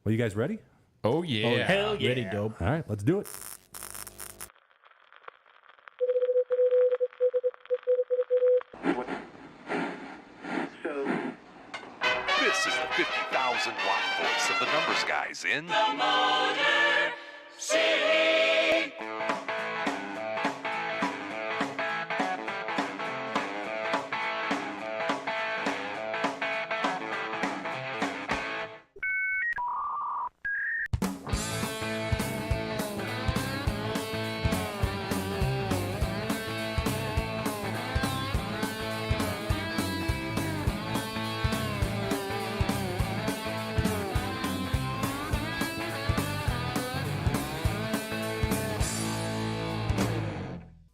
Well, you guys ready? Oh, yeah. Oh, hell yeah. Ready, dope. All right, let's do it. This is the 50,000 watt voice of the numbers guys in the Motor City.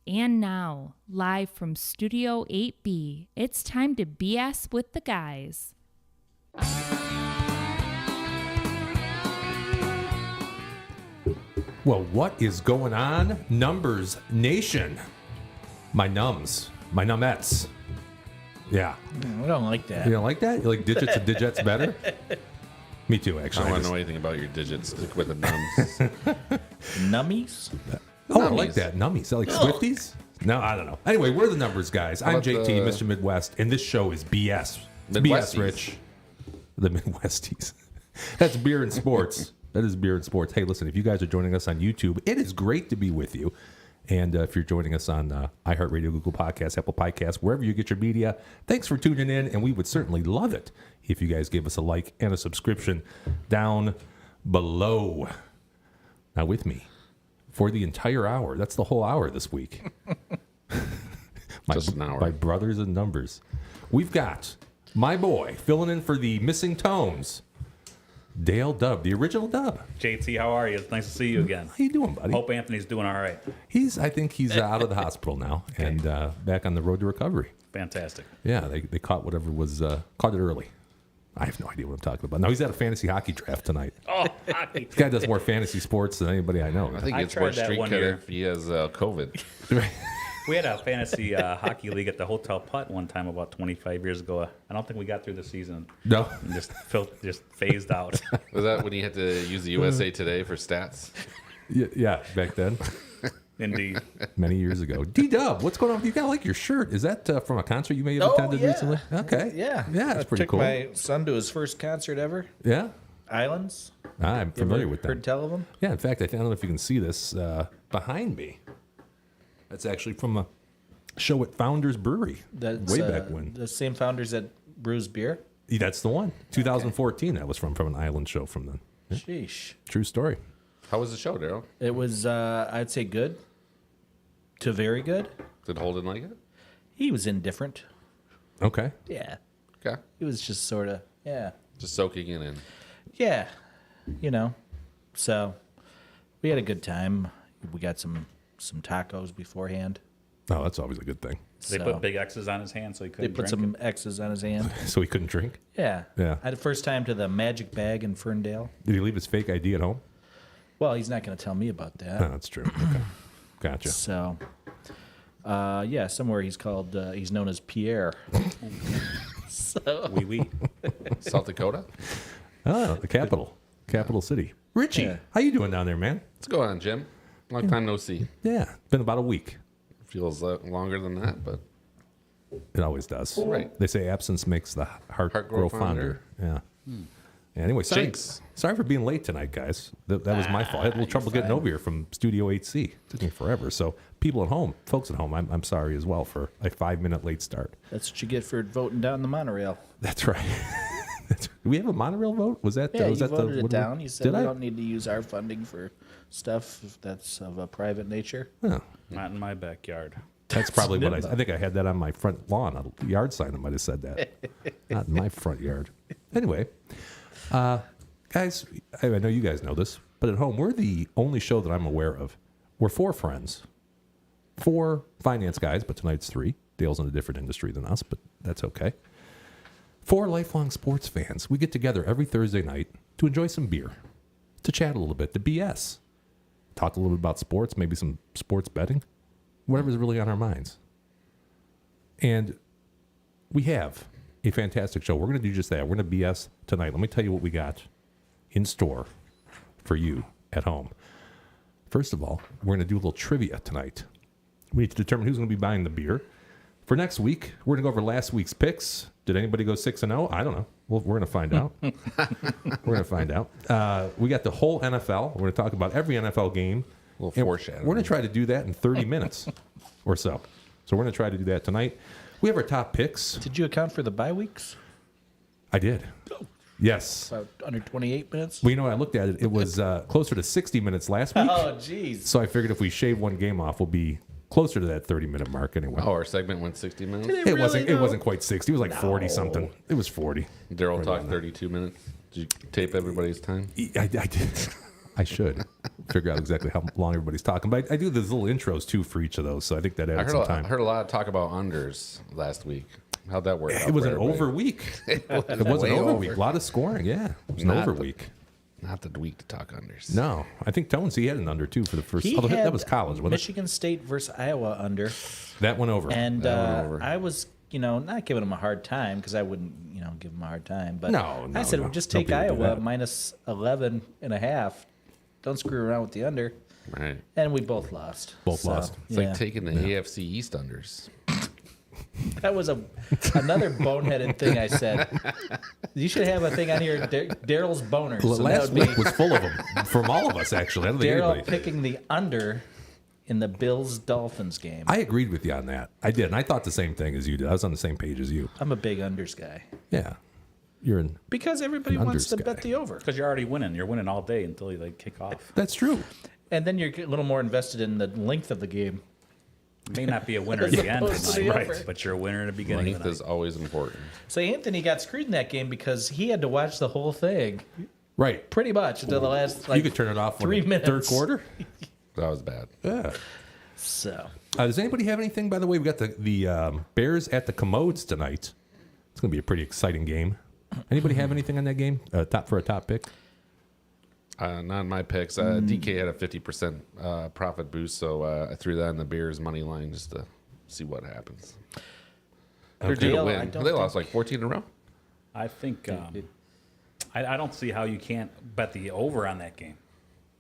And now, live from Studio 8B, it's time to BS with the guys. Well, what is going on, Numbers Nation? My numettes. Yeah. I don't like that. You don't like that? You like digits and digits better? Me too, I actually. don't want to know anything about your digits. Stick with the numbs. Nummies? Oh, I Nummies. like that. Nummies. Is that like Swifties? No, I don't know. Anyway, we're the numbers guys. I'm about JT, the- Mr. Midwest, and this show is BS. It's BS, Midwesties. Rich. The Midwesties. That's beer and sports. That is beer and sports. Hey, listen, if you guys are joining us on YouTube, it is great to be with you. And if you're joining us on iHeartRadio, Google Podcasts, Apple Podcasts, wherever you get your media, thanks for tuning in. And we would certainly love it if you guys give us a like and a subscription down below. Now with me for the entire hour. That's the whole hour this week. Just an hour. My brothers in numbers. We've got my boy filling in for the missing tones. Dale Dub, the original Dub. JT, how are you? It's nice to see you again. How you doing, buddy? Hope Anthony's doing all right. I think he's out of the hospital now and back on the road to recovery. Fantastic. Yeah, they caught whatever was caught it early. I have no idea what I'm talking about. No, he's at a fantasy hockey draft tonight. Oh, hockey. This guy does more fantasy sports than anybody I know. I think I it's tried worse that street one cut year. if he has COVID. We had a fantasy hockey league at the Hotel Putt one time about 25 years ago. I don't think we got through the season. No. And just phased out. Was that when he had to use the USA Today for stats? Yeah, back then, Indeed. many years ago. D-Dub, what's going on? You got like your shirt. Is that from a concert you may have attended recently? Okay. Yeah. Yeah, it's I pretty took cool. my son to his first concert ever. Yeah. Islands. I'm You familiar ever with heard them. tell of them? Yeah, in fact, I don't know if you can see this behind me. That's actually from a show at Founders Brewery. That's way back when. the same founders that brews beer. Yeah, that's the one. 2014. That was from an island show from then. Yeah, Sheesh. true story. How was the show, Daryl? It was, I'd say, good to very good. Did Holden like it? He was indifferent. Okay. Yeah. Okay. He was just sort of, Just soaking it in. yeah, you know. So we had a good time. We got some tacos beforehand. Oh, that's always a good thing. They So put big X's on his hand so he they couldn't put drink some X's on his hand. So he couldn't drink. Yeah. Yeah. I had the first time to the Magic Bag in Ferndale. Did he leave his fake ID at home? Well, he's not going to tell me about that. No, that's true. Okay. Gotcha. So, yeah, somewhere he's known as Pierre. So, it. Wee wee. South Dakota? Oh, the capital city. Richie, Yeah. how you doing down there, man? What's going on, Jim? Long time no see. Yeah, been about a week. Feels longer than that, but It always does. Right. They say absence makes the heart grow fonder. Yeah. Anyway, Jinx. sorry for being late tonight, guys. That was my fault. I had a little trouble getting over here from Studio 8C. Took me forever. So people at home, folks at home, I'm sorry as well for a 5-minute late start. that's what you get for voting down the monorail. That's right. Do we have a monorail vote? Was that? Yeah, was you that voted it what down. You said did we I? don't need to use our funding for stuff that's of a private nature. Oh. Not in my backyard. That's probably what I think I had that on my front lawn, a yard sign. I might have said that. Not in my front yard. Anyway, guys, I know you guys know this, but at home, we're the only show that I'm aware of. We're 4 friends, 4 finance guys, but tonight's 3. Dale's in a different industry than us, but that's okay. 4 lifelong sports fans. We get together every Thursday night to enjoy some beer, to chat a little bit, to BS, talk a little bit about sports, maybe some sports betting, whatever's really on our minds. And we have a fantastic show. We're going to do just that. We're going to BS tonight. Let me tell you what we got in store for you at home. First of all, we're going to do a little trivia tonight. We need to determine who's going to be buying the beer. For next week, we're going to go over last week's picks. Did anybody go 6-0? I don't know. Well, we're going to find out. We're going to find out. We got the whole NFL. We're going to talk about every NFL game. A little foreshadowing. We're going to try to do that in 30 minutes or so. So we're going to try to do that tonight. We have our top picks. Did you account for the bye weeks? I did. Yes. About under 28 minutes? Well, you know, I looked at it. It was closer to 60 minutes last week. Oh, jeez. So I figured if we shave one game off, we'll be closer to that 30-minute mark anyway. Oh, our segment went 60 minutes. It wasn't quite 60. It was like 40 something. It was 40. Daryl talked 32 minutes. Did you tape everybody's time? I did. I should figure out exactly how long everybody's talking. But I do those little intros too for each of those, so I think that added some I time. heard a lot of talk about unders last week. How'd that work? It was an over week. It was an over week. A lot of scoring. Yeah, it was an over week. Not the week to talk unders. No, I think Tones, he had an under too for the first. He Although had that was college, wasn't Michigan State versus Iowa under. it? That went over. And That went over. I was, not giving him a hard time because I wouldn't, give him a hard time. But No, I said, no. well, just Don't take be able to do Iowa that. minus 11.5. Don't screw around with the under. Right. And we both lost. Both lost. It's like taking the AFC East unders. That was another boneheaded thing I said. You should have a thing on here, Daryl's boners. So that Last would be week was full of them from all of us. Actually, I don't think Daryl anybody. picking the under in the Bills-Dolphins game. I agreed with you on that. I did, and I thought the same thing as you did. I was on the same page as you. I'm a big unders guy. Yeah, you're in. Because everybody An wants to unders bet guy. the over. Because you're already winning. You're winning all day until you kick off. That's true. And then you're a little more invested in the length of the game. May not be a winner at As the end opposed to tonight, the over. but you're a winner in the beginning. Length Of the is night. always important. So Anthony got screwed in that game because he had to watch the whole thing Right. pretty much until the last You could turn it off 3 in the minutes. third quarter. That was bad. Yeah. So Does anybody have anything? By the way, we got the Bears at the Commodes tonight. It's going to be a pretty exciting game. Anybody have anything on that game? For a top pick? Not in my picks. DK had a 50% profit boost, so I threw that in the Bears money line just to see what happens. They're due to Dale, I win. don't They lost think- like 14 in a row. I think I don't see how you can't bet the over on that game,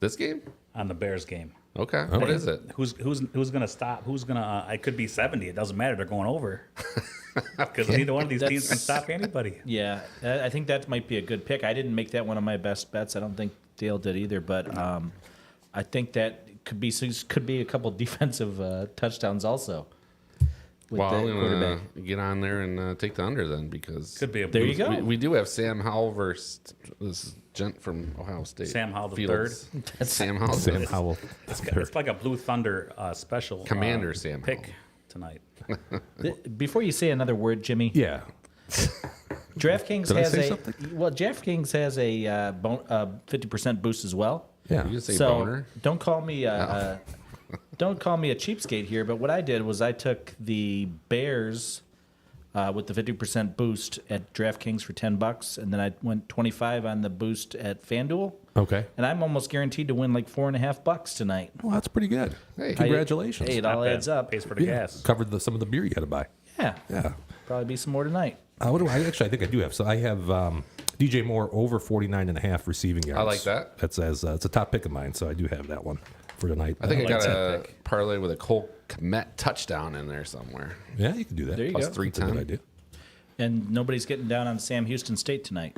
This game? on the Bears game. Okay. What is it? Who's gonna stop? Who's gonna? It could be 70. It doesn't matter. They're going over because neither one of these teams can stop anybody. yeah, I think that might be a good pick. I didn't make that one of my best bets. I don't think Dale did either, but I think that could be a couple defensive touchdowns also. With Well, the I'm quarterback. going to get on there and take the under then because Could be a There you boost. go. we do have Sam Howell versus this gent from Ohio State. Sam Howell the Fields. Sam Howell. Sam Howell. It's like a Blue Thunder special Commander Sam pick Howell. tonight. Before you say another word, Jimmy, Yeah. DraftKings Did I has say a something? DraftKings has a 50% boost as well. Yeah. You just say So boner? don't call me don't call me a cheapskate here. But what I did was I took the Bears with the 50% boost at DraftKings for $10, and then I went 25 on the boost at FanDuel, Okay. and I'm almost guaranteed to win like $4.50 tonight. Well, that's pretty good. Hey. Congratulations. Hey, it all Not bad. adds up. Pays for the Yeah. gas. Covered some of the beer you had to buy. Yeah, Yeah. probably be some more tonight. What do I actually? I think I do have. So I have DJ Moore over 49.5 receiving yards. I like that. That's it's a top pick of mine. So I do have that one for tonight. I think I like got that a pick. parlay with a Cole Kmet touchdown in there somewhere. Yeah, you can do that. There you Plus go. 310. That's a good idea. And nobody's getting down on Sam Houston State tonight.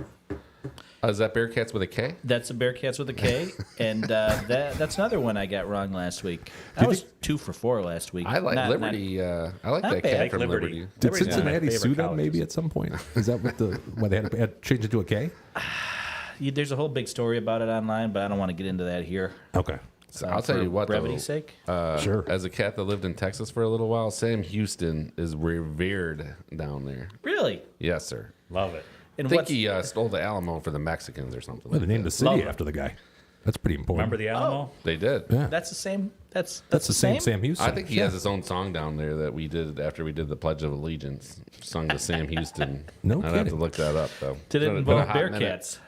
Is that Bearcats with a K? That's a Bearcats with a K, and that's another one I got wrong last week. I was 2 for 4 last week. I like Not- Liberty. I like not that bad. cat from Liberty. Liberty. Did Liberty's one of my Cincinnati favorite suit up colleges. maybe at some point? Is that what why they had changed it to a K? There's a whole big story about it online, but I don't want to get into that here. Okay. I'll tell you what, brevity's though, sake. Sure. as a cat that lived in Texas for a little while, Sam Houston is revered down there. Really? Yes, sir. Love it. And I think what's he stole the Alamo for the Mexicans or something. Well, they like named that. the city Love it. after the guy. That's pretty important. Remember the Alamo? They did. Yeah. that's the same? That's That's the same Sam Houston. I think he has his own song down there that we did after we did the Pledge of Allegiance, sung to Sam Houston. No I'd have to kidding. look that up, though. Did it Been a involve hot minute. Bearcats?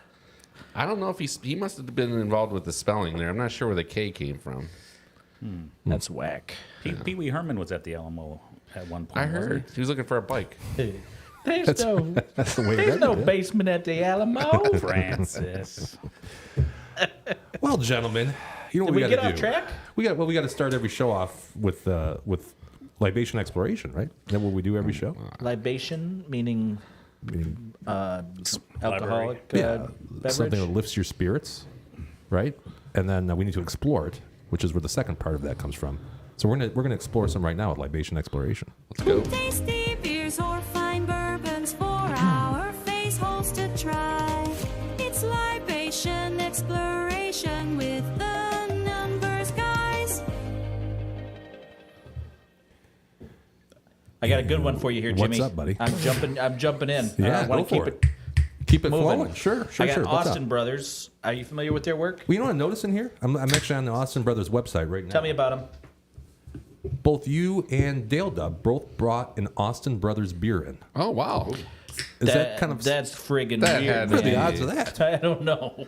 I don't know if he must have been involved with the spelling there. I'm not sure where the K came from. That's whack. Pee Wee Herman was at the Alamo at one point. I wasn't heard he was looking for a bike. There's no, That's the way it there's ended, no yeah. basement at the Alamo. he? Francis. Well, gentlemen, you know what Did we got get to off do? track? We got to start every show off with libation exploration, right? Is that what we do every show? Libation, meaning Meaning, alcoholic yeah, beverage. something that lifts your spirits, right? And then we need to explore it, which is where the second part of that comes from. So we're gonna explore some right now with libation exploration. Let's go. Tasty beers or fine bourbons for our face holes to try. It's libation exploration with the numbers guys. I got a good one for you here, Jimmy. What's up, buddy? I'm jumping in. Yeah, I wanna go for keep it. Keep it moving. flowing. Sure. I got What's up? Austin Brothers. Are you familiar with their work? Well, you know what I'm noticing here? I'm actually on the Austin Brothers website right now. Tell me about them. Both you and Dale Dub both brought an Austin Brothers beer in. Oh, wow. Is that kind of that's friggin' That weird. had what are the Yeah. odds of that? I don't know.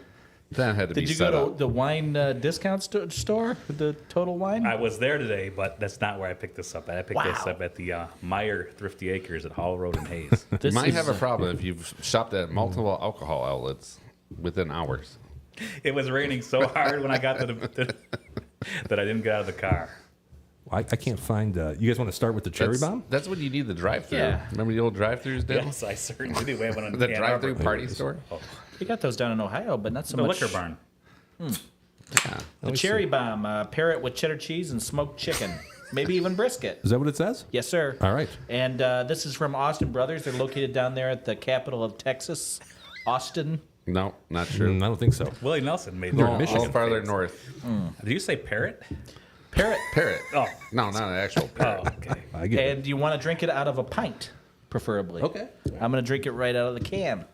That had to be Did you set go to up. the wine discount store, the Total Wine? I was there today, but that's not where I picked this up. I picked this Wow. up at the Meyer Thrifty Acres at Hall Road in Hayes. You This might is, have a problem if you've shopped at multiple alcohol outlets within hours. It was raining so hard when I got to the that I didn't get out of the car. I can't find. You guys want to start with the cherry bomb? That's when you need the drive-through. Yeah. Remember the old drive-throughs, Dale? Yes, I certainly do. We have one in The Ann drive-through Arbor. party store? We got those down in Ohio, but not so The much. liquor barn. The cherry bomb, parrot with cheddar cheese and smoked chicken, maybe even brisket. Is that what it says? Yes, sir. All right. And this is from Austin Brothers. They're located down there at the capital of Texas, Austin. No, not true. I don't think so. Willie Nelson made They're the in A Michigan. little farther north. Did you say parrot? Parrot. Parrot. Oh. No, not an actual parrot. Oh, okay. I get it. And you want to drink it out of a pint, preferably. Okay. I'm going to drink it right out of the can.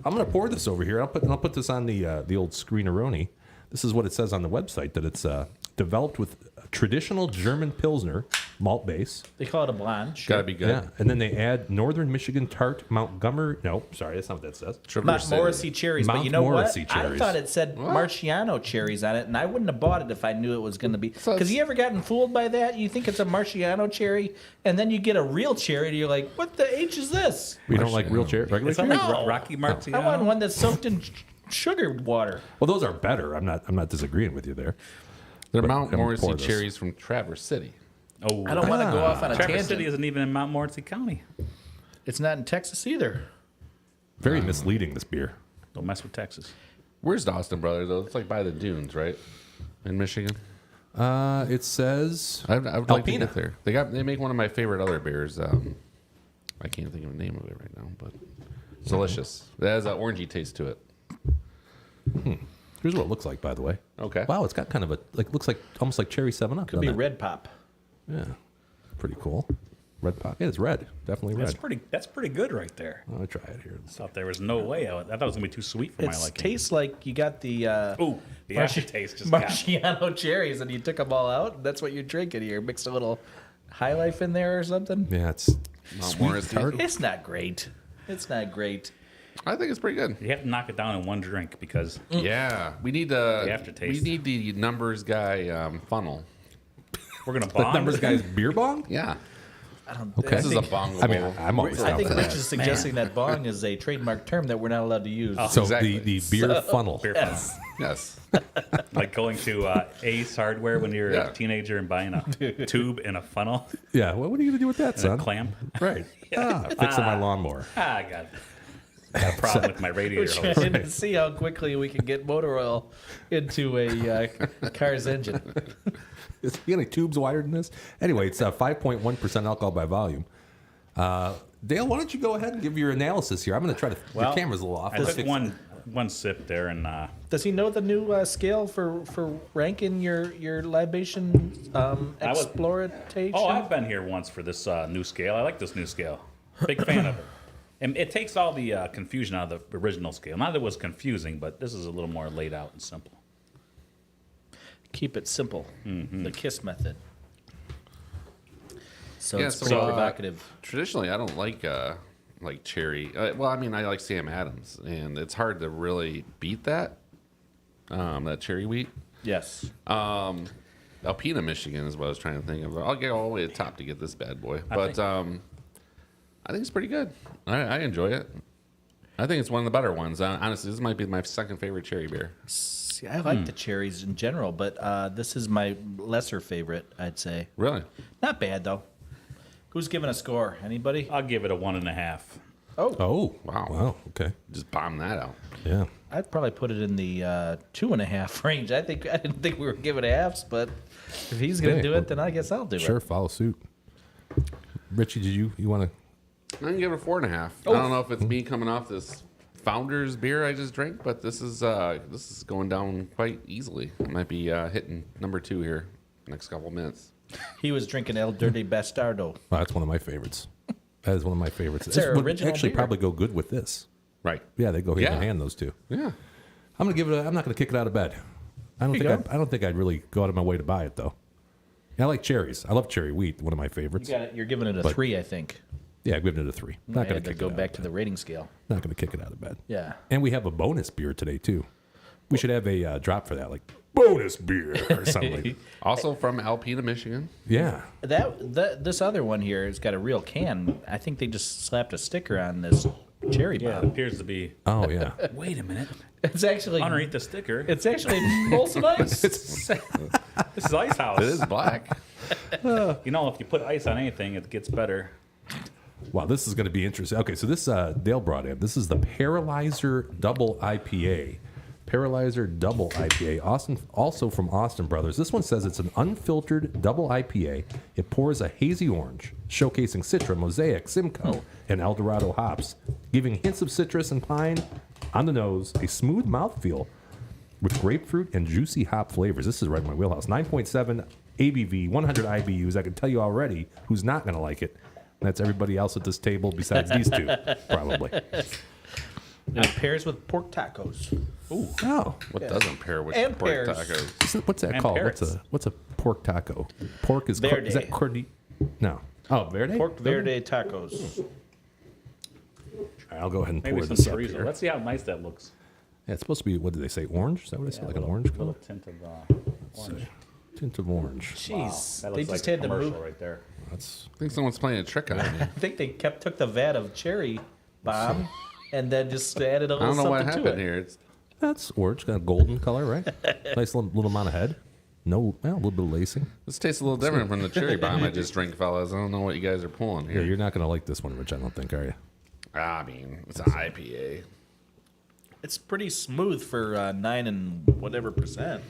I'm going to pour this over here. I'll put this on the old screeneroni. This is what it says on the website, that it's developed with traditional German Pilsner malt base. They call it a blonde. Sure. Gotta be good. Yeah. And then they add Northern Michigan tart Montgomery. No, sorry, that's not what that says. Traverse Mount Morrissey cherries, but Mount you know Morrissey what? I cherries. thought it said Marciano cherries on it, and I wouldn't have bought it if I knew it was going to be. So Because it's- you ever gotten fooled by that? You think it's a Marciano cherry, and then you get a real cherry, and you're like, "What the H is this?" We don't like real cherry, regular It's not cherry? like No. Rocky I Marciano. want one that's soaked in sugar water. Well, those are better. I'm not disagreeing with you there. They're But Mount I'm gonna Morrissey pour this. cherries from Traverse City. Oh, I don't want to go off on a Traverse tangent. City isn't even in Mount Morency County. It's not in Texas either. Very misleading, this beer. Don't mess with Texas. Where's the Austin Brothers, though? It's like by the dunes, right? In Michigan. It says I would like to Alpena. get there. They make one of my favorite other beers. I can't think of the name of it right now, but it's delicious. It has an orangey taste to it. Here's what it looks like, by the way. Okay. Wow, it's got kind of a looks like almost like cherry 7-Up. Could be doesn't it? red pop. Yeah, pretty cool. Red pop. Yeah, it's red. Definitely red. That's pretty good right there. I'll try it here. Thought there was no way. I thought it was gonna be too sweet for my It liking. tastes like you got the Ooh, the aftertaste just got. Marciano cherries, and you took them all out. And that's what you're drinking here. Mixed a little High Life in there or something. Yeah, it's Mount sweet Morrissey. tart. It's not great. It's not great. I think it's pretty good. You have to knock it down in one drink because Yeah, we need the aftertaste. We need the numbers guy funnel. we're gonna The bond. numbers guy's beer bong. Yeah, I don't. Okay. this is a bong. I mean, I'm always I down think for Rich that. is suggesting that bong is a trademark term that we're not allowed to use. So Exactly. the beer funnel. Beer Yes. yes. funnel. Like going to Ace Hardware when you're Yeah. a teenager and buying a tube and a funnel, Yeah. What are you gonna do with that, and son? a clamp. Right. Fixing my lawnmower. I got a problem with my We're radiator hose. trying to see how quickly we can get motor oil into a car's engine. Is he got any tubes wired in this? Anyway, it's 5.1% alcohol by volume. Dale, why don't you go ahead and give your analysis here? I'm going to try to. Well, your camera's a little off. I Let's took fix one one sip there, and Does he know the new scale for ranking your libation exploration? oh, I've been here once for this new scale. I like this new scale. Big fan of it. And it takes all the confusion out of the original scale. Not that it was confusing, but this is a little more laid out and simple. Keep it simple. Mm-hmm. The KISS method. So Yeah, it's so, pretty provocative. Traditionally, I don't like cherry. Well, I mean, I like Sam Adams, and it's hard to really beat that cherry wheat. Yes. Alpena, Michigan is what I was trying to think of. I'll get all the way to the top to get this bad boy, but I think it's pretty good. I enjoy it. I think it's one of the better ones. Honestly, this might be my second favorite cherry beer. See, I like the cherries in general, but this is my lesser favorite, I'd say. Really? Not bad, though. Who's giving a score? Anybody? I'll give it a 1.5. Oh, Wow. Wow. Okay. Just bomb that out. Yeah. I'd probably put it in the 2.5 range. I didn't think we were giving halves, but if he's going to Okay. do it, then I guess I'll do Sure. it. Follow suit. Richie, did you want to? I'm gonna give it a 4.5. I don't know if it's me coming off this Founder's beer I just drank, but this is going down quite easily. I might be hitting number 2 here next couple minutes. He was drinking El Dirty Bastardo. Oh, that's one of my favorites. That is one of my favorites. It's their would original actually beer. probably go good with this. Right. Yeah, they go hand Yeah. in hand. Those two. Yeah. I'm gonna give it. I'm not gonna kick it out of bed. I don't think I'd really go out of my way to buy it though. I like cherries. I love cherry wheat. One of my favorites. You're giving it a 3, I think. Yeah, I'm giving it a 3. I Not gonna had to kick go it out back of to bed. the rating scale. Not gonna kick it out of bed. Yeah. And we have a bonus beer today too. We should have a drop for that, like bonus beer or something. like Also from Alpena, Michigan. Yeah. This other one here has got a real can. I think they just slapped a sticker on this cherry Yeah, it bottle. appears to be. Oh yeah. Wait a minute. It's actually Underneath the sticker, It's actually Molson Ice. this is Ice House. It is black. You know, if you put ice on anything, it gets better. Wow, this is going to be interesting. Okay, so this Dale brought in. This is the Paralyzer Double IPA. Paralyzer Double IPA, Austin, also from Austin Brothers. This one says it's an unfiltered double IPA. It pours a hazy orange, showcasing Citra, Mosaic, Simcoe, and Eldorado hops, giving hints of citrus and pine on the nose, a smooth mouthfeel with grapefruit and juicy hop flavors. This is right in my wheelhouse. 9.7 ABV, 100 IBUs. I can tell you already who's not going to like it. And that's everybody else at this table besides these two, probably. And it pairs with pork tacos. Ooh. Oh. What doesn't pair with And pork pears. tacos? What's that And called? parrots. What's a pork taco? Pork is Verde. is that cordi? No. Oh, verde. Pork verde tacos. All right, I'll go ahead and Maybe pour some this up chorizo. here. Let's see how nice that looks. Yeah, it's supposed to be. What did they say? Orange? Is that what they said? Like an orange color? Little tint of orange. Tint of orange. Jeez. That They looks just like had a to commercial move. right there. That's I think someone's playing a trick on me. I think they took the vat of cherry bomb and then just added a I little don't know what something to happened it. here. It's that's orange. Got a golden color, right? Nice little amount of head. No, well, a little bit of lacing. This tastes a little different from the cherry bomb I just drank, fellas. I don't know what you guys are pulling Yeah, here. you're not gonna like this one, Rich. I don't think, are you? I mean, it's an IPA. It's pretty smooth for 9 and whatever percent.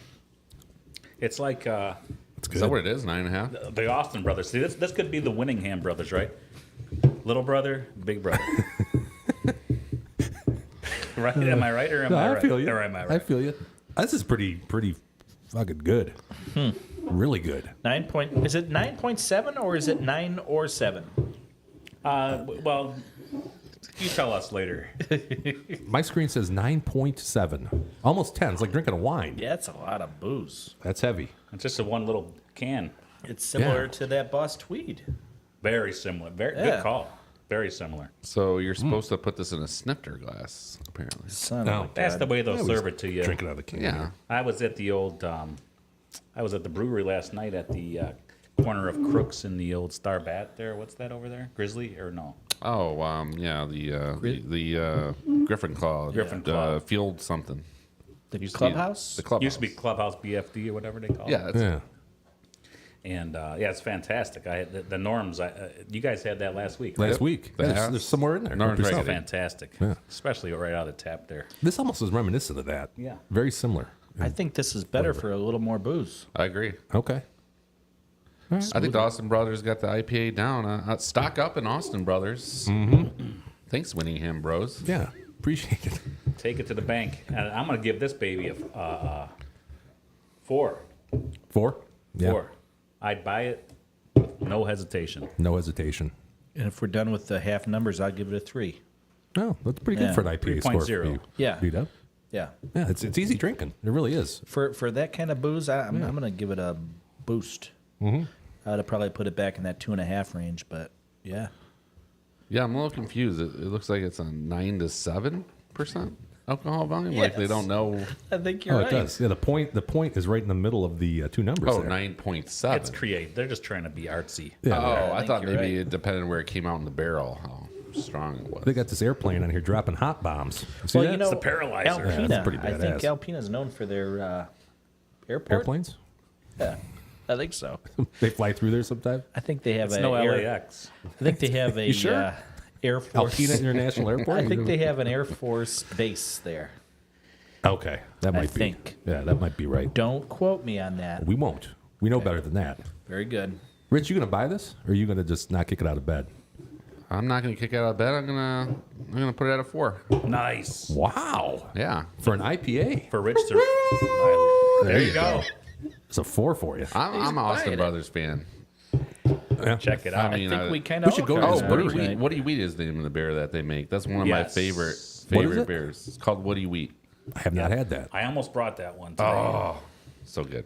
It's like It's good. Is that what it is? 9.5? the Austin brothers. See, this could be the Winningham brothers, right? Little brother, big brother. Right? Am I right or am No, I I right? feel you. Or am I I right? feel you. This is pretty fucking good. Really good. Is it 9.7 or is it 9 or 7? Well, you tell us later. My screen says 9.7, almost 10. It's like drinking a wine. Yeah, it's a lot of booze. That's heavy. It's just a one little can. It's similar Yeah. to that Boss Tweed. Very similar. Very Yeah. good call. Very similar. So you're supposed to put this in a snifter glass, apparently. Son No. of a That's the way they'll Yeah, we serve it to you. Drinking out of the can. Yeah. I was at the old. I was at the brewery last night at the corner of Crooks in the old Star Bat. There, what's that over there? Grizzly or no? Oh, yeah, the Griffin Claw. Griffin Claw. Field something. The Used to be- clubhouse? The clubhouse. Used to be Clubhouse BFD or whatever they call it. Yeah, it's, Yeah. And yeah, it's fantastic. I had the Norms. You guys had that last week. Last right? week. Yeah. There's somewhere in there. Norm's Help It's yourself. right. fantastic. Yeah. Especially right out of the tap there. This almost is reminiscent of that. Yeah. Very similar. I think this is better for a little more booze. I agree. Okay. I think the Austin Brothers got the IPA down. Stock up in Austin Brothers. Mm-hmm. Thanks, Winningham Bros. Yeah. Appreciate it. Take it to the bank. And I'm going to give this baby a 4. 4? Yeah. 4. I'd buy it with no hesitation. No hesitation. And if we're done with the half numbers, I'll give it a 3. Oh, that's pretty good Yeah. for an IPA score. 3.0. For you. Yeah. B-Dub? Yeah. Yeah, it's easy drinking. It really is. For that kind of booze, I'm going to give it a boost. Mm-hmm. I'd have probably put it back in that 2.5 range, but yeah. Yeah, I'm a little confused. It looks like it's a 9 to 7% alcohol volume. Like they Yes. don't know. I think you're Oh, right. it does. Yeah, the point is right in the middle of the two numbers. Oh, there. 9.7. It's create. They're just trying to be artsy. Yeah, Oh, I think thought you're maybe right. it depended where it came out in the barrel, how strong it was. they got this airplane on here dropping hot bombs. You see Well, that? you know, the paralyzer. Alpina, that's pretty I think badass. Alpina's known for their airport. Airplanes? Yeah, I think so. They fly through there sometime? I think they have It's a no air, LAX. I think they have a sure? Air Force. Alpena International Airport? I think they have an Air Force base there. Okay, that might be. think. Yeah, that might be right. Don't quote me on that. We won't. We know better than that. Very good. Rich, you going to buy this? Or are you going to just not kick it out of bed? I'm not going to kick it out of bed. I'm gonna put it at a 4. Nice. Wow. Yeah, For an IPA. For Rich to. There you go. It's a 4 for you. I'm an Austin buying it. Brothers fan. Yeah. Check it out. I mean, I think we kind we of should go to Oh, this Woody brewery. Wheat. Woody Wheat is the name of the beer that they make. That's one of my Yes. favorite What is it? beers. It's called Woody Wheat. I have not had that. I almost brought that one today. Oh, so good.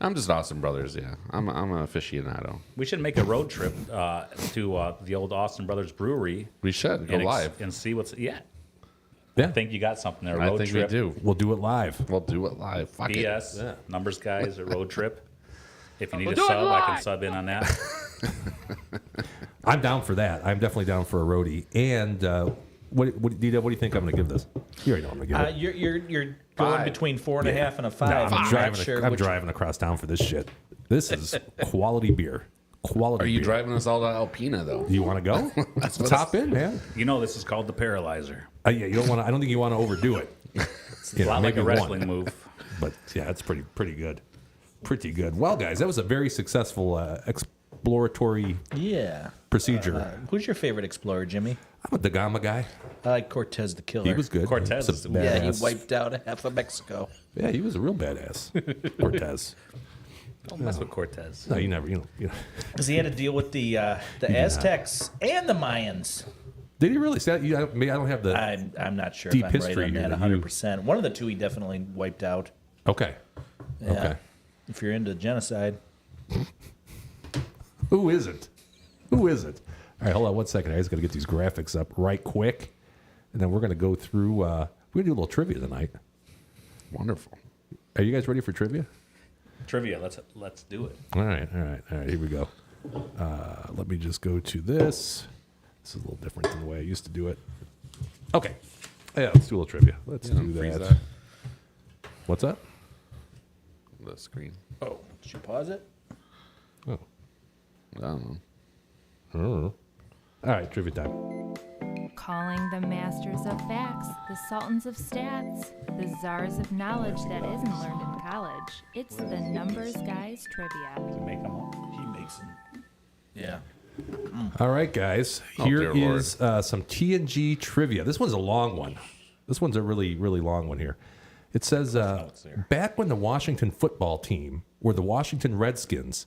I'm just Austin Brothers. Yeah, I'm an aficionado. We should make a road trip to the old Austin Brothers Brewery We should go and live. and see what's. Yeah, Yeah. I think you got something there. I Road think trip. we do. We'll do it live. We'll do it live. Fuck it. BS numbers guys, a road trip. If you need We'll a do it sub, I live. can sub in on that. I'm down for that. I'm definitely down for a roadie. And what do you think I'm going to give this? You already know I'm going to give it. You're going 5. between 4.5 and a 5. No, I'm not driving, sure I'm which- driving across town for this shit. This is quality beer. Quality Are you beer. driving us all to Alpena though? Do you want to go? Let's hop in, man. You know this is called the Paralyzer. Yeah, you don't want. I don't think you want to overdo it. It's a lot like a wrestling move. But yeah, it's pretty good. Pretty good. Well, guys, that was a very successful exploratory Yeah. procedure. Who's your favorite explorer, Jimmy? I'm a Dagama guy. I like Cortez the Killer. He was good. Cortez He's is a the one. Yeah, he badass. wiped out half of Mexico. Yeah, he was a real badass. Cortez. Don't mess with Cortez. No, you never. You know. Because he had to deal with the Aztecs and the Mayans. Did he really say that? Maybe I don't have the. I'm not sure Deep if I'm history right here on that that you- 100%. One of the two he definitely wiped out. Okay. Yeah. Okay. If you're into genocide. Who isn't? Who isn't? All right, hold on 1 second. I just got to get these graphics up right quick, and then we're going to go through. We're going to do a little trivia tonight. Wonderful. Are you guys ready for trivia? Trivia. Let's do it. All right. Here we go. Let me just go to this. This is a little different than the way I used to do it. Okay. Yeah, let's do a little trivia. Let's do Freeze that. that. What's up? The screen. Oh, did you pause it? Oh. I don't know. I don't know. All right, trivia time. Calling the masters of facts, the sultans of stats, the czars of knowledge that isn't learned in college. It's the Numbers Guys Trivia. Make them all. He makes them. Yeah. All right, guys. Oh, Here dear is some TNG trivia. This one's a long one. This one's a really, really long one here. It says, back when the Washington football team were the Washington Redskins,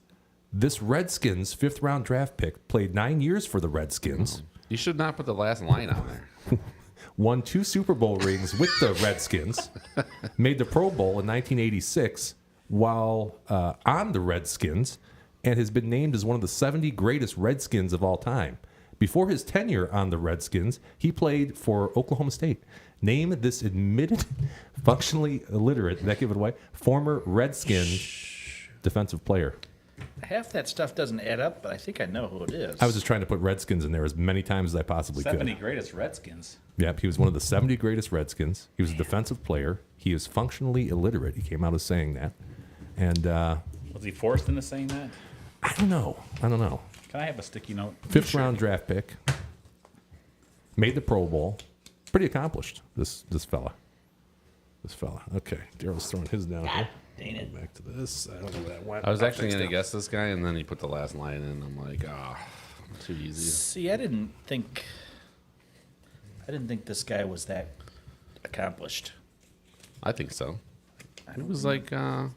this Redskins fifth-round draft pick played 9 years for the Redskins, You should not put the last line on there. won 2 Super Bowl rings with the Redskins, made the Pro Bowl in 1986 while on the Redskins, and has been named as one of the 70 greatest Redskins of all time. Before his tenure on the Redskins, he played for Oklahoma State. Name this admitted, functionally illiterate, did that give it away? Former Redskins defensive player. Half that stuff doesn't add up, but I think I know who it is. I was just trying to put Redskins in there as many times as I possibly 70 could. greatest Redskins. Yep, he was one of the 70 greatest Redskins. He was a defensive player. He is functionally illiterate. He came out as saying that. And Was he forced into saying that? I don't know. Can I have a sticky note? Fifth round draft pick. Made the Pro Bowl. Pretty accomplished, this fella. Okay, Daryl's throwing his down here. Dang it. Back to this. I don't know where that went. I was I'll actually fix going it. to guess this guy, and then he put the last line in. I'm like, too easy. See, I didn't think. I didn't think this guy was that accomplished. I think so. He was like one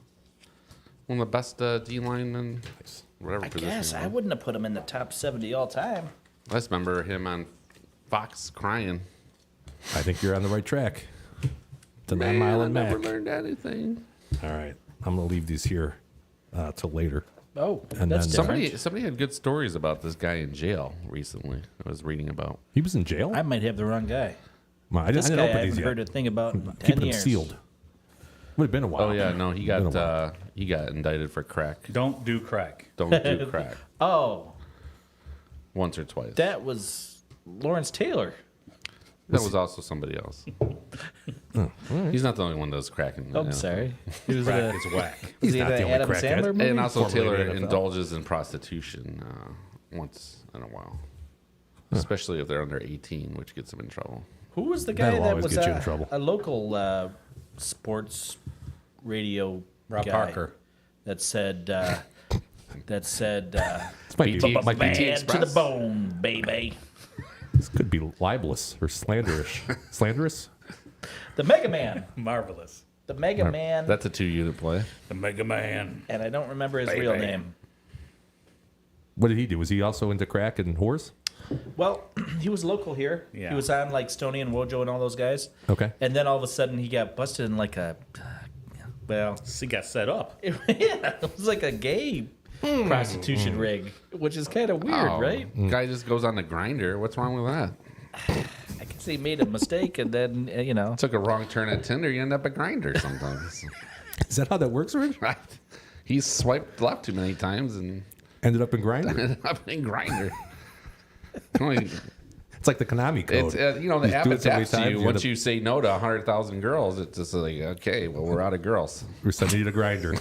of the best D linemen, whatever I position. guess he I was. wouldn't have put him in the top 70 all time. I just remember him on Fox crying. I think you're on the right track. To Man, 9 Mile I and never Mac. learned anything. All right. I'm going to leave these here till later. Oh, And that's then, different. Somebody had good stories about this guy in jail recently. I was reading about. He was in jail? I might have the wrong guy. Well, I This didn't guy I open these haven't yet. heard a thing about in 10 Keeping them years. sealed. Would have been a while. Oh yeah, no, he Been a while. got indicted for crack. Don't do crack. Don't do crack. Oh, Once or twice. that was Lawrence Taylor. That was also somebody else. He's not the only one that does crack. Oh, I'm sorry. He was Crack in is whack. He's a, not the only Adam crackhead. Sandler movie? And also Formerly Taylor in the NFL. indulges in prostitution once in a while. Especially if they're under 18, which gets them in trouble. Who was the guy That'll that always was get you in trouble. a local sports radio Rob guy Parker. that said This might be, BT might be, BT bad to the Express. bone, baby. this could be libelous or slanderish. Slanderous? The Mega Man. Marvelous. The Mega Man. That's a 2-unit play. The Mega Man. And I don't remember his Baby. real name. What did he do? Was he also into crack and whores? Well, he was local here. Yeah. He was on like Stoney and Wojo and all those guys. Okay. And then all of a sudden he got busted in like a, well, He got set up. yeah, it was like a gay prostitution rig, which is kind of weird, Oh, right? Guy just goes on the grinder. What's wrong with that? I can see he made a mistake and then, Took a wrong turn at Tinder. You end up a grinder sometimes. Is that how that works, Rich? Right? He swiped left too many times and Ended up in Grindr? ended up in grinder. Only- It's like the Konami code. It's the You app do it so many adapts to times, you. you Once end up- you say no to 100,000 girls, it's just like, okay, well, we're out of girls. We're sending you to Grinder.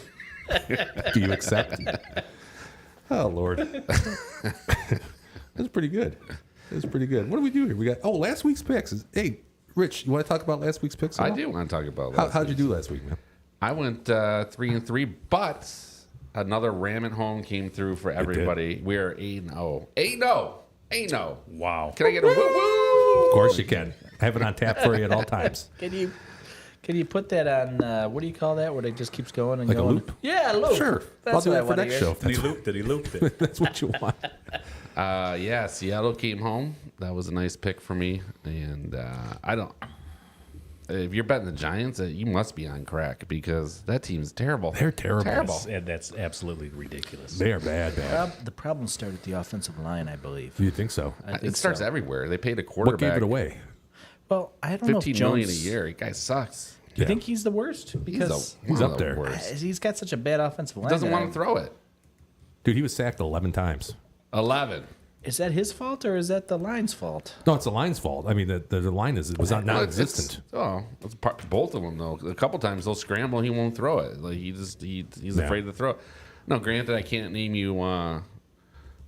Do you accept? Oh Lord, that's pretty good. That's pretty good. What do we do here? We got last week's picks. Hey, Rich, you want to talk about last week's picks? at I all? do want to talk about How'd you do last week, man? I went 3-3, but another ram at home came through for everybody. We're 8-0. 8-0. Wow. Can I get a woo woo? Of course you can. I have it on tap for you at all times. Can you put that on, what do you call that, where it just keeps going and Like a going? loop? Yeah, a loop. Sure, That's I'll do what I that for wanna next hear. show. If Did he that's, loop? Did he loop it? that's what you want. Yeah, Seattle came home. That was a nice pick for me. And I don't. If you're betting the Giants, you must be on crack because that team's terrible. They're terrible. Terrible. That's absolutely ridiculous. They are bad. The problem started at the offensive line, I believe. Do you think so? I think It starts so. everywhere. They paid a What quarterback gave it away? Well, I don't know if $15 Jones, million a year. That guy sucks. Do you think he's the worst? Because He's up there. he's got such a bad offensive line. Doesn't that want to throw it. Dude, he was sacked 11 times. 11. Is that his fault or is that the line's fault? No, it's the line's fault. I mean, the line was non-existent. It's both of them though. A couple times they'll scramble, he won't throw it. Like he's Yeah. afraid to throw it. No, granted, I can't name you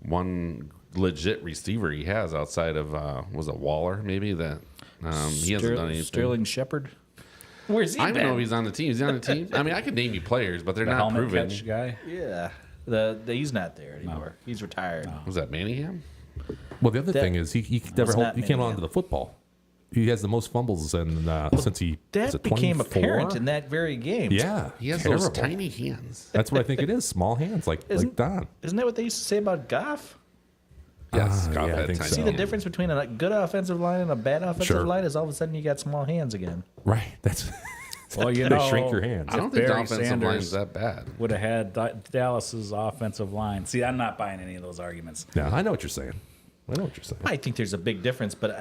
one legit receiver he has outside of was it Waller maybe that he hasn't done anything. Sterling Shepard. Where's he I don't been? know if he's on the team. Is he on the team? I mean, I could name you players, but they're The not helmet proven. catch guy. Yeah, he's not there anymore. He's retired. Was that Manningham? Well, the other That thing is he was never not he came Manningham. on to the football. He has the most fumbles and since he was That it became 24? apparent in that very game. Yeah, He has terrible. those tiny hands. That's what I think it is. Small hands, like Don. Isn't that what they used to say about Goff? Yes, yeah, Goff I had think tiny so. See the hands. difference between a good offensive line and a bad offensive Sure. line is all of a sudden you got small hands again. Right. That's Well, you they know, shrink your hands. I don't think the Barry offensive Sanders line's that bad. would have had Dallas's offensive line. See, I'm not buying any of those arguments. Yeah, I know what you're saying. I know what you're saying. I think there's a big difference, but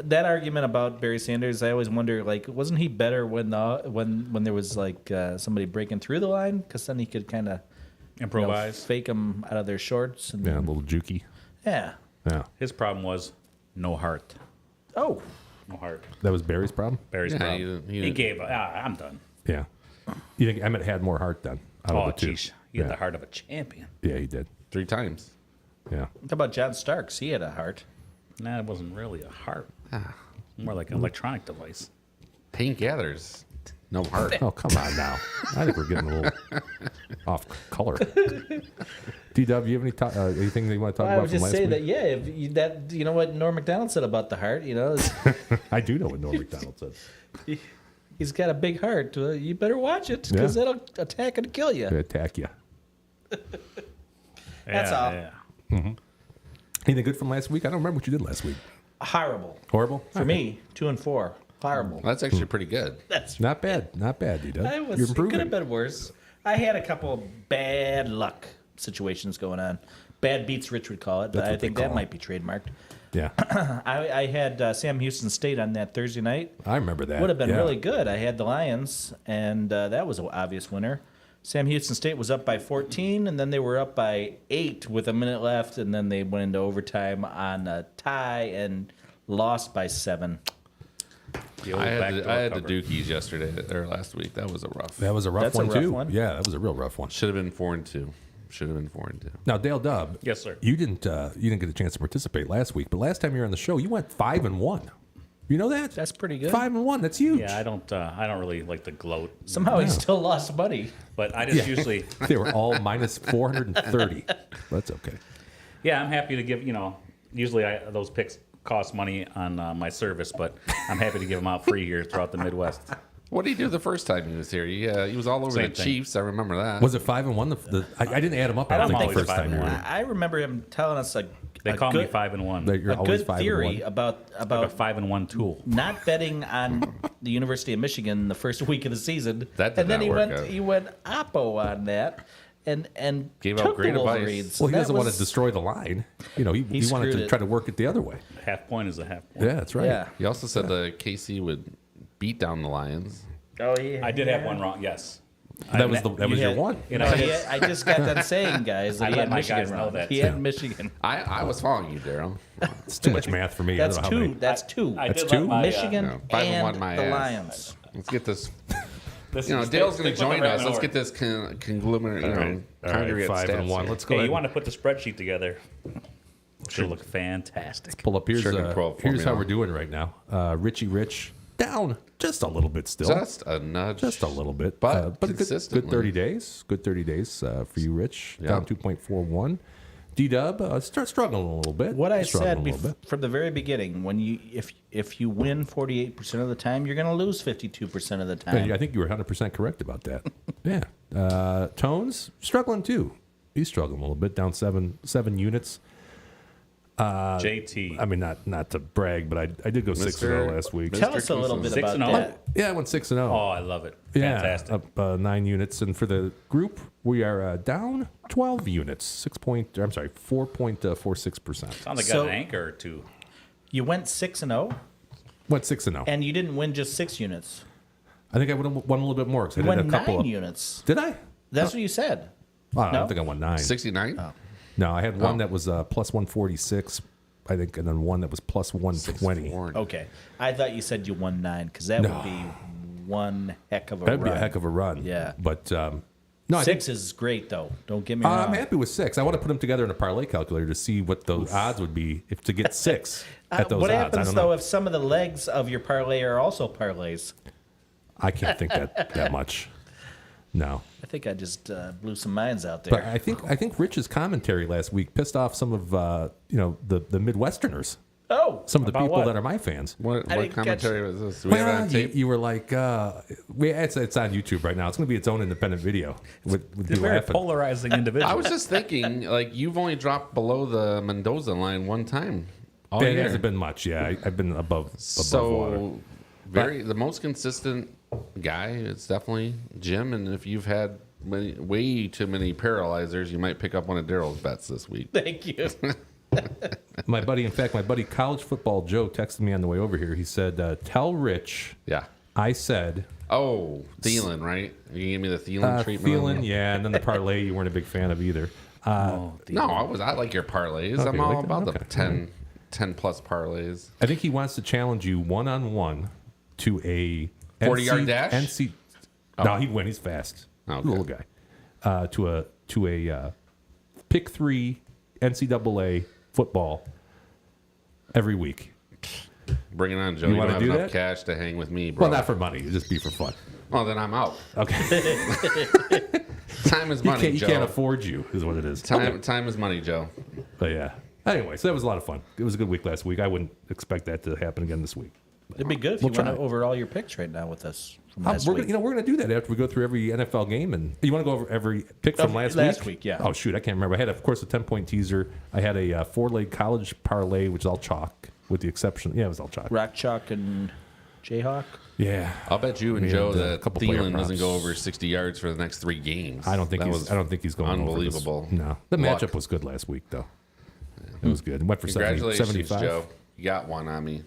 that argument about Barry Sanders, I always wonder, like, wasn't he better when there was like somebody breaking through the line? Because then he could kind of Improvise. fake them out of their shorts. And, Yeah, a little jukey. yeah. Yeah, His problem was no heart. Oh, No heart. that was Barry's problem. Barry's Yeah, problem. he He, didn't- gave up. I'm done. Yeah, you think Emmett had more heart then? Out Oh, of the two. jeez. He had Yeah. the heart of a champion. Yeah, he did. 3 times. Yeah, how about John Starks? He had a heart. Nah, it wasn't really a heart. More like an electronic device. Hank Gathers. No heart. Oh, come on now. I think we're getting a little off color. D-Dub, you have anything that you want to talk I about would from just last say week? that, yeah, if you know what Norm Macdonald said about the heart, I do know what Norm Macdonald said. he's got a big heart. You better watch it because Yeah. it'll attack and kill you. They attack you. That's all. Yeah. Anything good from last week? I don't remember what you did last week. Horrible. Horrible? For me, 2 and 4. Horrible. That's actually pretty good. That's Not bad. Not bad, D-Dub. I You're was, it could improving. have been worse. I had a couple of bad luck situations going on. Bad beats, Rich would call it, but That's I what they think that call might be trademarked. Yeah. I had Sam Houston State on that Thursday night. I remember that. Would have been Yeah. really good. I had the Lions, and that was an obvious winner. Sam Houston State was up by 14, and then they were up by 8 with a minute left, and then they went into overtime on a tie and lost by 7. The old I backdoor had the cover. Dookies yesterday or last week. That was a rough. That was a rough That's a one, rough too. one. Yeah, that was a real rough one. Should have been 4-2. Should have been 4-2. Now, Dale Dub. Yes, sir. You didn't get a chance to participate last week, but last time you were on the show, you went 5-1. You know that? That's pretty good. 5-1. That's huge. Yeah, I don't really like to gloat, Somehow he still lost money. but I just usually, They were all minus 430. That's okay. yeah, I'm happy to give. Usually those picks cost money on my service, but I'm happy to give them out free here throughout the Midwest. What did he do the first time he was here? He was all over Same the thing. Chiefs. I remember that. Was it 5-1? I didn't add them up. I don't I'm think the always first time you were 5-1. here. I remember him telling us They call me 5-1. That you're a always good 5-1. theory about a 5-1 tool. not betting on the University of Michigan the first week of the season. That did and then not he work went out. he went oppo on that and Gave out took great the advice. Wolverines. Well, he That doesn't want was- to destroy the line. He wanted screwed to it. try to work it the other way. Half point is a half point. Yeah, that's right. Yeah. He also said the KC would beat down the Lions. Oh yeah. I did have one wrong. Yes. That was your had- one. You No, know, I just got done saying, guys, that I he let had my Michigan guys know wrong. that, He too. had Michigan. I was following you, Daryl. It's too much math for me. That's I don't know how two. many. That's two. I That's did two? let my, Michigan No, 5-1 and my the ass. Lions. Let's get this. this You know, is- Dale's stick going to with the join red us. and Let's orange. get this conglomerate. All right, 5-1. Let's go Hey, ahead. you want to put the spreadsheet together? Should look fantastic. pull up. Here's Sure can quote for here's me how now. we're doing right now. Richie Rich down just a little bit still. Just a nudge. Just a little bit, But a good consistently. 30 days. Good 30 days for you, Rich. Yeah. Down 2.41. D-Dub start struggling a little bit. What I Struggling said a little bit. from the very beginning, when if you win 48% of the time, you're going to lose 52% of the time. Yeah, I think you were 100% correct about that. Yeah. Tones struggling too. He's struggling a little bit, down seven units. JT. I mean, not to brag, but I did go 6-0 last week. Tell us a little bit about 6-0? that. Yeah, I went 6-0. Oh, I love it. Yeah, Fantastic. up 9 units, and for the group, we are down 12 units. 4.46%. Sounds like So- got an anchor or two. You went 6-0, Went 6-0. and you didn't win just 6 units. I think I would have won a little bit more because I You did a won couple 9 of. units. Did I? That's what you said. Oh, I No? don't think I won 9. 69? No, I had one Oh. that was plus 146, I think, and then one that was plus 120. 6-4. Okay. I thought you said you won 9 because that No. would be one heck of a That'd run. be a heck of a run. Yeah. But no, I think 6 is great, though. Don't get me wrong. I'm happy with 6. I want to put them together in a parlay calculator to see what those odds would be if to get 6 at those what odds. I happens, don't though, know. if some of the legs of your parlay are also parlays? I can't think that much. No. I think I just blew some minds out But there. I think Rich's commentary last week pissed off some of the Midwesterners, Oh, some of the About people what? that are my fans. What didn't commentary was this? Do we have it Well, on tape? you were like, it's on YouTube right now. It's going to be its own independent video with you Very laughing. polarizing individual. I was just thinking, like, you've only dropped below the Mendoza line one time. All It year. hasn't been much. Yeah, I've been above water. So, the most consistent guy is definitely Jim. And if you've had way too many paralyzers, you might pick up one of Daryl's bets this week. thank you. My buddy College Football Joe texted me on the way over here. He said, "Tell Rich Yeah. I said Oh, Thielen, right? You gave me the Thielen treatment. on feeling, that? yeah, and then the parlay you weren't a big fan of either. No, I like your parlays. Okay, I'm you all like that? about Okay. the 10 plus parlays. I think he wants to challenge you one-on-one to a 40-yard dash? No, he'd win. He's fast, Okay. little guy. To a pick 3 NCAA football every week. Bring it on, Joe. You You, wanna don't have do enough that? cash to hang with me, bro. Well, not for money. It'd just be for fun. Well, then I'm out. Okay. Time is money, You Joe. can't afford you, is what it is. Time is money, Joe. But yeah. Anyway, so that was a lot of fun. It was a good week last week. I wouldn't expect that to happen again this week. It'd be good if We'll you went try. over all your picks right now with us from We're last gonna, week. we're gonna do that after we go through every NFL game. And you want to go over every pick from last week? Last week, yeah. Oh shoot, I can't remember. I had, of course, a 10-point teaser. I had a 4-leg college parlay, which is all chalk, with the exception. Yeah, it was all chalk. Rock Chalk and Jayhawk. Yeah. I'll bet you and We Joe had, that a couple player Thielen doesn't props. go over 60 yards for the next 3 games. I don't think he's going unbelievable. over this. No, the Luck. matchup was good last week though. It was good. It went for 'Congratulations, 75. Joe. You got one on me.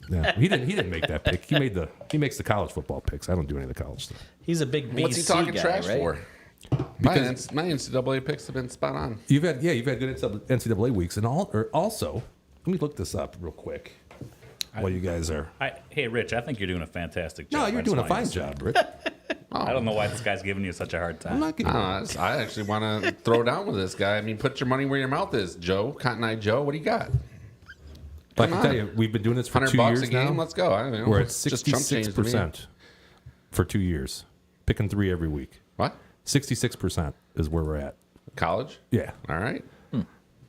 Yeah, he didn't make that pick. He makes the college football picks. I don't do any of the college stuff. He's a big BC What's he talking guy, trash right? for? My NCAA picks have been spot on. You've had good NCAA weeks, and also, let me look this up real quick. While you guys are, Hey, Rich, I think you're doing a fantastic job. no, I you're just doing a want you fine to say. job, Rick. I don't know why this guy's giving you such a hard time. I'm not giving. I actually want to throw down with this guy. I mean, put your money where your mouth is, Joe. Cotton Eye Joe, what do you got? I can on. tell you, we've been doing this for 100 2 bucks years a game. now. Let's go. I don't know. We're at It's just chump change to me. 66% for 2 years, picking 3 every week. What? 66% is where we're at. College? Yeah, All right.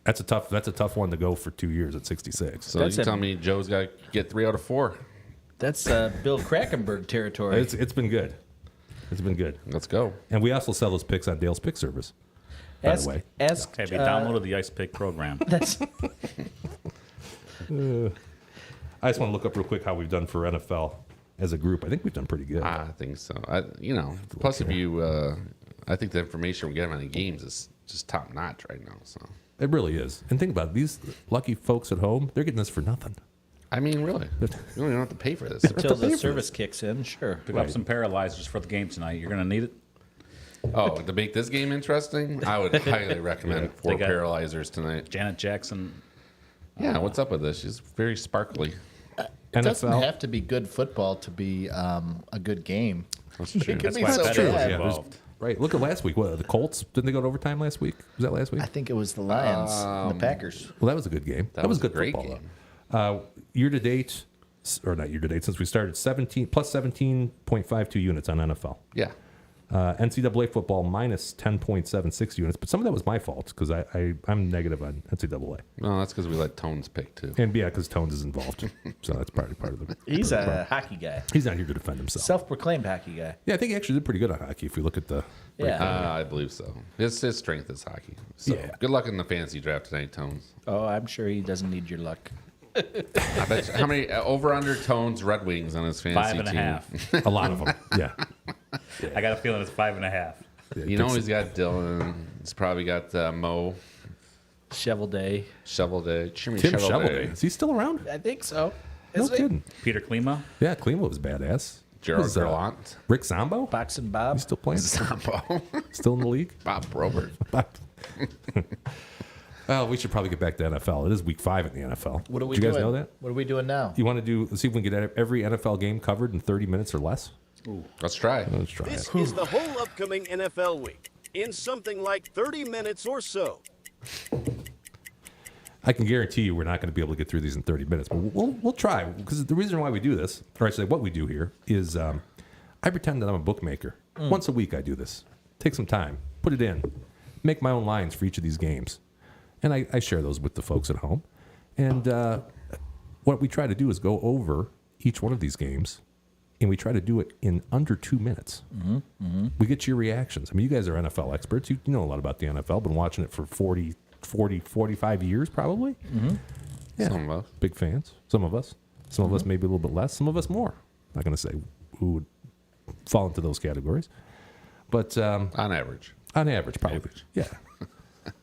that's a tough one to go for 2 years at 66. So That's you a- tell me Joe's got to get 3 out of 4. That's Bill Krakenberg territory. It's been good. It's been good. Let's go. And we also sell those picks on Dale's Pick Service. By the way, ask Have you downloaded the Ice Pick program? that's I just want to look up real quick how we've done for NFL as a group. I think we've done pretty good. I think so. Plus, if you, I think the information we get on the games is just top notch right now. So, It really is. And think about it, these lucky folks at home, they're getting this for nothing. I mean, really, you don't even have to pay for this. until pay the for service kicks in. Sure. Pick up some paralyzers for the game tonight. You're going to need it. Oh, to make this game interesting, I would highly recommend 4 They got- paralyzers tonight. Janet Jackson. Yeah, what's up with this? She's very sparkly. It doesn't NFL. have to be good football to be a good game. That's true. It could be why so Petty was bad. Yeah, there's- involved. Right. Look at last week. What, the Colts? Didn't they go to overtime last week? Was that last week? I think it was the Lions and the Packers. Well, that was a good game. That was was good a great football, game. though. Year to date, or not year to date, since we started, 17.52 units on NFL. Yeah. NCAA football minus 10.76 units, but some of that was my fault because I'm negative on NCAA. No, that's because we let Tones pick too. And yeah, because Tones is involved, so that's part of the. He's a hockey guy, He's not here to defend himself. self-proclaimed hockey guy. Yeah, I think he actually did pretty good on hockey if we look at the. Yeah. I believe so. His strength is hockey. So Yeah. good luck in the fantasy draft tonight, Tones. Oh, I'm sure he doesn't need your luck. I bet you, how many over under Tones Red Wings on his fantasy 5.5. A lot of them. Yeah. I got a feeling it's 5.5. team? You know he's got Dylan. He's probably got Mo Shovel Day. Shovelday. Tim Shovelday. Is he still around? I think so. No Is he? kidding. Peter Klima. Yeah, Klima was badass. Gerald Was, Gerlant. Rick Zombo? Boxing Bob. He's still playing? Sampo. Still in the league? Bob Probert. Well, we should probably get back to NFL. It is week 5 in the NFL. What are we Did you doing? guys know that? What are we doing now? You want to see if we can get every NFL game covered in 30 minutes or less? Let's try. Let's try This it. is the whole upcoming NFL week in something like 30 minutes or so. I can guarantee you we're not going to be able to get through these in 30 minutes, but we'll try. Because the reason why we do this, or actually what we do here, is I pretend that I'm a bookmaker. Once a week I do this. Take some time, put it in, make my own lines for each of these games. And I share those with the folks at home. And what we try to do is go over each one of these games, and we try to do it in under 2 minutes. We get your reactions. I mean, you guys are NFL experts. You know a lot about the NFL. Been watching it for 40, 45 years probably. Yeah. Some of us. Big fans. Some of us. Some of us maybe a little bit less. Some of us more. Not going to say who would fall into those categories. But On average. on average, probably. Average. Yeah.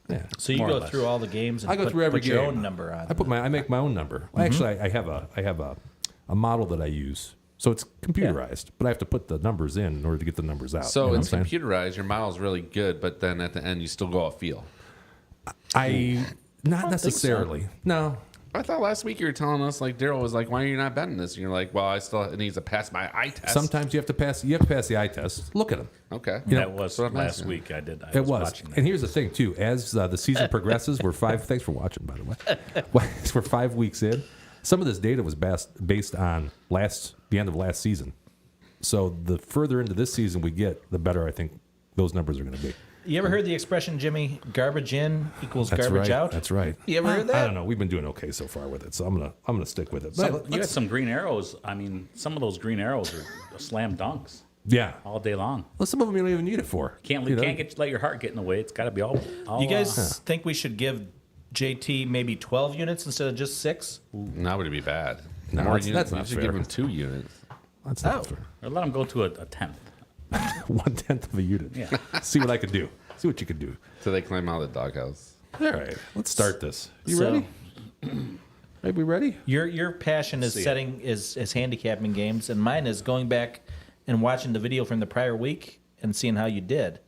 Yeah. So you More or go less. through all the games and I go put, through every put your game. own number on. I make my own number. Well, actually, I have a model that I use. So it's computerized, but I have to put the numbers in order to get the numbers out. So you know it's what I'm saying? computerized. Your model's really good, but then at the end, you still go off feel. Not necessarily. No. I thought last week you were telling us, like, Daryl was like, why are you not betting this? And you're like, well, it needs to pass my eye test. Sometimes you have to pass the eye test. Look at them. Okay. That was what I'm last asking. week. I It was. watching that. And here's the thing, too. As the season progresses, we're 5. Thanks for watching, by the way. We're 5 weeks in. Some of this data was based on the end of last season. So the further into this season we get, the better I think those numbers are going to be. You ever heard the expression, Jimmy, garbage in equals That's garbage right. out? That's right. You ever heard that? I don't know. We've been doing okay so far with it, so I'm gonna stick with it. But You got some green arrows. I mean, some of those green arrows are slam dunks yeah. all day long. Well, some of them you don't even need it for. Can't You know? let your heart get in the way. It's got to be all. You guys think we should give JT maybe 12 units instead of just 6? That would be bad. No, More that's units. not You should fair. give him 2 units. That's not Oh. fair. or let them go to a tenth. 1/10 of a unit. Yeah. See what I can do. See what you can do. So they climb out of the doghouse. All right. Let's start this. You So- ready? Are we ready? Your passion is setting is handicapping games, and mine is going back and watching the video from the prior week and seeing how you did.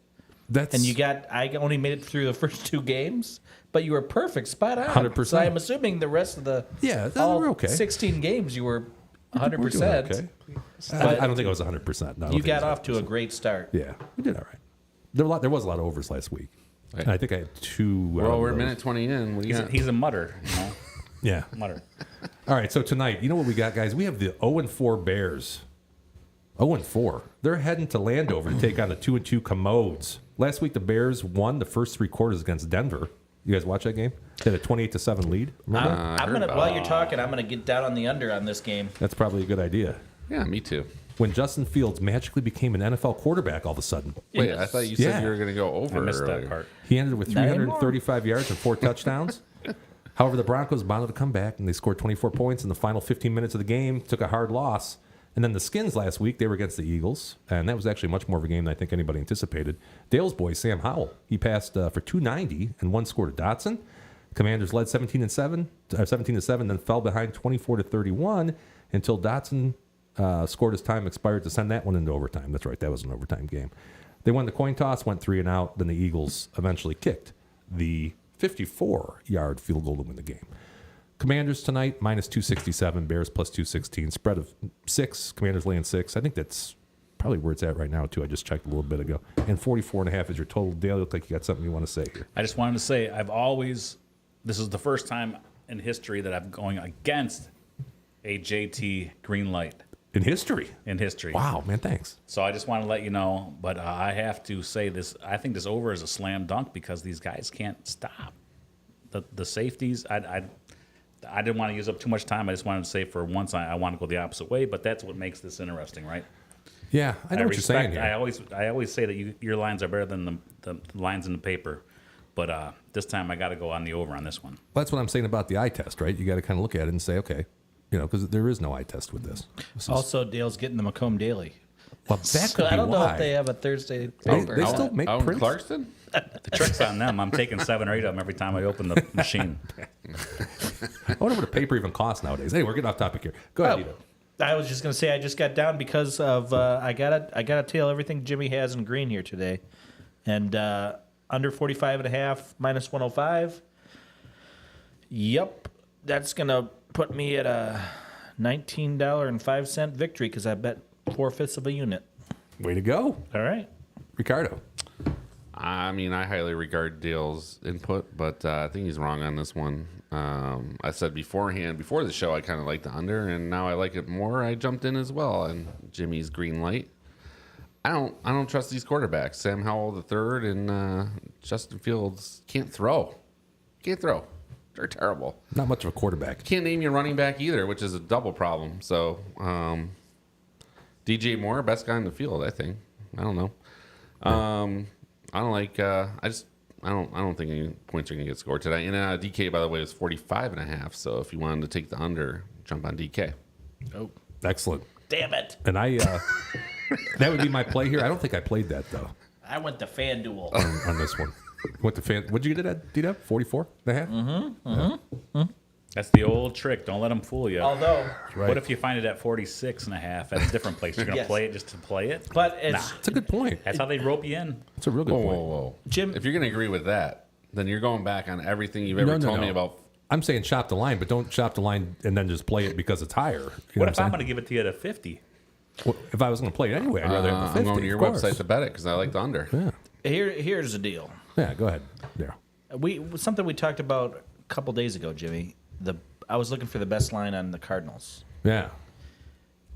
That's And I only made it through the first 2 games, but you were perfect, spot on. 100%. So I'm assuming the rest of the Yeah, all we're okay. 16 games you were We're doing 100%. okay. But I don't think it was 100%. No, I don't You think it got was off to a 100%. great start. Yeah, we did all right. There was a lot of overs last week. Right. And I think I had 2. Well, we're of a those. minute 20 in. What do you got? He's a mutter, Yeah. mutter. All right, so tonight, you know what we got, guys? We have the 0-4 Bears. 0-4. They're heading to Landover to take on the 2-2 Commodes. Last week, the Bears won the first 3 quarters against Denver. You guys watch that game? They had a 28-7 lead. Remember? I'm gonna while you're talking, I'm gonna get down on the under on this game. That's probably a good idea. Yeah, me too. When Justin Fields magically became an NFL quarterback all of a sudden. Wait, I thought you Yeah. said you were going to go over I missed earlier. that part. He ended with Not anymore. 335 yards and 4 touchdowns. However, the Broncos bounded to come back, and they scored 24 points in the final 15 minutes of the game, took a hard loss. And then the Skins last week, they were against the Eagles, and that was actually much more of a game than I think anybody anticipated. Dale's boy, Sam Howell, he passed for 290 and 1 score to Dotson. Commanders led 17-7, then fell behind 24-31 until Dotson scored as time expired to send that one into overtime. That's right, that was an overtime game. They won the coin toss, went 3 and out. Then the Eagles eventually kicked the 54-yard field goal to win the game. Commanders tonight, minus 267. Bears plus 216. Spread of 6. Commanders laying 6. I think that's probably where it's at right now, too. I just checked a little bit ago. And 44.5 is your total. Dale, look like you got something you want to say here. I just wanted to say this is the first time in history that I'm going against a JT green light In history. in history. Wow, man, thanks. So I just want to let you know, but I have to say this. I think this over is a slam dunk because these guys can't stop. The safeties, I didn't want to use up too much time. I just wanted to say for once I want to go the opposite way, but that's what makes this interesting, right? Yeah, I know what you're saying here. I always say that your lines are better than the lines in the paper, but this time I got to go on the over on this one. That's what I'm saying about the eye test, right? You got to kind of look at it and say, okay, because there is no eye test with this. Also, Dale's getting the Macomb Daily. Well, that So could I be don't know why. if they have a Thursday They paper. still make Out in prints. Clarkston? The trick's on them. I'm taking 7 or 8 of them every time I open the machine. I wonder what a paper even costs nowadays. Hey, we're getting off topic here. Go ahead, Dito. I was just gonna say I just got down because of I gotta tail everything Jimmy has in green here today, and under 45.5 minus 105. Yep, that's gonna put me at a $19.05 victory because I bet 4/5 of a unit. Way to go, All right. Ricardo. I mean, I highly regard Dale's input, but I think he's wrong on this one. I said before the show, I kind of liked the under, and now I like it more. I jumped in as well on Jimmy's green light. I don't trust these quarterbacks. Sam Howell the third and Justin Fields can't throw. They're terrible. Not much of a quarterback. Can't name your running back either, which is a double problem. So DJ Moore, best guy in the field, I think. I don't know. I don't like. I don't think any points are going to get scored today. And DK, by the way, is 45.5. So if you wanted to take the under, jump on DK. Oh, Excellent. damn it! And I, that would be my play here. I don't think I played that though I went to FanDuel. on this one. What'd you get it at, D-Dub? 44.5? That's the old trick. Don't let them fool you. Although, Right. What if you find it at 46.5 at a different place? You're going to Yes. play it just to play it? but it's Nah. That's a good point. That's how they rope you in. That's a real good Whoa, point. whoa, whoa. Jim. If you're going to agree with that, then you're going back on everything you've ever told me about. I'm saying shop the line, but don't shop the line and then just play it because it's higher. You know What if I'm I'm going to give it to you at a 50? Well, if I was going to play it anyway, I'd rather have the 50. I'm going to your of course. website to bet it because I like the under. Yeah. Here's the deal. Yeah, go ahead. There. Something we talked about a couple days ago, Jimmy. I was looking for the best line on the Cardinals. Yeah.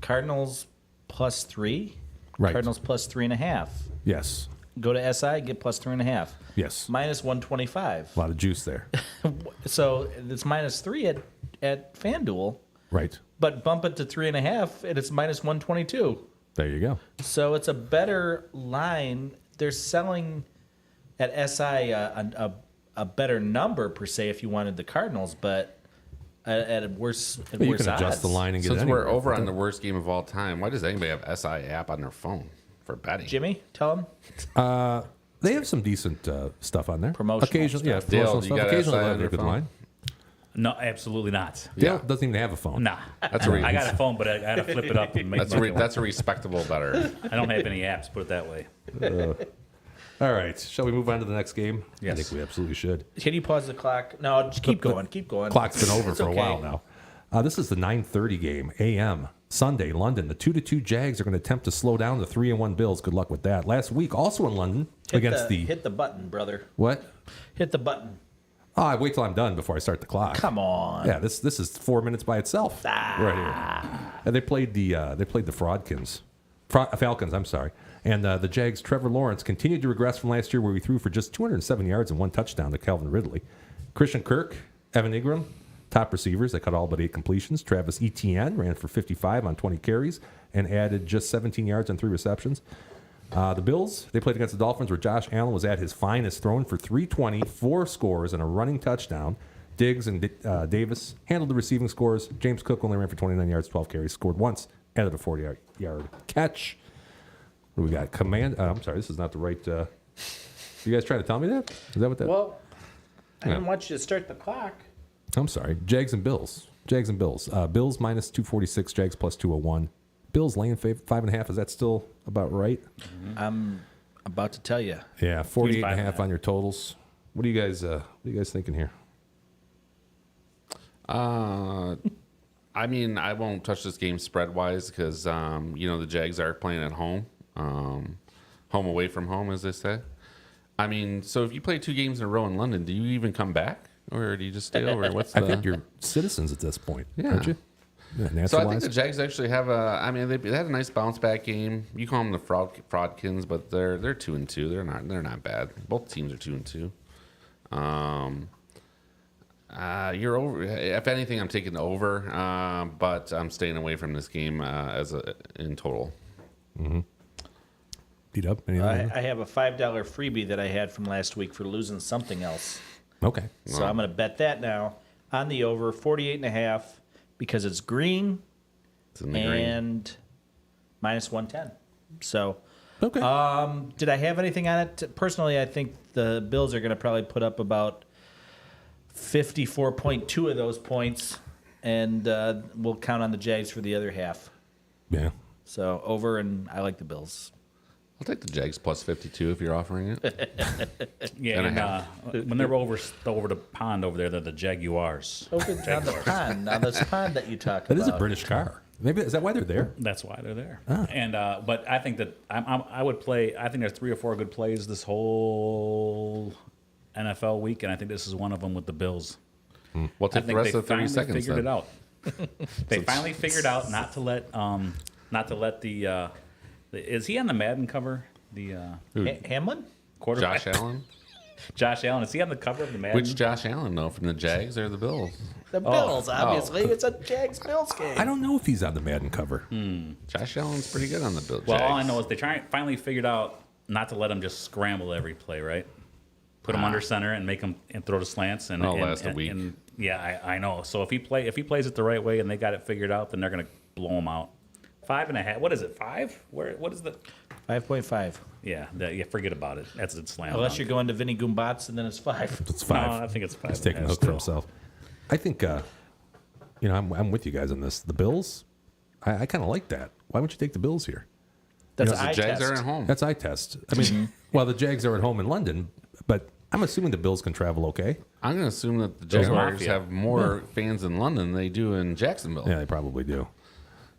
Cardinals +3. Right. Cardinals +3.5. Yes. Go to SI, get +3.5. Yes. -125. A lot of juice there. So it's -3 at FanDuel, Right. but bump it to 3.5 and it's -122. There you go. So it's a better line. They're selling at SI a better number per se if you wanted the Cardinals, but at a worse at But you worse can adjust odds. the line and get Since it we're anywhere. over on the worst game of all time, why does anybody have SI app on their phone for betting? Jimmy, tell him. They have some decent stuff on there. Promotional Occasionally, yeah, stuff. promotional Dale, you stuff. got Occasionally, SI they on have a your good phone? line. No, absolutely not. Dale Yeah. doesn't even have a phone. Nah. That's a re- I got a phone, but I got to flip it up and make That's money. a respectable better. I don't have any apps, put it that way. All right. Shall we move on to the next game? Yes. I think we absolutely should. Can you pause the clock? No, just keep going. Keep going. Clock's been over It's for okay. a while now. This is the 9:30 game, a.m. Sunday, London. The 2-2 Jags are going to attempt to slow down the 3-1 Bills. Good luck with that. Last week, also in London, against hit the button, brother. what? Hit the button. Oh, I wait till I'm done before I start the clock. Come on. Yeah, this is 4 minutes by itself right here. And they played the Falcons. I'm sorry. And the Jags' Trevor Lawrence continued to regress from last year, where he threw for just 207 yards and 1 touchdown to Calvin Ridley. Christian Kirk, Evan Ingram, top receivers. They caught all but 8 completions. Travis Etienne ran for 55 on 20 carries and added just 17 yards on 3 receptions. The Bills, they played against the Dolphins, where Josh Allen was at his finest, throwing for 320, 4 scores, and a running touchdown. Diggs and Davis handled the receiving scores. James Cook only ran for 29 yards, 12 carries, scored once, added a 40-yard catch. What do we got? I'm sorry, this is not the right. You guys trying to tell me that? Is that what that? Well, I didn't want you to start the clock. I'm sorry. Jags and Bills. Bills -246. Jags +201. Bills laying 5.5. Is that still about right? I'm about to tell you. Yeah, 48.5 5.5. on your totals. What are you guys thinking here? I mean, I won't touch this game spread wise because the Jags are playing at home, home away from home, as they say. I mean, so if you play 2 games in a row in London, do you even come back, or do you just stay over? What's I think you're citizens at this point, aren't you? Yeah, So I think naturalized. the Jags actually have they had a nice bounce back game. You call them the Fraudkins, but they're 2-2. They're not bad. Both teams are 2-2. You're over. If anything, I'm taking the over, but I'm staying away from this game in total. Beat up. Anything? I have a $5 freebie that I had from last week for losing something else. Okay. So I'm going to bet that now on the over 48.5 because it's green It's in the green. and -110. So Okay. did I have anything on it? Personally, I think the Bills are going to probably put up about 54.2 of those points, and we'll count on the Jags for the other half. yeah. So over, and I like the Bills. I'll take the Jags +52 if you're offering it. Yeah, And a and when they're over the pond over there, they're the Jaguars. Over on the pond, on this pond that you talk That about. is a British car. Maybe is that why they're there? That's why they're there. Ah. And but I think that I would play. I think there's 3 or 4 good plays this whole NFL week, and I think this is one of them with the Bills. We'll I take the think rest they of the 30 finally seconds. figured Then. it out. They finally figured out not to let the is he on the Madden cover? The Hamlin? quarterback Josh Allen. Josh Allen, is he on the cover of the Madden? Which Josh Allen, though, from the Jags or the Bills? The Bills, obviously. It's a Jags-Bills game. I don't know if he's on the Madden cover. Josh Allen's pretty good on the Bills. Well, all I Jags. know is they finally figured out not to let him just scramble every play, right? Put him under center and make him and throw the slants and That'll and- last a and- week. and- yeah, I know. So if he plays it the right way and they got it figured out, then they're gonna blow him out. 5.5. What is it? 5? What is the? 5.5. Yeah, forget about it. That's a slam. Unless dunk. you're going to Vinny Goombats, and then it's 5. It's No, 5. I think it's 5. He's taking a hook for himself. I think, I'm with you guys on this. The Bills, I kind of like that. Why wouldn't you take the Bills here? That's Because an the eye Jags test. are at home. That's eye test. I mean, well, the Jags are at home in London, but I'm assuming the Bills can travel okay. I'm going to assume that the Jaguars Mafia. have more fans in London than they do in Jacksonville. Yeah, they probably do.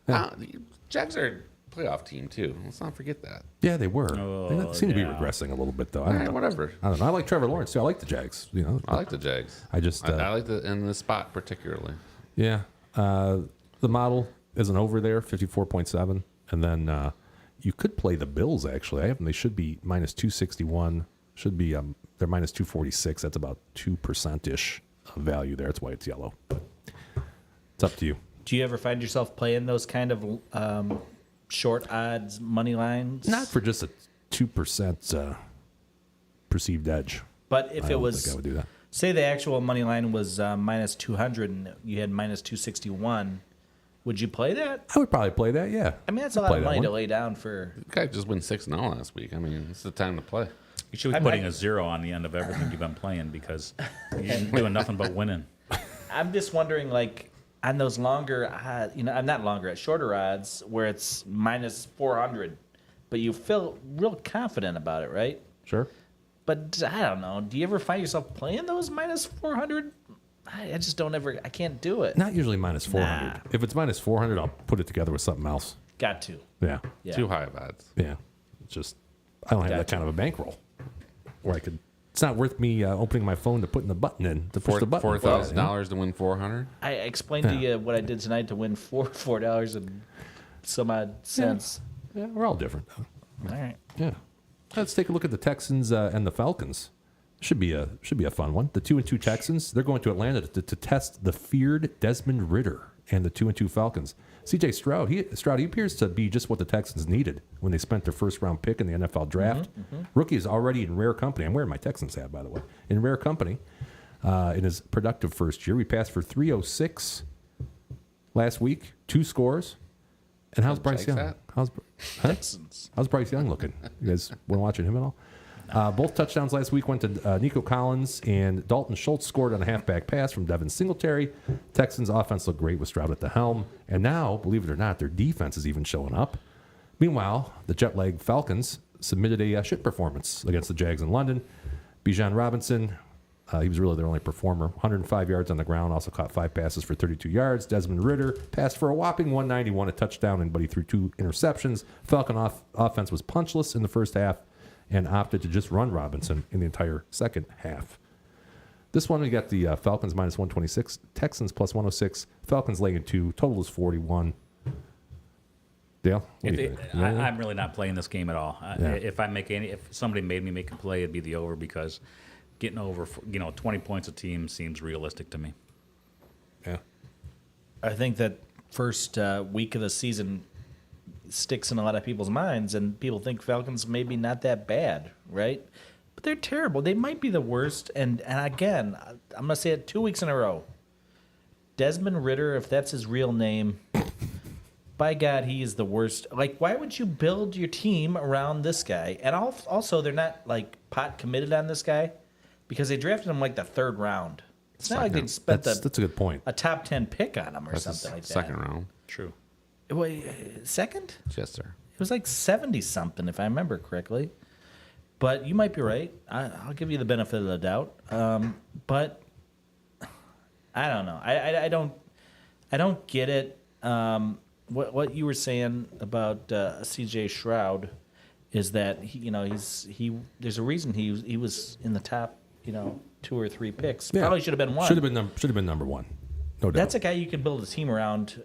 The Jags are a playoff team, too. Let's not forget that. Yeah, they were. They seem to be yeah. regressing a little bit, though. I All don't right, know. whatever. I don't know. I like Trevor Lawrence, too. I like the Jags. I like the Jags. I just, I like the in the spot particularly. yeah. The model is an over there, 54.7. And then you could play the Bills, actually. I have them. They should be minus 261. Should be, they're minus 246. That's about 2%-ish of value there. That's why it's yellow. But it's up to you. Do you ever find yourself playing those kind of short odds money lines? Not for just a 2% perceived edge. But if I it don't was, think I would do that. say the actual money line was minus 200 and you had minus 261, would you play that? I would probably play that, yeah. I mean, that's a lot Play of that money to one. lay down for. The guy just win 6-0 last week. I mean, it's the time to play. You should be putting a 0 on the end of everything you've been playing because you're doing nothing but winning. I'm just wondering, like, on those longer, I'm not longer, at shorter odds where it's minus 400, but you feel real confident about it, right? Sure. But I don't know. Do you ever find yourself playing those minus 400? I just don't ever. I can't do it. Not usually minus 400. Nah. If it's minus 400, I'll put it together with something else. Got to. Yeah. Yeah. Too high of odds. Yeah. It's just, I don't have that Gotcha. kind of a bankroll where I could, it's not worth me opening my phone to putting the button in, to push the button. $4,000 to win 400. I explained to you what I did tonight to win $4 and some odd cents. Yeah, we're all different. All right. Yeah. Let's take a look at the Texans and the Falcons. Should be a fun one. The 2-2 Texans, they're going to Atlanta to test the feared Desmond Ridder and the 2-2 Falcons. C.J. Stroud, he appears to be just what the Texans needed when they spent their first round pick in the NFL draft. Rookie is already in rare company. I'm wearing my Texans hat, by the way. In rare company in his productive first year. We passed for 306 last week, 2 scores. And how's Bryce Jake's Young? hat? How's Bryce Young looking? You guys been watching him at all? Both touchdowns last week went to Nico Collins, and Dalton Schultz scored on a halfback pass from Devin Singletary. Texans' offense looked great with Stroud at the helm, and now, believe it or not, their defense is even showing up. Meanwhile, the jet-lagged Falcons submitted a shit performance against the Jags in London. Bijan Robinson, he was really their only performer. 105 yards on the ground, also caught 5 passes for 32 yards. Desmond Ridder passed for a whopping 191, a touchdown, but he threw 2 interceptions. Falcon offense was punchless in the first half and opted to just run Robinson in the entire second half. This one, we got the Falcons minus 126, Texans plus 106, Falcons laying 2, total is 41. Dale? What do you think? I'm really not playing this game at all. Yeah. If somebody made me make a play, it'd be the over because getting over 20 points a team seems realistic to me. Yeah. I think that first week of the season sticks in a lot of people's minds, and people think Falcons maybe not that bad, right? But they're terrible. They might be the worst. And again, I'm going to say it 2 weeks in a row. Desmond Ridder, if that's his real name, by God, he is the worst. Like, why would you build your team around this guy? And also, they're not, like, pot committed on this guy because they drafted him, like, the 3rd round. It's not like they spent That's a good point. a top 10 pick on him or That's something the like that. second round. True. Wait, second? Yes, sir. It was like 70-something, if I remember correctly. But you might be right. I'll give you the benefit of the doubt. But I don't know. I don't get it. What you were saying about C.J. Stroud is that there's a reason he was in the top 2 or 3 picks. Yeah. Probably should have been 1. Should have been number 1. No doubt. That's a guy you can build a team around.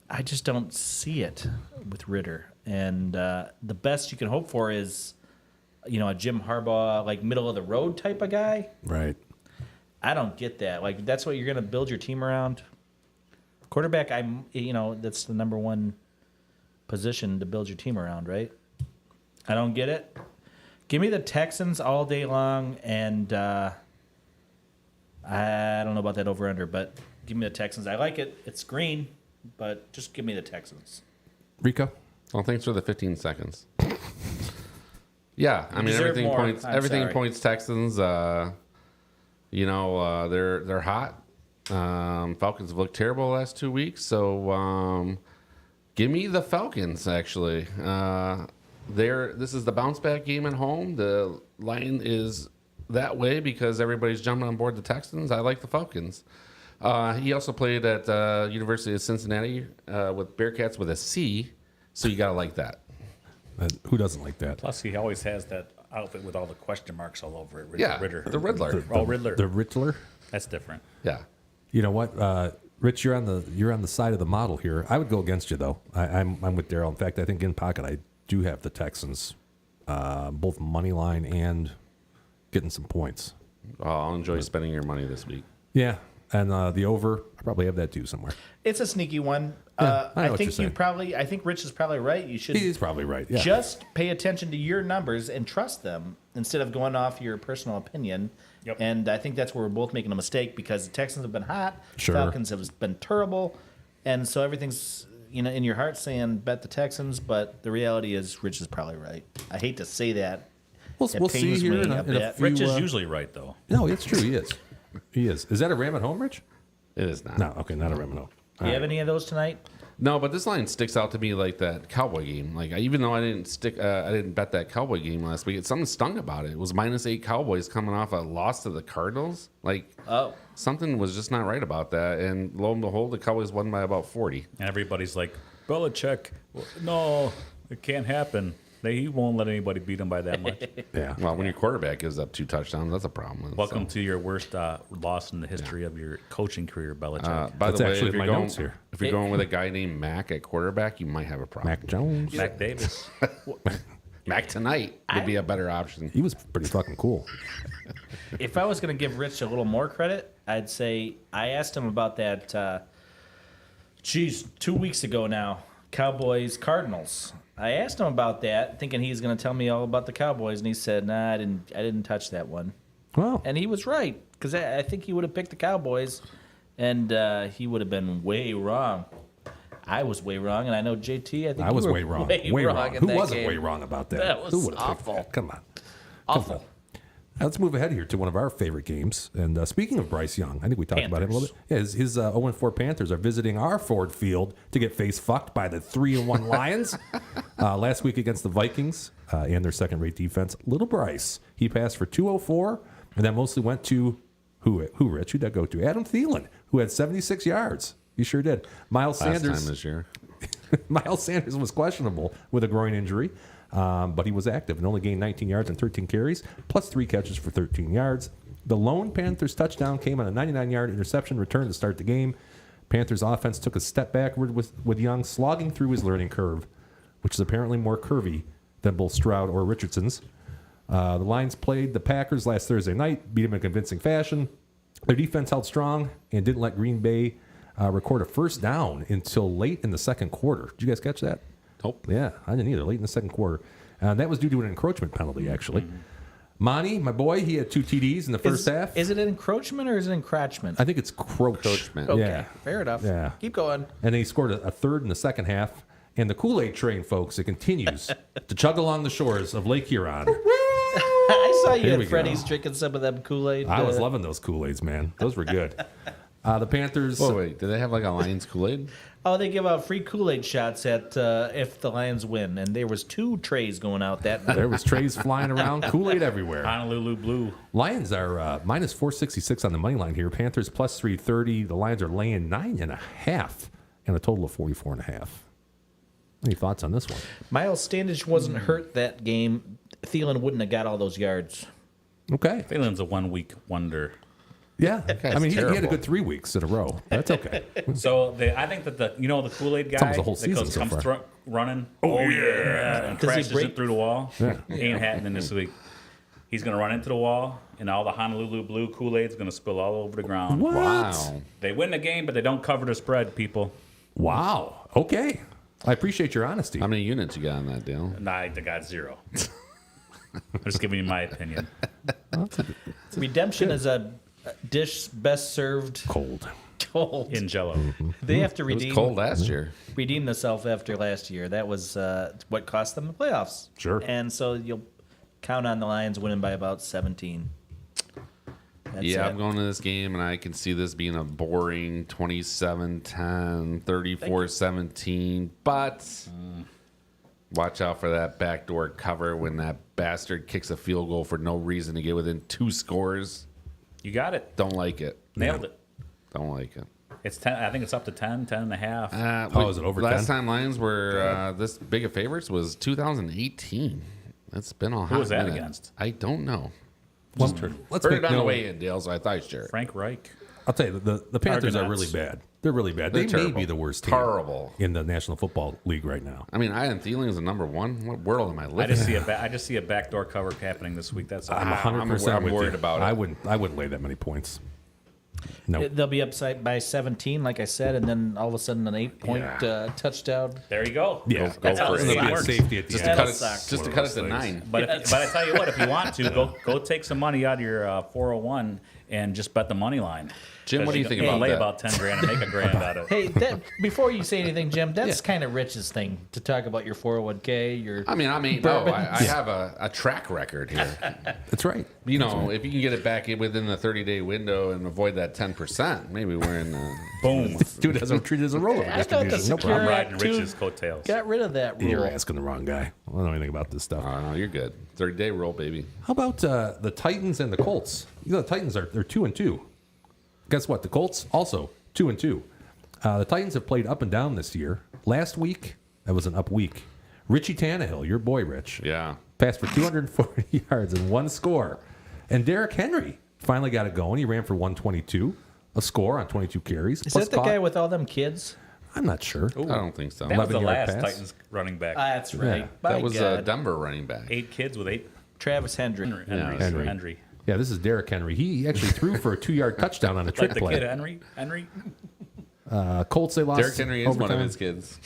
I just don't see it with Ridder. And the best you can hope for is, a Jim Harbaugh, like middle of the road type of guy. Right. I don't get that. Like, that's what you're going to build your team around. Quarterback, that's the number 1 position to build your team around, right? I don't get it. Give me the Texans all day long, and I don't know about that over-under, but give me the Texans. I like it. It's green, but just give me the Texans. Rico? Well, thanks for the 15 seconds. Yeah, I mean deserve everything more. points. I'm Everything sorry. points Texans. They're hot. Falcons have looked terrible the last 2 weeks, so give me the Falcons. Actually, this is the bounce back game at home. The line is that way because everybody's jumping on board the Texans. I like the Falcons. He also played at University of Cincinnati with Bearcats with a C, so you gotta like that. Who doesn't like that? Plus, he always has that outfit with all the question marks all over it. Yeah, Ritter. the Riddler. Oh, Riddler. The Riddler? That's different. Yeah. You know what? Rich, you're on the side of the model here. I would go against you though. I'm with Daryl. In fact, I think in pocket I do have the Texans, both money line and getting some points. Oh, I'll enjoy spending your money this week. Yeah, and the over, I probably have that too somewhere. It's a sneaky one. Yeah, I know what think you're saying. I think Rich is probably right. You should He's probably right. Yeah. just pay attention to your numbers and trust them instead of going off your personal opinion. Yep. And I think that's where we're both making a mistake because the Texans have been hot, Sure. Falcons have been terrible, and so everything's in your heart saying bet the Texans, but the reality is Rich is probably right. I hate to say that. We'll see pains here me in a a bit. few. Rich is usually right, though. No, it's true. He is. He is. Is that a Ram at home, Rich? It is not. No. Okay, not a Ram at home. Do you have any of those tonight? No, but this line sticks out to me like that Cowboy game. Like even though I didn't bet that Cowboy game last week. Something stung about it. It was -8 Cowboys coming off a loss to the Cardinals. Like something was just not right about that. And lo and behold, the Cowboys won by about 40. And everybody's like, Belichick, no, it can't happen. He won't let anybody beat him by that much. Yeah. Well, when your quarterback gives up 2 touchdowns, that's a problem. Welcome to your worst loss in the history of your coaching career, Belichick. By That's the way, actually if my you're, going, notes here. if you're going with a guy named Mac at quarterback, you might have a problem. Mac Jones. Mac Davis. Mac tonight would be a better option. He was pretty fucking cool. If I was going to give Rich a little more credit, I'd say I asked him about that. 2 weeks ago now, Cowboys Cardinals. I asked him about that, thinking he was going to tell me all about the Cowboys, and he said, "Nah, I didn't touch that one." Well, And he was right because I think he would have picked the Cowboys, and he would have been way wrong. I was way wrong, and I know JT. I think I was you were way wrong. Way wrong. in Who that wasn't game. way wrong about that? That was Who would've picked awful. that? Come on. Awful. Now, let's move ahead here to one of our favorite games. And speaking of Bryce Young, I think we talked about him a little bit. Yeah, his 0-4 Panthers are visiting our Ford Field to get face fucked by the 3-1 Lions. Last week against the Vikings and their second-rate defense. Little Bryce, he passed for 204, and that mostly went to who? Rich? Who'd that go to? Adam Thielen, who had 76 yards. He sure did. Miles Last Sanders. time this year. Miles Sanders was questionable with a groin injury, but he was active and only gained 19 yards and 13 carries, plus 3 catches for 13 yards. The lone Panthers touchdown came on a 99-yard interception return to start the game. Panthers offense took a step backward with Young slogging through his learning curve, which is apparently more curvy than both Stroud or Richardson's. The Lions played the Packers last Thursday night, beat them in convincing fashion. Their defense held strong and didn't let Green Bay record a first down until late in the second quarter. Did you guys catch that? Nope. Yeah, I didn't either. Late in the second quarter. That was due to an encroachment penalty, actually. Monty, my boy, he had 2 TDs in the first half. Is it an encroachment or is it encroachment? I think it's encroachment. Okay, Yeah. fair enough. Yeah. Keep going. And then he scored a third in the second half. And the Kool-Aid train, folks, it continues to chug along the shores of Lake Huron. I saw you Here we at go. Freddy's drinking some of them Kool-Aid. I was loving those Kool-Aids, man. Those were good. The Panthers. Whoa, wait, do they have like a Lions Kool-Aid? Oh, they give out free Kool-Aid shots at if the Lions win, and there was 2 trays going out that night. There was trays flying around, Kool-Aid everywhere. Honolulu Blue. Lions are minus 466 on the money line here. Panthers plus 330. The Lions are laying 9.5 and a total of 44.5. Any thoughts on this one? Miles Standish wasn't hurt that game. Thielen wouldn't have got all those yards. Okay. Thielen's a 1-week wonder. Yeah. I mean, he had a terrible. good 3 weeks in a row. That's okay. So I think that the Kool-Aid guy almost a whole that season so comes far. running. Oh yeah, and Does he crashes break- it through the wall. Yeah. Ain't happening this week. He's gonna run into the wall, and all the Honolulu Blue Kool-Aid's gonna spill all over the ground. What? Wow. They win the game, but they don't cover the spread, people. Wow. Okay. I appreciate your honesty. How many units you got on that deal? Nah, they got 0. I'm just giving you my opinion. Redemption is a dish best served Cold. cold. In Jello. They have to It was redeem cold last year. themselves after last year. That was what cost them the playoffs. Sure. And so you'll count on the Lions winning by about 17. That's Yeah, it. I'm going to this game, and I can see this being a boring 27-10, 34-17. But watch out for that backdoor cover when that bastard kicks a field goal for no reason to get within 2 scores. You got it. Don't like it. Nailed it. Don't like it. It's 10. I think it's up to 10, 10 and a half. Is it over Last 10? time Lions were this big of favorites was 2018. That's been a hot Who was that minute. against? I don't know. Let's Heard make it on the no- way in, Dale, so I thought sure. Frank Reich. I'll tell you, the Panthers are really Argonauts. bad. They're really bad. They're They may terrible. be the worst team Terrible. in the National Football League right now. I mean, Ian Thielen is the number one. What world am I living I just in? I just see a backdoor cover happening this week. That's all. I'm 100% I'm with worried you. about it. I wouldn't lay that many points. No. They'll be up by 17, like I said, and then all of a sudden an 8-point touchdown. There you go. Yeah, That's how for this it. game There'll be a works. safety at the Just end. to cut That'll it, suck. just to cut it to 9. But I tell you what, if you want to, go take some money out of your 401 and just bet the money line. Jim, what do you think can about lay that? about 10 grand and make a grand out of it. Hey, before you say anything, Jim, that's kind of Rich's thing to talk about your 401k. Your I mean, I have a track record here. That's right. You know, if you can get it back within the 30-day window and avoid that 10%, maybe we're in. Boom. Dude has treat it as a rollover I thought the distribution. No Secure I'm problem. riding Act two Rich's coattails. got rid of that rule. You're asking the wrong guy. I don't know anything about this stuff. Oh, no, you're good. 30-day rule, baby. How about the Titans and the Colts? You know, the Titans they're 2-2. Guess what? The Colts also 2-2. The Titans have played up and down this year. Last week, that was an up week. Richie Tannehill, your boy Rich, Yeah. passed for 240 yards and 1 score. And Derrick Henry finally got it going. He ran for 122, a score on 22 carries. Is plus that the caught- guy with all them kids? I'm not sure. I don't think so. That was the 11-yard last pass. Titans running back. That's right. Yeah. My That was God. Denver running back. 8 kids with 8 Travis Hendry. Henry. Yeah, this is Derrick Henry. He actually threw for a 2-yard touchdown on a trick Like the play. kid Henry. Colts, they lost. Derrick Henry is one of overtime. his kids.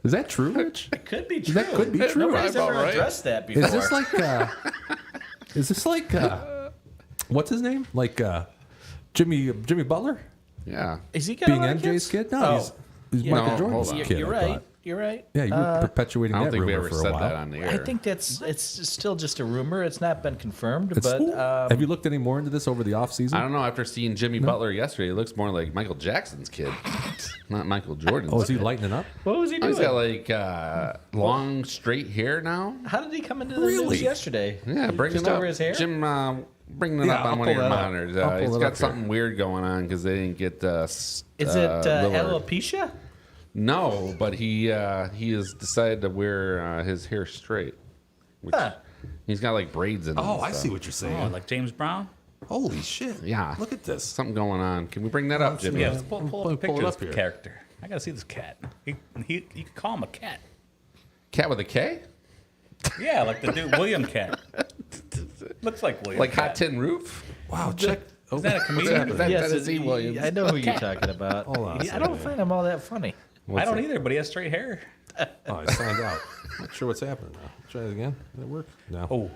Is that true, Rich? It could be true. That could be true. Nobody's About ever right. addressed that before. Is this like? What's his name? Like Jimmy Butler Yeah. Is he got being a lot of MJ's kids? kid? No, Oh. he's Yeah. Michael No, Jordan's hold on. kid. You're I right. thought. You're right. Yeah, you were perpetuating I don't that think we rumor ever for a said while. that on the air. I think it's still just a rumor. It's not been confirmed, It's- but have you looked any more into this over the offseason? I don't know. After seeing Jimmy Butler yesterday, he looks more like Michael Jackson's kid, not Michael Jordan's. Oh, is he lightening up? what was he Oh, doing? he's got like long straight hair now. How did he come into the Really? news yesterday? Yeah, bring Just it up. over his hair? Jim, bring it Yeah, up I'll on one of pull your that up. monitors. I'll pull He's it got up here. something weird going on because they didn't get. Is it alopecia? No, but he has decided to wear his hair straight. Which Huh. He's got like braids in. it Oh, and I stuff. see what you're saying. Oh, like James Brown? Holy shit! Yeah. look at this. Something going on. Can we bring that up, Jimmy? Yeah, let's pull up a pull it picture up of here. this character. I gotta see this cat. You could call him a cat. Cat with a K? Yeah, like the dude William Cat. Looks like William. Like Hot Cat. Tin Roof? Wow, check. Is that a comedian? That Yes, Tennessee Williams. I know who you're talking about. Hold on a I second don't here. find him all that funny. I don't either, but he has straight hair. Oh, I signed out. Not sure what's happening now. Try it again. Did it work? No. Oh,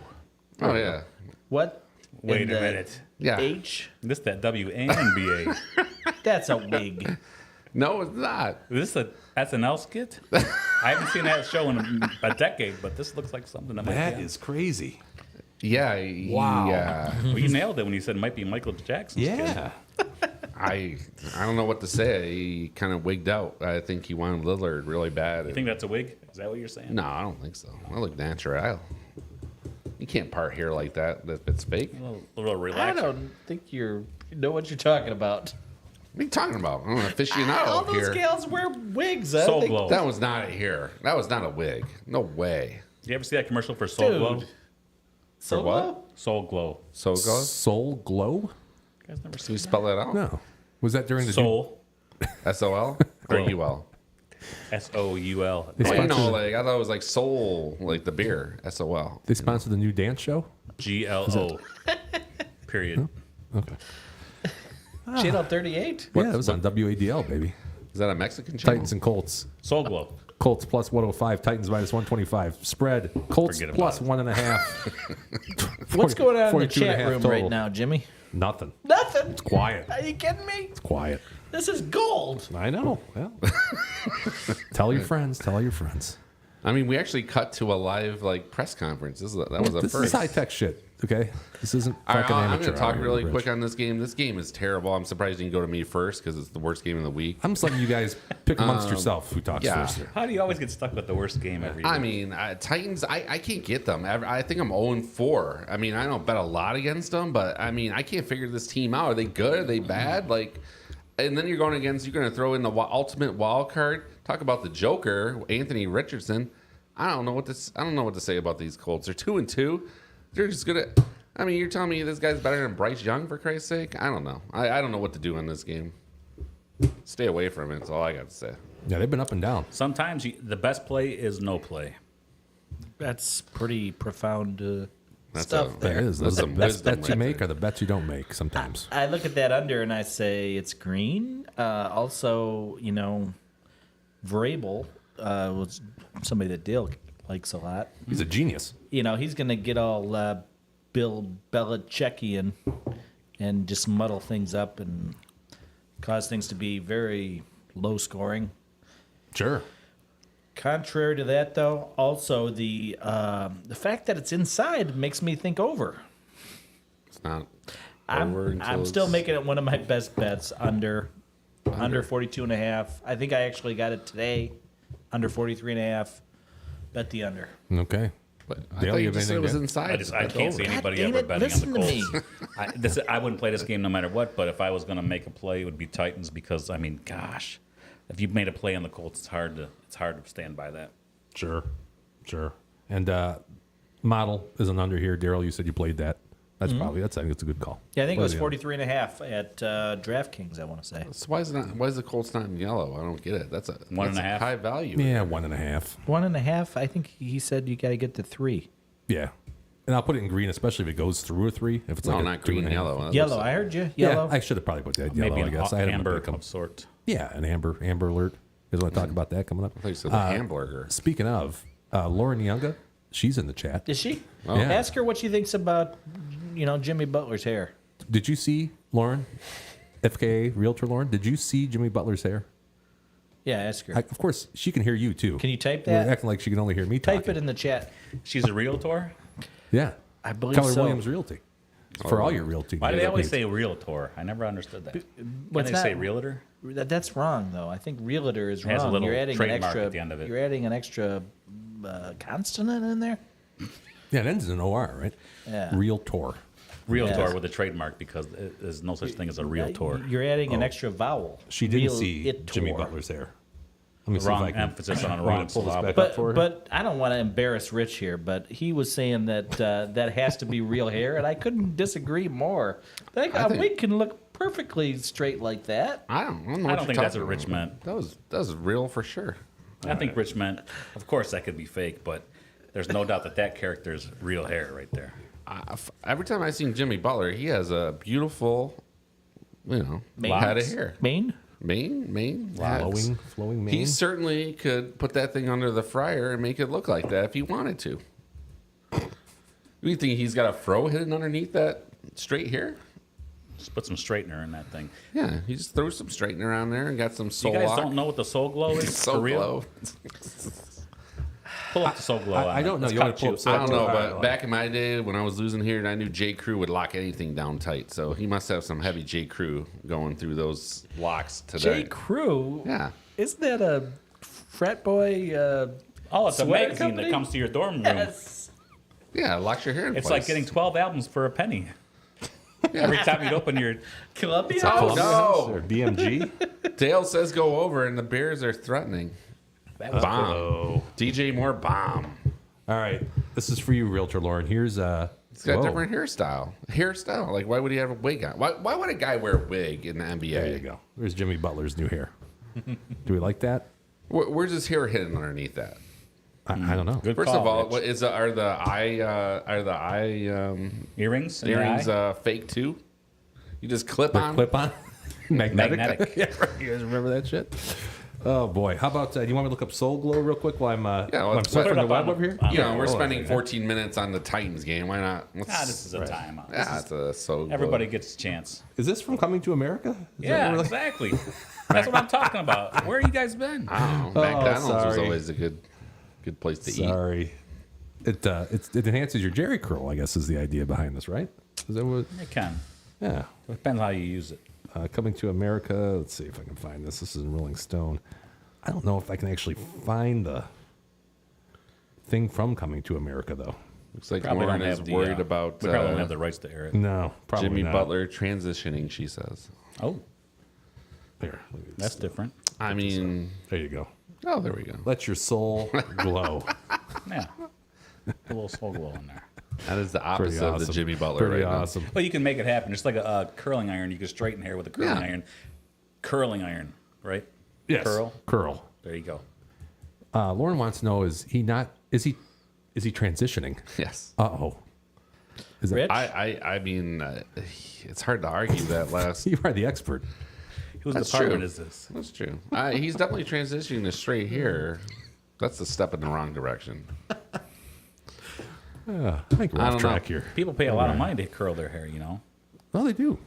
Oh, yeah. What? wait In a the minute. Yeah. H? This that WNBA. That's a wig. No, it's not. Is this a SNL skit? I haven't seen that show in a decade, but this looks like something that might That be. is crazy. Yeah. Wow. Well, you nailed it when you said it might be Michael Jackson's kid. Yeah. I don't know what to say. He kind of wigged out. I think he wanted Lillard really bad. You think that's a wig? Is that what you're saying? No, I don't think so. I look natural. You can't part hair like that if it's fake. A little I relaxed. don't think you know what you're talking about. What are you talking about? I'm an All aficionado those here. gals wear wigs. I Soul think. Glow. That was not a hair. That was not a wig. No way. Do you ever see that commercial for Soul Dude. Glow? So what? Soul Glow. So it goes. Soul Glow? You guys never Can seen you spell that out? No. Was that during the Soul. S-O-L or U-L? SOUL. They Well, you sponsored, know, like I thought it was like Soul, like the beer. S-O-L. they sponsored the new dance show? GLO. Period. Okay. Channel 38. Yeah, it was on WADL, baby. Is that a Mexican channel? Titans and Colts. Soul Glow. Colts plus 105. Titans minus 125. Spread. Colts Forget plus about 1.5. What's going on in the 42 and a chat half room total. right now, Jimmy? Nothing. Nothing. Quiet. Are you kidding me? Quiet. This is gold. I know. Well, tell your friends. Tell your friends. I mean, we actually cut to a live like press conference. That was a This first. is high tech shit. Okay, this isn't All right, fucking I'm amateur. going to talk hour, really Rich. quick on this game. This game is terrible. I'm surprised you can go to me first because it's the worst game of the week. I'm just letting you guys pick amongst yourself who talks yeah. first here. How do you always get stuck with the worst game every year? I mean, Titans, I can't get them. I think I'm 0-4. I mean, I don't bet a lot against them, but I mean, I can't figure this team out. Are they good? Are they bad? Like, and then you're going to throw in the ultimate wild card. Talk about the Joker, Anthony Richardson. I don't know what to say about these Colts. They're 2-2. They're just gonna. I mean, you're telling me this guy's better than Bryce Young, for Christ's sake? I don't know. I don't know what to do in this game. Stay away from it. That's all I got to say. Yeah, they've been up and down. Sometimes the best play is no play. That's pretty profound That's stuff a- there. It is. That's Those are some the best wisdom bets you right make there. are the bets you don't make sometimes. I look at that under and I say it's green. Also, Vrabel was somebody that Dale likes a lot. He's a genius. He's going to get all Bill Belichickian and just muddle things up and cause things to be very low scoring. Sure. Contrary to that, though, also the fact that it's inside makes me think over. It's not. I'm over until still it's- making it one of my best bets under 42.5. I think I actually got it today, under 43.5. Bet the under. Okay. But I Dale, thought you you have just said it was anything inside. I can't see God anybody dang ever it, betting on the listen to Colts. I wouldn't play this game no matter what, but if I was going to make a play, it would be Titans because, I mean, gosh, if you've made a play on the Colts, it's hard to stand by that. Sure. And model is an under here. Daryl, you said you played that. That's I think it's a good call. Yeah, I think it What was are the others? 43.5 at DraftKings, I want to say. So why is the Colts not in yellow? I don't get it. That's a 1.5? high value. Yeah, 1.5. 1.5. I think he said you got to get to 3. Yeah. And I'll put it in green, especially if it goes through a 3. If it's No, like a not green, 2.5. yellow. That Yellow, looks like- I heard you. Yeah, Yellow. I should have probably put that yellow, Maybe I an guess. I had 'em amber pick 'em. of sort. Yeah, an amber alert. You guys want to talk about that coming up? I thought you said the hamburger. Speaking of, Lauren Younga, she's in the chat. Is she? Oh. Yeah. Ask her what she thinks about, Jimmy Butler's hair. Did you see Lauren, FKA Realtor Lauren? Did you see Jimmy Butler's hair? Yeah, ask her. Of course, she can hear you too. Can you type We're that? acting like she can only hear me Type talking. it in the chat. She's a realtor? Yeah, I believe Keller so. Williams Realty. For all your realty. Why do they needs. always say realtor? I never understood that. What's Can they say that? realtor? That's wrong, though. I think realtor is It has a wrong. little You're adding an trademark extra. at the end of it. You're adding an extra consonant in there. Yeah, it ends in OR, right? Yeah. Realtor. Realtor Yes. with a trademark because there's no such thing as a realtor. You're adding an extra vowel. She didn't Real- see it Jimmy tore. Butler's hair. Let me see Wrong if I can emphasis on Ron, wrong pull this syllable. back up for her. But I don't want to embarrass Rich here, but he was saying that that has to be real hair, and I couldn't disagree more. A wig can look perfectly straight like that. I don't know. I What don't you're think that's what talking Rich about. meant. That was real for sure. I think Rich meant, of course, that could be fake, but there's no doubt that character is real hair right there. Every time I've seen Jimmy Butler, he has a beautiful, head of hair. Mane? Mane. Flowing mane. He certainly could put that thing under the fryer and make it look like that if he wanted to. You think he's got a fro hidden underneath that straight hair? Just put some straightener in that thing. Yeah, he just threw some straightener on there and got some soul You guys lock. don't know what the Soul Glow is Soul for real? Glow. Pull up the Soul Glow. I don't know. You want to pull up I don't know, Soul Glow? but back in my day when I was losing here, I knew J. Crew would lock anything down tight. So he must have some heavy J. Crew going through those locks today. J. Crew? Yeah. Isn't that a frat boy? Oh, it's a Sweater magazine company? that comes to your dorm room. Yes. Yeah, it locks your hair in It's place. like getting 12 albums for a penny. Every time you'd open your... Columbia? Oh, no. Or BMG? Dale says go over, and the Bears are threatening. Bomb. DJ Moore, bomb. All right. This is for you, Realtor Lauren. Here's He's got a different hairstyle. Like, why would he have a wig on? Why would a guy wear a wig in the NBA? There you go. There's Jimmy Butler's new hair. Do we like that? Where's his hair hidden underneath that? I don't know. Good First call, of all, Rich. what is are the eye Earrings? in your earrings eye? fake too? You just clip on. Clip on? Magnetic. Magnetic. Yeah, right. You guys remember that shit? Oh boy. How about? Do you want me to look up Soul Glow real quick while I'm well, I'm let's surfing put the it up web on over here? the- You know, we're Hold on a spending second. 14 minutes on the Titans game. Why not? This is a timeout. Yeah, it's a so. Everybody gets a chance. Is this from Coming to America? Is that Yeah, what we're exactly. That's what I'm talking about. Where you guys been? I don't know. McDonald's was sorry. always a good place to eat. Sorry. It enhances your Jerry curl, I guess, is the idea behind this, right? Is that what? It can. Yeah. Depends how you use it. Coming to America. Let's see if I can find this. This is in Rolling Stone. I don't know if I can actually find the thing from Coming to America, though. Looks like Probably Lauren don't is have worried the, about we probably don't have the rights to air it. No, probably Jimmy not. Butler transitioning. She says. Oh, There, look at that's this. different. I mean, There you go. oh, there we go. Let your soul glow. Yeah. A little Soul Glow in there. That is the Pretty opposite of awesome. the Jimmy Butler Pretty right awesome. Well, you can make it happen. Just like a curling iron. You can straighten hair with a curling Yeah. iron. Curling iron, right? Yes. Curl. Curl. There you go. Lauren wants to know: is he transitioning? now. Yes. Uh-oh. Is that Rich? I mean, it's hard to argue that last. You are the expert. Whose That's department true. is this? That's true. He's definitely transitioning to straight hair. That's a step in the wrong direction. I think we're I off don't track know. here. People pay a lot of money to curl their hair, you know? Well, they do.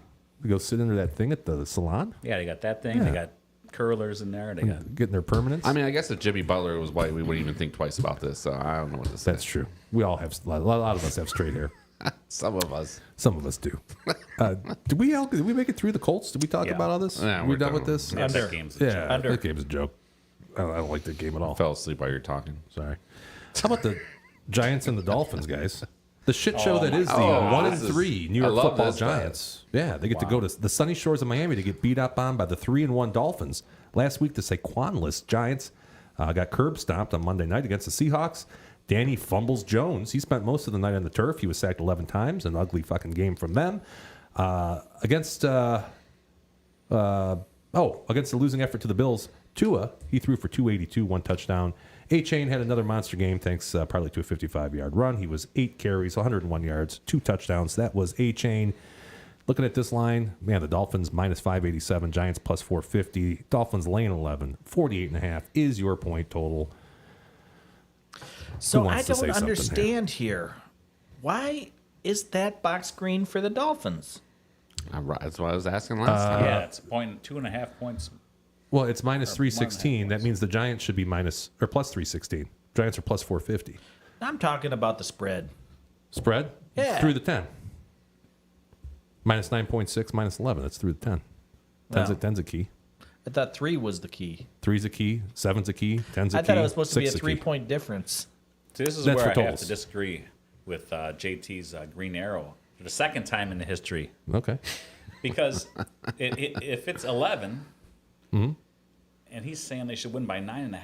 They go sit under that thing at the salon, Yeah, they got that thing. They got curlers in there. They got. getting their permanents. I mean, I guess if Jimmy Butler was white, we wouldn't even think twice about this. So I don't know what to say. That's true. We all have a lot of us have straight hair. Some of us. Some of us do. Did we make it through the Colts? Did we talk Yeah. about all this? Yeah, we're we're done done. with this. Yeah, Under. that game's Yeah, Under. that game's a joke. I don't like that game at all. Fell asleep while you're talking. Sorry. How about the Giants and the Dolphins, guys? The shit show that is the God. 1 and This is- 3 New I York love Football this, Giants. Yeah, they get to go to the sunny shores of Miami to get beat up on by the 3-1 Dolphins. Last week, the Saquon-less Giants got curb stomped on Monday night against the Seahawks. Danny fumbles Jones. He spent most of the night on the turf. He was sacked 11 times. An ugly fucking game from them. Against the losing effort to the Bills, Tua, he threw for 282, 1 touchdown. A-Chain had another monster game thanks partly to a 55-yard run. He was 8 carries, 101 yards, 2 touchdowns. That was A-Chain. Looking at this line, man, the Dolphins minus 587, Giants plus 450. Dolphins laying 11, 48.5 is your point total. So I wants to say don't something understand here. Why is that box green for the Dolphins? That's what I was asking last time. Yeah, it's 2.5 points. Well, it's minus Or 316. That points. means the Giants should be plus 316. Giants are plus 450. I'm talking about the spread. Spread? Yeah. Through the 10. Minus 9.6, minus 11. That's through the 10. 10's a key. I thought 3 was the key. 3's a key. 7's a key. 10's a key. I thought it was supposed to be a 6's key. 3-point difference. So this is That's where for I have totals. to disagree with JT's Green Arrow for the second time in the history. Okay. Because if it's 11, Mm-hmm. and he's saying they should win by 9.5,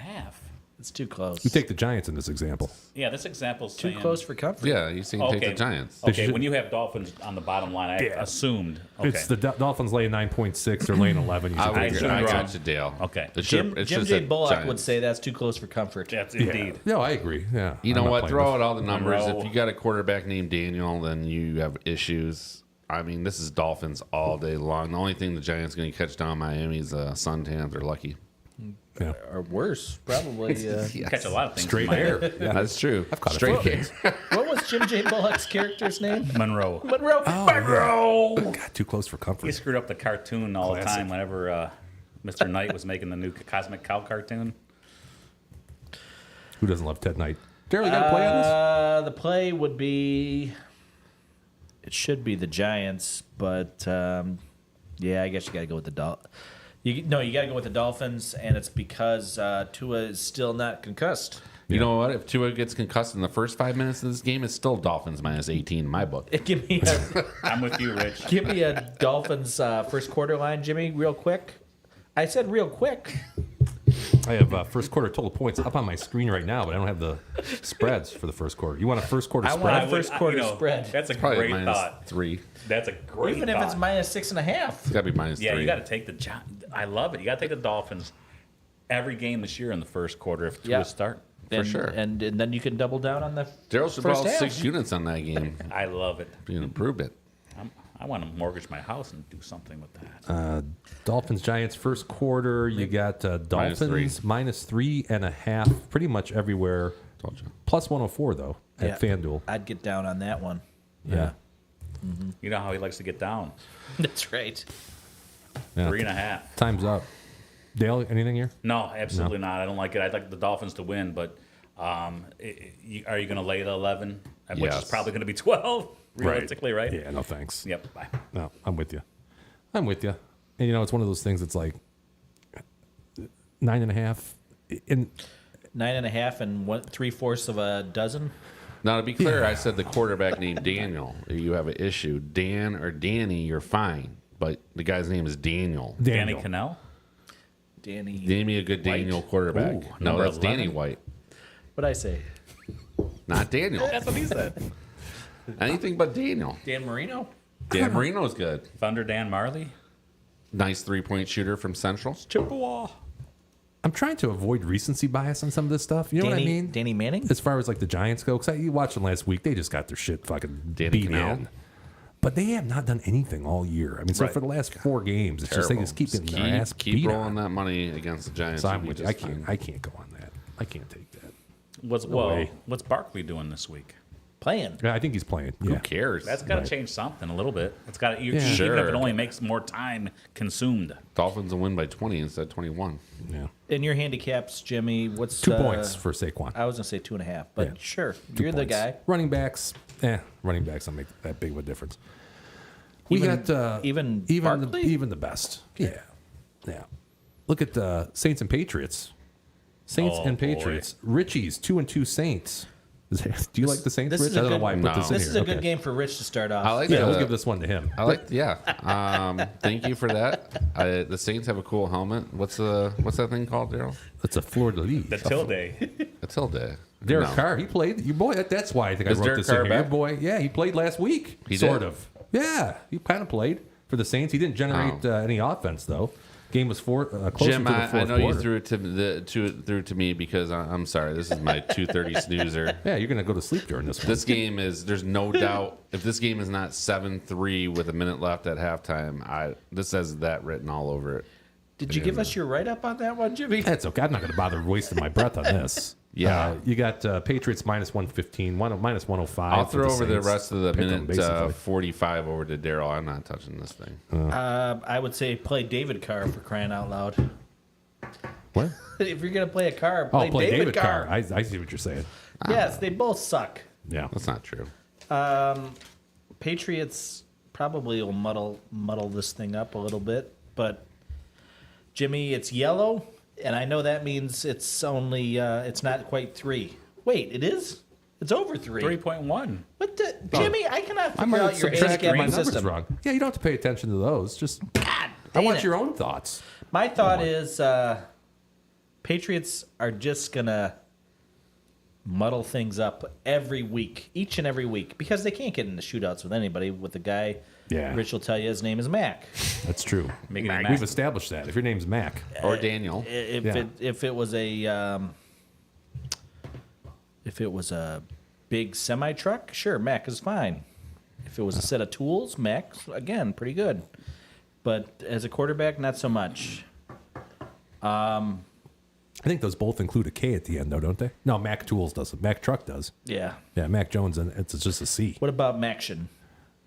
It's too close. You take the Giants in this example. yeah, this example's too saying, close for comfort. Yeah, you seem to take the Giants. Okay, should- when you have Dolphins on the bottom line, I assumed. Okay. It's the Dolphins laying 9.6. They're laying 11. You I should would take I the agree. should I be got wrong. you, Dale. Okay. It Jim should- it J. should say Bullock Giants. would say that's too close for comfort. That's Yeah. indeed. No, I agree. Yeah. You I'm know not what? playing Throw this. out all the numbers. Monroe. If you got a quarterback named Daniel, then you have issues. I mean, this is Dolphins all day long. The only thing the Giants going to catch down Miami is suntans. They're lucky. Yeah. Or worse, probably. You catch a lot of things. Straight in my hair. Yeah. That's true. I've caught a Straight few hair. What was Jim J. Bullock's character's name? Monroe. Monroe. Oh, God, too close for He comfort. screwed up the cartoon all Classic. the time whenever Mr. Knight was making the new Cosmic Cow cartoon. Who doesn't love Ted Knight? Daryl, you got to play on this? The play would be. It should be the Giants, but yeah, I guess you got to go with the you got to go with the Dolphins, and it's because Tua is still not concussed. You know what? If Tua gets concussed in the first 5 minutes of this game, it's still Dolphins minus 18 in my book. Give me a, I'm with you, Rich. give me a Dolphins first quarter line, Jimmy, real quick. I said real quick. I have first quarter total points up on my screen right now, but I don't have the spreads for the first quarter. You want a first quarter I spread? want a first quarter spread. That's a Probably great minus thought. 3. That's a great Even if thought. it's minus 6.5. It's got to be minus 3. Yeah, you got to take the. I love it. You got to take the Dolphins every game this year in the first quarter if Yeah. Tua start. And, sure. And then you can double down on the Daryl should first ball half. 6 units on that game. I love it. You can improve it. I want to mortgage my house and do something with that. Dolphins, Giants, first quarter. You got Dolphins minus 3.5, pretty much everywhere. Told you. Plus 104, though, at Yeah. FanDuel. I'd get down on that one. Yeah. You know how he likes to get down. That's right. Yeah. 3.5. Time's up. Dale, anything here? No, absolutely not. I don't like it. I'd like the Dolphins to win, but are you going to lay the 11? Which Yes. is probably going to be 12, realistically, right? Yeah, no thanks. Yep. Bye. No, I'm with you. I'm with you. And, you know, it's one of those things that's like 9.5. And 9.5 and 3/4 of a dozen. Now, to be clear, I said the quarterback named Daniel. If you have an issue, Dan or Danny, you're fine. But the guy's name is Daniel. Danny Daniel. Cannell? Danny. Name me a good Daniel quarterback. Ooh, no, number that's Danny 11. White, What'd I say? not Daniel. That's what he said. Anything but Daniel. Dan Marino? Dan Marino's good. Thunder Dan Marley. Nice 3-point shooter from Central. Chippewa. I'm trying to avoid recency bias on some of this stuff. You know what I mean? Danny Manning? As far as like the Giants go, because you watched them last week, they just got their shit fucking Danny beat Canal. in. But they have not done anything all year. I mean, so Right. for the last 4 games, it's just they just keep getting their ass keep beat rolling on. that money against the Giants. So and I'm we with you. just fine. I can't go on that. I can't take that. What's Barkley doing this week? Playing. Yeah, I think he's playing. Who Yeah. cares? That's got to Right. change something a little bit. It's got to, Yeah. even if Sure. it only makes more time consumed. Dolphins will win by 20 instead of 21. Yeah. In your handicaps, Jimmy, what's 2 points for Saquon. I was gonna say 2.5, but Yeah. sure, 2 you're the points. guy. Running backs, running backs don't make that big of a difference. We Even- got even Barkley? even the best. Yeah. Look at the Saints and Patriots. Saints Oh, and boy. Patriots. Richie's 2-2 Saints. Do you like the Saints, this Rich? is a I don't know good- why I put No. this in This here. is a good Okay. game for Rich to start off. I like Yeah, the, we'll give this one to him. I like, thank you for that. The Saints have a cool helmet. What's that thing called, Daryl? It's a Fleur de Lis. The Tilde. A tilde. Derek No. Carr, he played. Your boy, that's why I think Is I wrote Derek this Carr in here. Your back? boy, yeah, he played last week. He sort did? of. Yeah, he kind of played for the Saints. He didn't generate any offense though. Game was closer Jim, to the fourth I know quarter. you threw it through to me because I'm sorry. This is my 2:30 snoozer. Yeah, you're gonna go to sleep during this one. This game is. There's no doubt. If this game is not 7-3 with a minute left at halftime, this has that written all over it. Did you give us your write up on that one, Jimmy? That's okay. I'm not going to bother wasting my breath on this. Yeah. You got Patriots minus 115, minus 105. I'll for throw over the Saints. rest of the Pick 'em, minute basically. 45 over to Daryl. I'm not touching this thing. I would say play David Carr for crying out loud. What? If you're gonna play a Carr, Oh, play, David Carr. I see what you're saying. Yes, they both suck. Yeah. That's not true. Patriots probably will muddle this thing up a little bit, but Jimmy, it's yellow, and I know that means it's only it's not quite 3. Wait, it is? It's over 3. 3.1. What the Jimmy? I cannot I figure might out have your subtracted my handicapping numbers system. wrong. Yeah, you don't have to pay attention to those. Just I dang want it. your own thoughts. My thought is Patriots are just gonna muddle things up every week, each and every week, because they can't get into shootouts with anybody. With the guy, Yeah. Rich will tell you his name is Mac. That's true. Making it Mac. We've established that. If your name's Mac, Or Daniel. If it was a big semi truck, sure, Mac is fine. If it was a set of tools, Mac's again pretty good. But as a quarterback, not so much. I think those both include a K at the end, though, don't they? No, Mac Tools doesn't. Mac Truck does. Yeah. Yeah, Mac Jones, and it's just a C. What about Maction?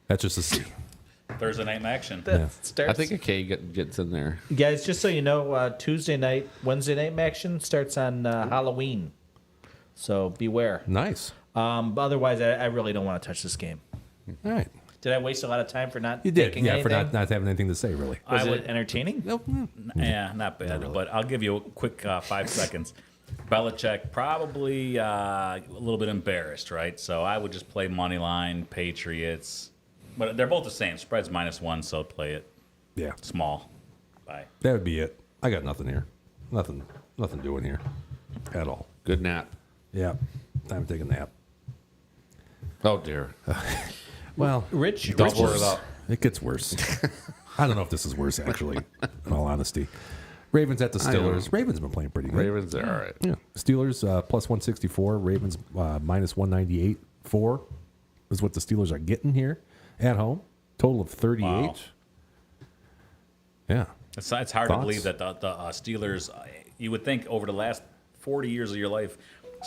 That's just a C. Thursday night action. That starts. I think a K gets in there. Guys, just so you know, Tuesday night, Wednesday night Maction starts on Halloween. So beware. Nice. But otherwise, I really don't want to touch this game. All right. Did I waste a lot of time for not You did. thinking Yeah, anything? for not having anything to say, really. Was I it would- entertaining? Nope. Yeah, not bad. But I'll give you a quick 5 seconds. Belichick probably a little bit embarrassed, right? So I would just play money line, Patriots. But they're both the same. Spread's -1, so play it Yeah, small. Bye. that would be it. I got nothing here. Nothing doing here at all. Good nap. Yeah, time to take a nap. Oh, dear. Well, Rich, Don't Rich pour is- it up. it gets worse. I don't know if this is worse, actually, in all honesty. Ravens at the Steelers. Ravens been playing pretty good. Ravens are all right. Yeah. Steelers plus 164. Ravens minus 198. 4 is what the Steelers are getting here at home. Total of 38. Wow. Yeah. It's hard Thoughts? to believe that the Steelers, you would think over the last 40 years of your life,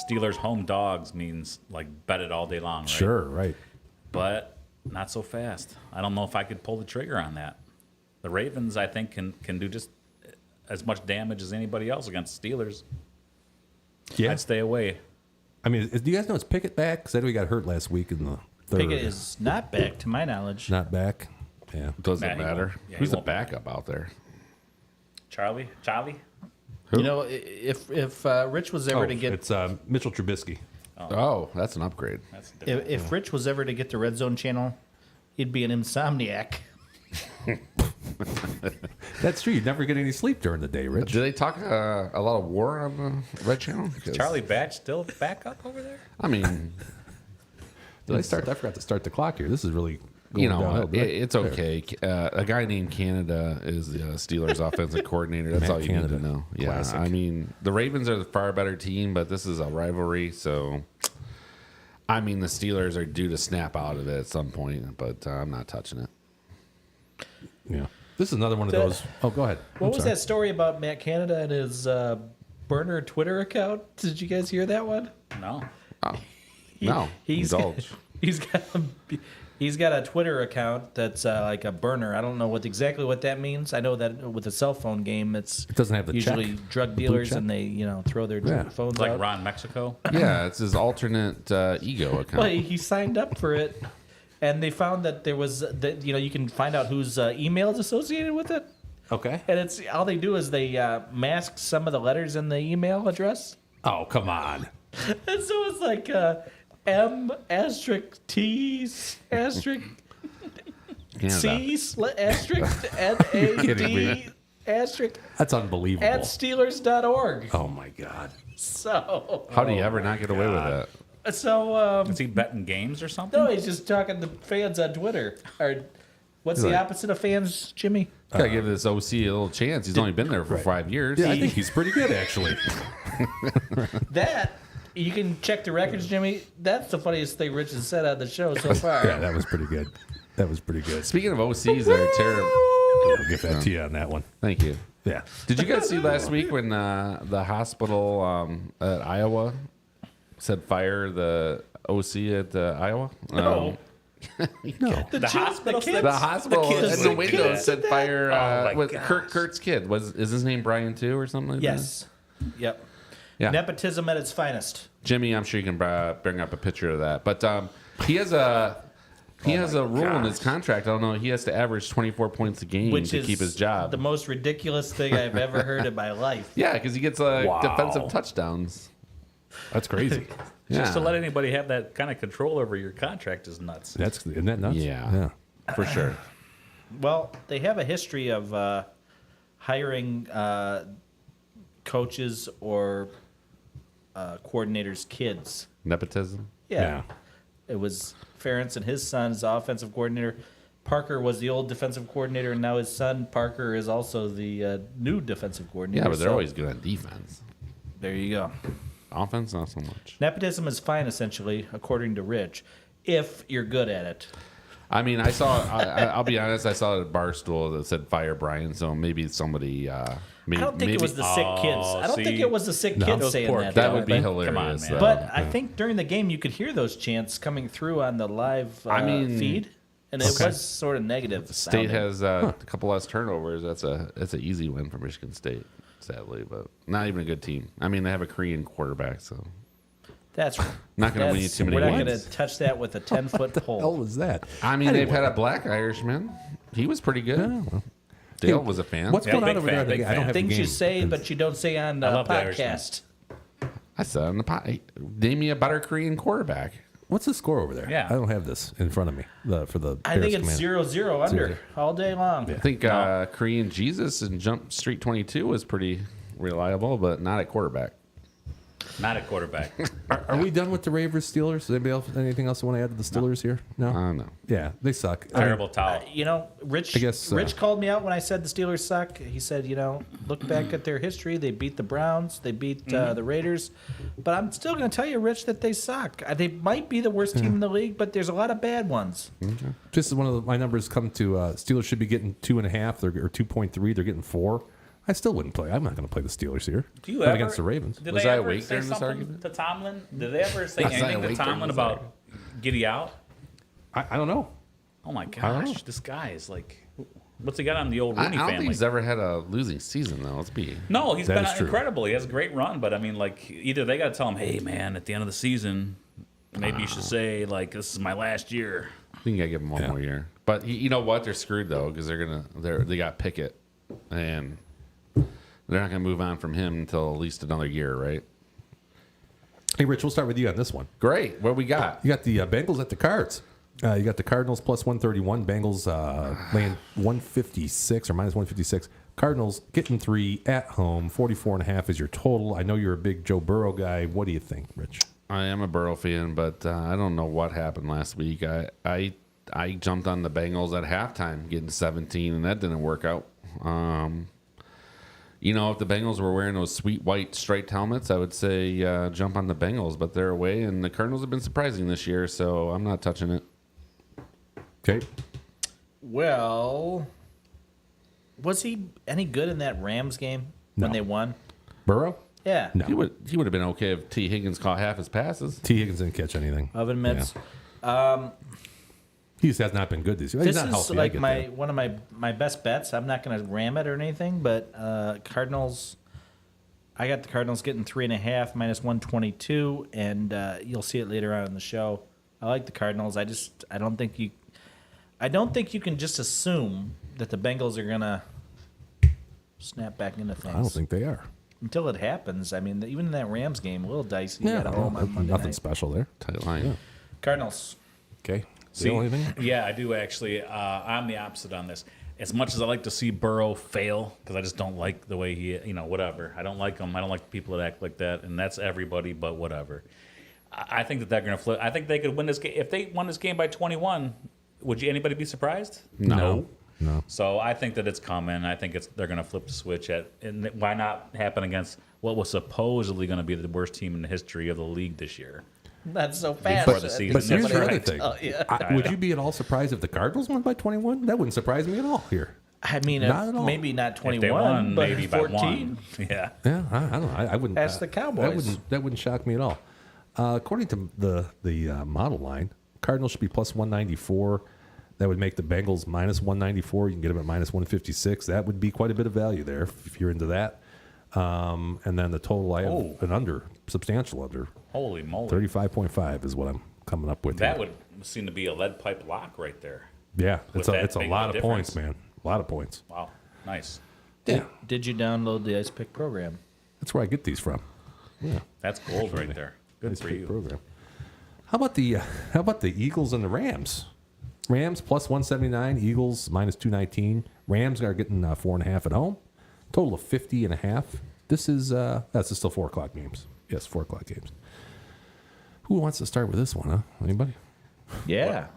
Steelers home dogs means like bet it all day long, right? Sure, right. But not so fast. I don't know if I could pull the trigger on that. The Ravens, I think, can do just as much damage as anybody else against the Steelers. Yeah. I'd stay away. I mean, do you guys know it's Pickett back? Because I know he got hurt last week in the third. Pickett is not back, to my knowledge. not back. Yeah. Doesn't Nah, he matter. won't. Yeah, he Who's the won't. backup out there? Charlie? You know, if Rich was ever to get It's Mitchell Trubisky. Oh, that's an upgrade. That's different. if Rich was ever to get the Red Zone channel, he'd be an insomniac. That's true. You never get any sleep during the day, Rich. Do they talk a lot of war on the Red Channel? 'Cause, Charlie Batch still back up over there? I mean, I forgot to start the clock here. This is really going downhill. it's okay. A guy named Canada is the Steelers' offensive coordinator. That's Matt all you Canada. need to know. Yeah, Classic. I mean, the Ravens are the far better team, but this is a rivalry, so I mean, the Steelers are due to snap out of it at some point, but I'm not touching it. Yeah. This is another one of those. Oh, go ahead. What was that story about Matt Canada and his burner Twitter account? Did you guys hear that one? No. Oh, no, indulge. He's got a Twitter account that's like a burner. I don't know exactly what that means. I know that with a cell phone game, it doesn't have the usually check. drug The blue dealers check. and they throw their phones It's like out. Ron Mexico. Yeah, it's his alternate ego account. Well, he signed up for it, and they found that there was that you can find out whose email is associated with it. Okay. And it's all they do is they mask some of the letters in the email address. Oh, come on. And so it's like M asterisk T asterisk C asterisk NAD asterisk That's unbelievable. at Steelers.org. Oh, my God. So How do you ever not get away with that? Is he betting games or something? no, he's just talking to fans on Twitter. Or what's the opposite of fans, Jimmy? Gotta give this OC a little chance. He's only been there for 5 years. Yeah, I think he's pretty good, actually. That you can check the records, Jimmy. That's the funniest thing Rich has said on the show so far. Yeah, that was pretty good. That was pretty good. Speaking of OCs, they're terrible. I'll give that to you on that one. Thank you. Yeah. Did you guys see last week when the hospital at Iowa said fire the OC at Iowa? No. No. The hospital said The hospital kids- at the the window kids said fire. my With gosh. Kurt's kid is his name Brian too or something like Yes. Yep. that? Yeah. Nepotism at its finest. Jimmy, I'm sure you can bring up a picture of that. But he has a rule in his contract. I don't know. He has to average 24 points a game Which to is keep his job. the most ridiculous thing I've ever heard in my life. Yeah, because he gets Wow. defensive touchdowns. That's crazy. Just to Yeah. let anybody have that kind of control over your contract is nuts. Isn't that nuts? Yeah. For sure. Well, they have a history of hiring coaches or coordinators' kids. Nepotism. Yeah. It was Ferentz and his son's offensive coordinator. Parker was the old defensive coordinator, and now his son, Parker, is also the new defensive coordinator. Yeah, but they're So, always good on defense. There you go. Offense, not so much. Nepotism is fine, essentially, according to Rich, if you're good at it. I mean, I'll be honest, I saw a Barstool that said fire Brian, so maybe somebody. I don't think it was the sick kids. I don't think see. it was the sick kids Those saying poor that. That though. would be Come hilarious. on, man. though. But I think during the game you could hear those chants coming through on the live feed, and it was sort of negative. State sounding. has a couple less turnovers. That's an easy win for Michigan State, sadly, but not even a good team. I mean, they have a Korean quarterback, so That's not going to win you too many We're not going wins. to touch that with a 10-foot Hell pole. was that? I mean, they've had a black Irishman. He was pretty good. Dale was a fan. What's Yeah, going on big over fan, there? big I don't fan. have the Things you game. say, but you don't say on I love the podcast. I said on the pot. Name me a better Korean quarterback. What's the score over there? Yeah. I don't have this in front of me for the I think Bears it's command. 0-0 under 0-0. all day long. I think Korean Jesus and Jump Street 22 was pretty reliable, but not at quarterback. Not a quarterback. Are we done with the Ravens Steelers? Does anybody else anything else you want to add to the Steelers here? No. No. Yeah, they suck. I mean, Terrible towel. You know, Rich. I guess, Rich called me out when I said the Steelers suck. He said, look back at their history. They beat the Browns. They beat the Raiders. But I'm still going to tell you, Rich, that they suck. They might be the worst team in the league, but there's a lot of bad ones. just one of my numbers come to Steelers should be getting 2.5 or 2.3. They're getting 4. I still wouldn't play. I'm not going to play the Steelers here. Do you Not ever against the Ravens? Did Was they I ever awake say during this something argument? to Tomlin? Did they ever say Was I anything to awake during Tomlin this about Giddy out? I don't know. Oh my don't know. gosh, this guy is like, what's he got on the old I Rooney don't think family? he's ever had a losing season, though. Let's be. No, he's That been is true. incredible. He has a great run, but I mean, like, either they got to tell him, hey, man, at the end of the season, maybe you should say, like, this is my last year. I think you got to give him one more year. But you know what? They're screwed, though, because they got Pickett. And they're not going to move on from him until at least another year, right? Hey, Rich, we'll start with you on this one. Great. What we got? You got the Bengals at the Cards. You got the Cardinals plus 131. Bengals laying 156 or minus 156. Cardinals getting 3 at home. 44.5 is your total. I know you're a big Joe Burrow guy. What do you think, Rich? I am a Burrow fan, but I don't know what happened last week. I jumped on the Bengals at halftime, getting 17, and that didn't work out. If the Bengals were wearing those sweet white striped helmets, I would say jump on the Bengals, but they're away, and the Cardinals have been surprising this year, so I'm not touching it. Okay. Well, was he any good in that Rams game when No. they won? Burrow? Yeah. No. He would have been okay if T. Higgins caught half his passes. T. Higgins didn't catch anything. Oven mitts. He just has not been good this year. He's This not is healthy. I like get my that. one of my best bets. I'm not going to ram it or anything, but Cardinals. I got the Cardinals getting 3.5 minus 122, and you'll see it later on in the show. I like the Cardinals. I don't think you can just assume that the Bengals are going to snap back into things. I don't think they are. Until it happens. I mean, even in that Rams game, a little dicey. Yeah, at home on Monday nothing night. special there. Tight line. Cardinals. Okay. See, The only thing? yeah, I do actually. I'm the opposite on this. As much as I like to see Burrow fail, because I just don't like the way he, whatever. I don't like him. I don't like people that act like that, and that's everybody. But whatever. I think that they're going to flip. I think they could win this game. If they won this game by 21, would anybody be surprised? No. So I think that it's coming. I think they're going to flip the switch and why not happen against what was supposedly going to be the worst team in the history of the league this year? That's so fast. Before the season. But here's That's the right. other thing. Oh, yeah. Would you be at all surprised if the Cardinals won by 21? That wouldn't surprise me at all here. I mean, Not at all. maybe not If 21, they won, but maybe 14. by one. Yeah. Yeah, I don't know. I wouldn't. Ask the Cowboys. That wouldn't shock me at all. According to the model line, Cardinals should be plus 194. That would make the Bengals minus 194. You can get them at minus 156. That would be quite a bit of value there if you're into that. And then the total, I have an under, substantial under. Holy moly. 35.5 is what I'm coming up with. That here. would seem to be a lead pipe lock right there. Yeah, with it's a that big of lot a of points, difference. man. A lot of points. Wow. Nice. Yeah, Did you download the Ice Pick program? that's where I get these from. Yeah, That's gold right there. Good nice for big you. program. How about the Eagles and the Rams? Rams plus 179, Eagles minus 219. Rams are getting 4.5 at home. Total of 50.5. This is that's still 4:00 games. Yes, 4:00 games. Who wants to start with this one? Huh? Anybody? Yeah,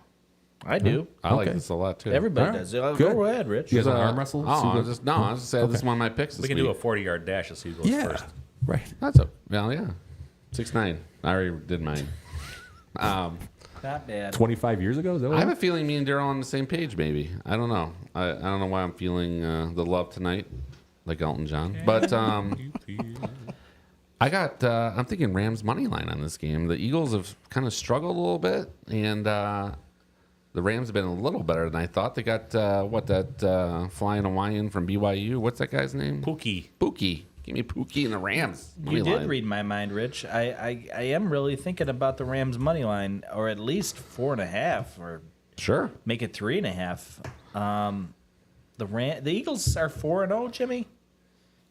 I do. I like Okay. this a lot too. Everybody All right. does. Good. Go ahead, Rich. You guys want to arm wrestle? Oh, See I what- was just say this is one of my picks. We This can do a week. 40-yard dash to see who goes Yeah, first. right. That's a yeah. 6'9". I already did mine. Not bad. 25 years ago. Is that what I have a feeling me and Daryl are on the same page. Maybe I don't know. I don't know why I'm feeling the love tonight, like Elton John. But I got. I'm thinking Rams money line on this game. The Eagles have kind of struggled a little bit, and the Rams have been a little better than I thought. They got flying Hawaiian from BYU. What's that guy's name? Pookie. Pookie. Give me Pookie and the Rams. Money You did line. read my mind, Rich. I am really thinking about the Rams money line, or at least 4.5, or Sure. make it 3.5. The Eagles are 4-0, Jimmy.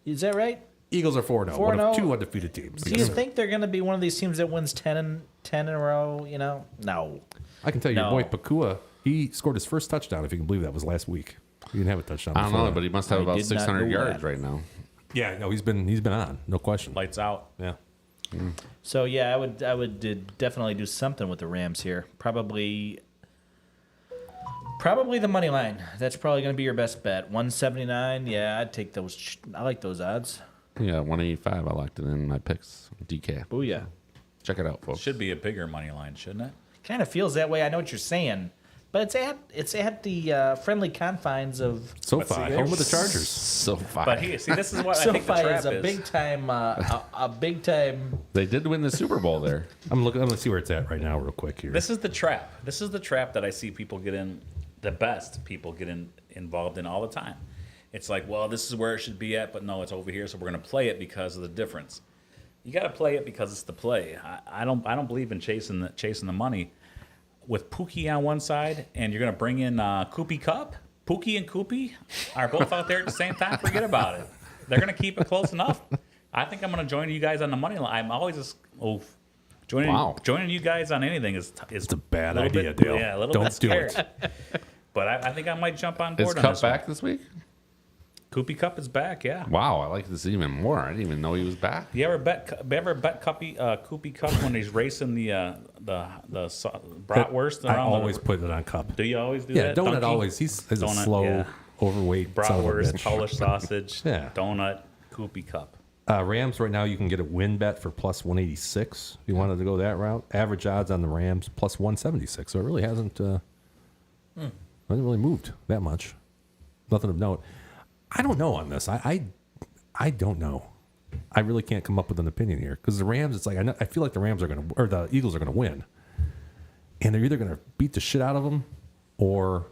Is that right? Eagles are 4-0. One of 4-0. two undefeated teams. Do you think they're going to be one of these teams that wins 10 in a row? No. I can tell you, No. your boy Pakua, he scored his first touchdown, if you can believe that was last week. He didn't have a touchdown. I don't before know, that. but he must have I about did not 600 know yards that. right now. Yeah, no, he's been on, no question. Lights out. Yeah. So yeah, I would definitely do something with the Rams here. Probably the money line. That's probably going to be your best bet. 179. Yeah, I'd take those. I like those odds. Yeah, 185. I locked it in my picks. DK. Booyah. Check it out, folks. Should be a bigger money line, shouldn't it? Kind of feels that way. I know what you're saying, but it's at the friendly confines of SoFi, home of the Chargers. So far. But see, this is what I think the SoFi trap is a big time a big time. They did win the Super Bowl there. I'm going to see where it's at right now, real quick here. This is the trap. This is the trap that I see people get in. The best people get involved in all the time. It's like, well, this is where it should be at, but no, it's over here, so we're going to play it because of the difference. You got to play it because it's the play. I don't believe in chasing the money. With Pookie on one side, and you're going to bring in Koopy Cup. Pookie and Koopy are both out there at the same time. Forget about it. They're going to keep it close enough. I think I'm going to join you guys on the money line. I'm always just joining you guys on anything is It's a bad little idea, bit, Dale. Yeah, a little Don't bit do scary. it. But I think I might jump on Is board on Cup this back one. this week? Koopy Cup is back, yeah. Wow, I like this even more. I didn't even know he was back. You ever bet Koopy Cup when he's racing the bratwurst? I around always put it on cup. Do you always do Yeah, that? donut Donkey? always. He's a Donut, slow, yeah. overweight son of a Bratwurst, bitch. Polish sausage, Yeah. donut, Koopy Cup. Rams right now, you can get a win bet for plus 186 if you wanted to go that route. Average odds on the Rams plus 176. So it really hasn't really moved that much. Nothing of note. I don't know on this. I don't know. I really can't come up with an opinion here because the Rams. It's like I feel like the Rams are going to, or the Eagles are going to win, and they're either going to beat the shit out of them, or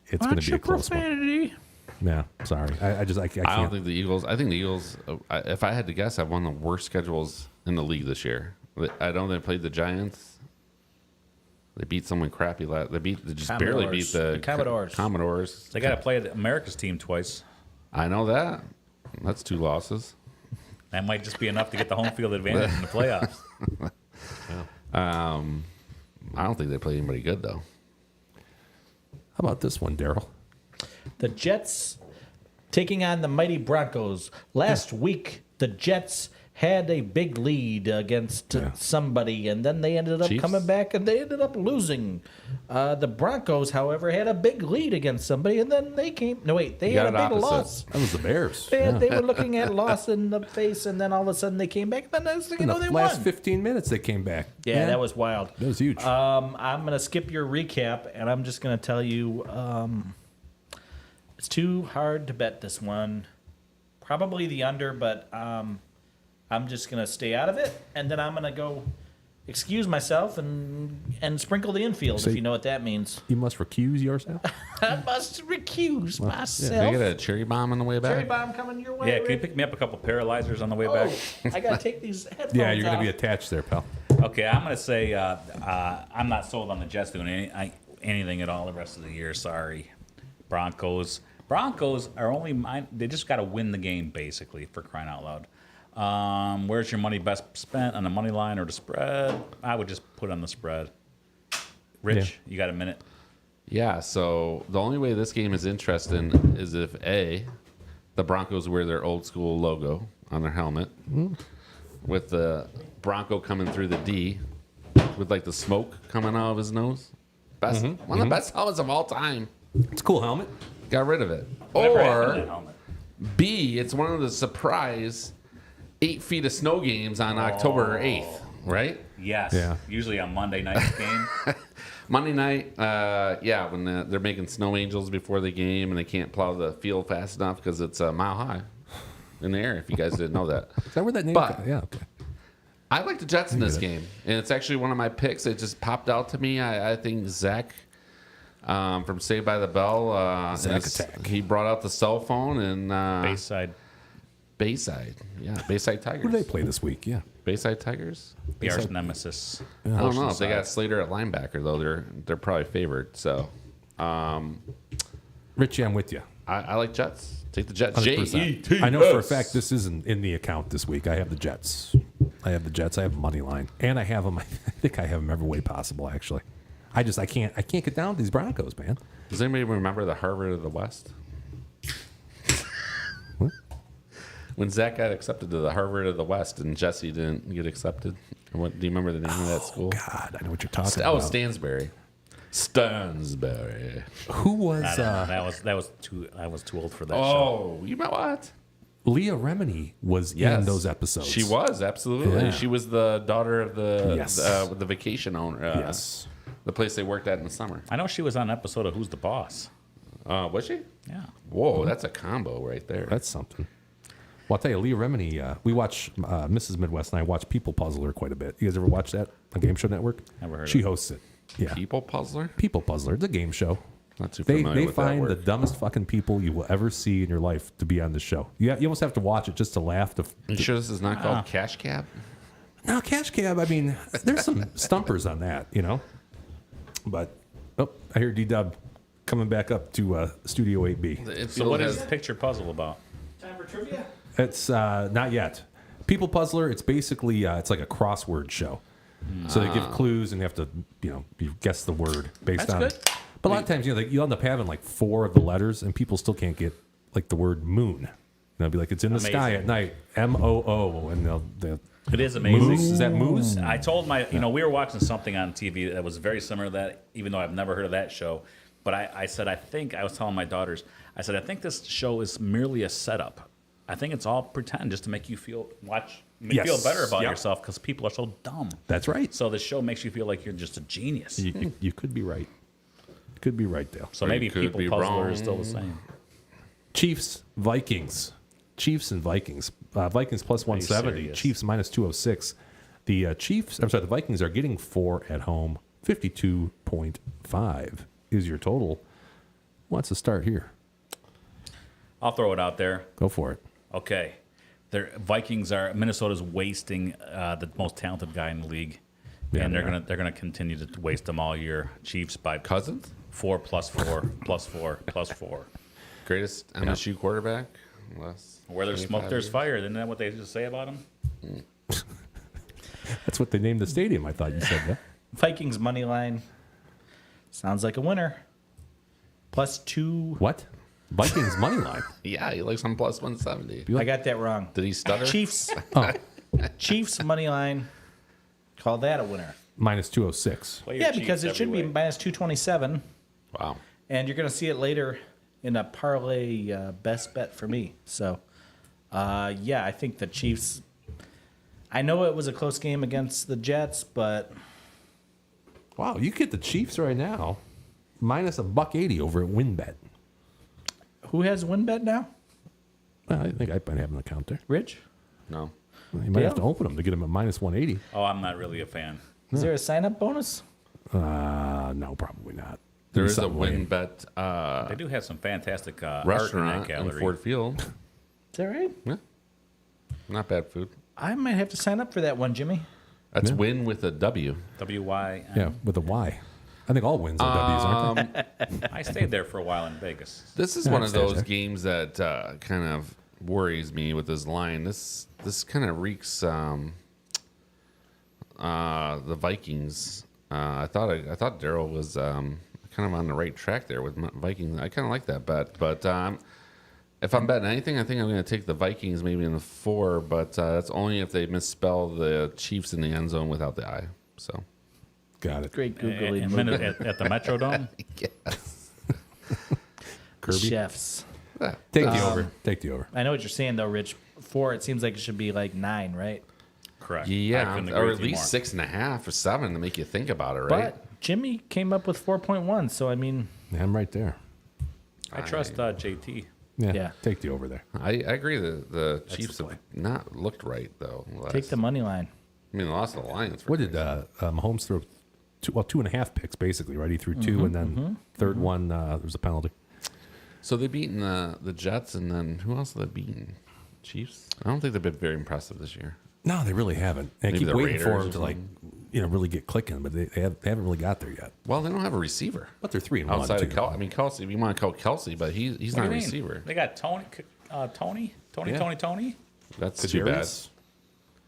it's going to be a close one. Yeah, sorry. I can't. I don't think the Eagles. I think the Eagles. If I had to guess, have one of the worst schedules in the league this year. I don't think they played the Giants. They beat someone crappy. They just barely beat the Commodores. They got to play America's team twice. I know that. That's 2 losses. That might just be enough to get the home field advantage in the playoffs. I don't think they played anybody good though. How about this one, Daryl? The Jets taking on the mighty Broncos. Last week, the Jets had a big lead against somebody, and then they ended up Chiefs? coming back and they ended up losing. The Broncos, however, had a big lead against somebody, and then they came. No, wait, they You had a got big it opposite. loss. That was the Bears. They were looking at loss in the face, and then all of a sudden they came back. And then next thing you In know, the they last won. 15 minutes, they came back. Yeah, that was wild. That was huge. I'm going to skip your recap, and I'm just going to tell you it's too hard to bet this one. Probably the under, but I'm just going to stay out of it, and then I'm going to go excuse myself and sprinkle the infield, if you know what that means. You must recuse yourself. I must recuse Can myself. I get a cherry bomb on the way back? Cherry bomb coming your way. Yeah, can you Rick? pick me up a couple paralyzers on the way back? I got to take these headphones Yeah, you're going to be off. attached there, pal. Okay, I'm going to say I'm not sold on the Jets doing anything at all the rest of the year. Sorry. Broncos are only mine. They just got to win the game, basically, for crying out loud. Where's your money best spent, on the money line or the spread? I would just put on the spread. Rich, you got a minute? Yeah, so the only way this game is interesting is if the Broncos wear their old school logo on their helmet, with the Bronco coming through the D, with like the smoke coming out of his nose. One of the best helmets of all time. It's a cool helmet. Got rid of it. Whatever happened to Or that helmet? B, it's one of the surprise 8 feet of snow games on October 8th, right? Yes. Yeah. Usually on Monday night's game. Monday night, when they're making snow angels before the game and they can't plow the field fast enough because it's a mile high in the air, if you guys didn't know that. Is that where that name But- Yeah, okay. I like the Jets in this game, and it's actually one of my picks. It just popped out to me. I think Zach from Saved by the Bell, Zach Attack. he brought out the cell phone and Bayside. Bayside Tigers. Who do they play this week? Yeah. Bayside Tigers. Be arch nemesis. I don't know if they got Slater at linebacker though. They're probably favored. So, Richie, I'm with you. I like Jets. Take the Jets. 100%. Jets. I know for a fact this isn't in the account this week. I have the Jets. I have money line, and I have them. I think I have them every way possible. Actually, I can't get down with these Broncos, man. Does anybody remember the Harvard of the West? What? When Zach got accepted to the Harvard of the West and Jesse didn't get accepted. What do you remember the name of that school? God, I know what you're talking Oh, about. Stansbury. Stansbury. Who was I don't know. That was too old for that show. Oh, you know what? Leah Remini was Yes. in those episodes. She was, absolutely. Yeah. She was the daughter of the Yes. the vacation owner. Yes. The place they worked at in the summer. I know she was on an episode of Who's the Boss. Was she? Yeah. Whoa, that's a combo right there. That's something. Well, I'll tell you, Leah Remini, we watch, Mrs. Midwest and I watch People Puzzler quite a bit. You guys ever watch that on Game Show Network? Never heard She of it. hosts it. Yeah. People Puzzler? People Puzzler. It's a game show. Not too They familiar with that find the word. dumbest fucking people you will ever see in your life to be on the show. You almost have to watch it just to laugh. You sure this is not called Cash Cab? Now, Cash Cab, I mean, there's some stumpers on that, you know? But, I hear D-Dub coming back up to Studio 8B. So what is Picture Puzzle about? Time for trivia? It's not yet. People Puzzler, it's basically, it's like a crossword show. So they give clues and you have to, you guess the word based That's on good. But a lot of times, you end up having like 4 of the letters and people still can't get like the word moon. And they'll be like, it's in the sky Amazing. at night, MOO, and they'll It is amazing. Moose? Is that moose? I told we were watching something on TV that was very similar to that, even though I've never heard of that show. But I said, I was telling my daughters, I said, I think this show is merely a setup. I think it's all pretend just to make you feel better about yourself because people are so dumb. That's right. So the show makes you feel like you're just a genius. You could be right. Could be right, Dale. So Or maybe you could people be puzzler wrong. is still the same. Chiefs, Vikings. Chiefs and Vikings. Vikings plus 170. serious? Chiefs minus 206. The the Vikings are getting 4 at home. 52.5 is your total. Who wants to start here? I'll throw it out there. Go for it. Okay. Minnesota's wasting the most talented guy in the league. Yeah, and they they're gonna continue to waste them all year. Chiefs by Cousins? 4 plus 4 plus 4 plus 4. Greatest MSU quarterback? Where there's smoke, there's fire. Isn't that what they just say about him? That's what they named the stadium. I thought you said that. Vikings money line. Sounds like a winner. Plus 2. What? Vikings money line. Yeah, he likes on plus 170. I got that wrong. Did he stutter? Chiefs. Chiefs money line. Call that a winner. Minus 206. Play your Yeah, Chiefs because it should every be way. minus 227. Wow. And you're going to see it later in a parlay best bet for me. So, yeah, I think the Chiefs. I know it was a close game against the Jets, but Wow, you get the Chiefs right now. Minus $1.80 over at WinBet. who has WinBet now? Well, I think I might have an account there. Rich? No. You might have to open them to get them at minus 180. Oh, I'm not really a fan. Is there a sign up bonus? No, probably not. There There's is a something win waiting. bet They do have some fantastic art in restaurant that in gallery. Ford Field. Is that right? Yeah. Not bad food. I might have to sign up for that one, Jimmy. That's Yeah. win with a W. WY. Yeah, with a Y. I think all wins are W's, aren't they? I stayed there for a while in Vegas. This is Yeah, one it of stands those there. games that kind of worries me with this line. This kind of reeks the Vikings. I thought Daryl was kind of on the right track there with Vikings. I kind of like that bet, but if I'm betting anything, I think I'm going to take the Vikings maybe in the 4, but that's only if they misspell the Chiefs in the end zone without the I. So Got it. Great Googling. At the Metrodome. Kirby. Chefs. Take the over. Take the over. I know what you're saying, though, Rich. 4, it seems like it should be like 9, right? Correct. I yeah, couldn't agree or with at you least more. 6.5 or 7 to make you think about it, right? But Jimmy came up with 4.1, so I mean, Yeah, I'm right there. I trust JT. Yeah, Yeah. take the over there. I agree that the Chiefs the have not looked right, though. take the money line. I mean, they lost to the Lions. What did Mahomes throw? 2.5 picks, basically, right? He threw 2, and then third one, there was a penalty. So they've beaten the Jets, and then who else have they beaten? Chiefs? I don't think they've been very impressive this year. No, they really haven't. And I Maybe keep the waiting for Raiders them to, or like, really get clicking, but they haven't really got there yet. Well, they don't have a receiver. But they're 3-1. Outside of too. Kelsey. I mean, Kelsey, if you want to call Kelsey, but he's What do not you a mean? receiver. They got Tony. Tony. That's too bad. Kadarius.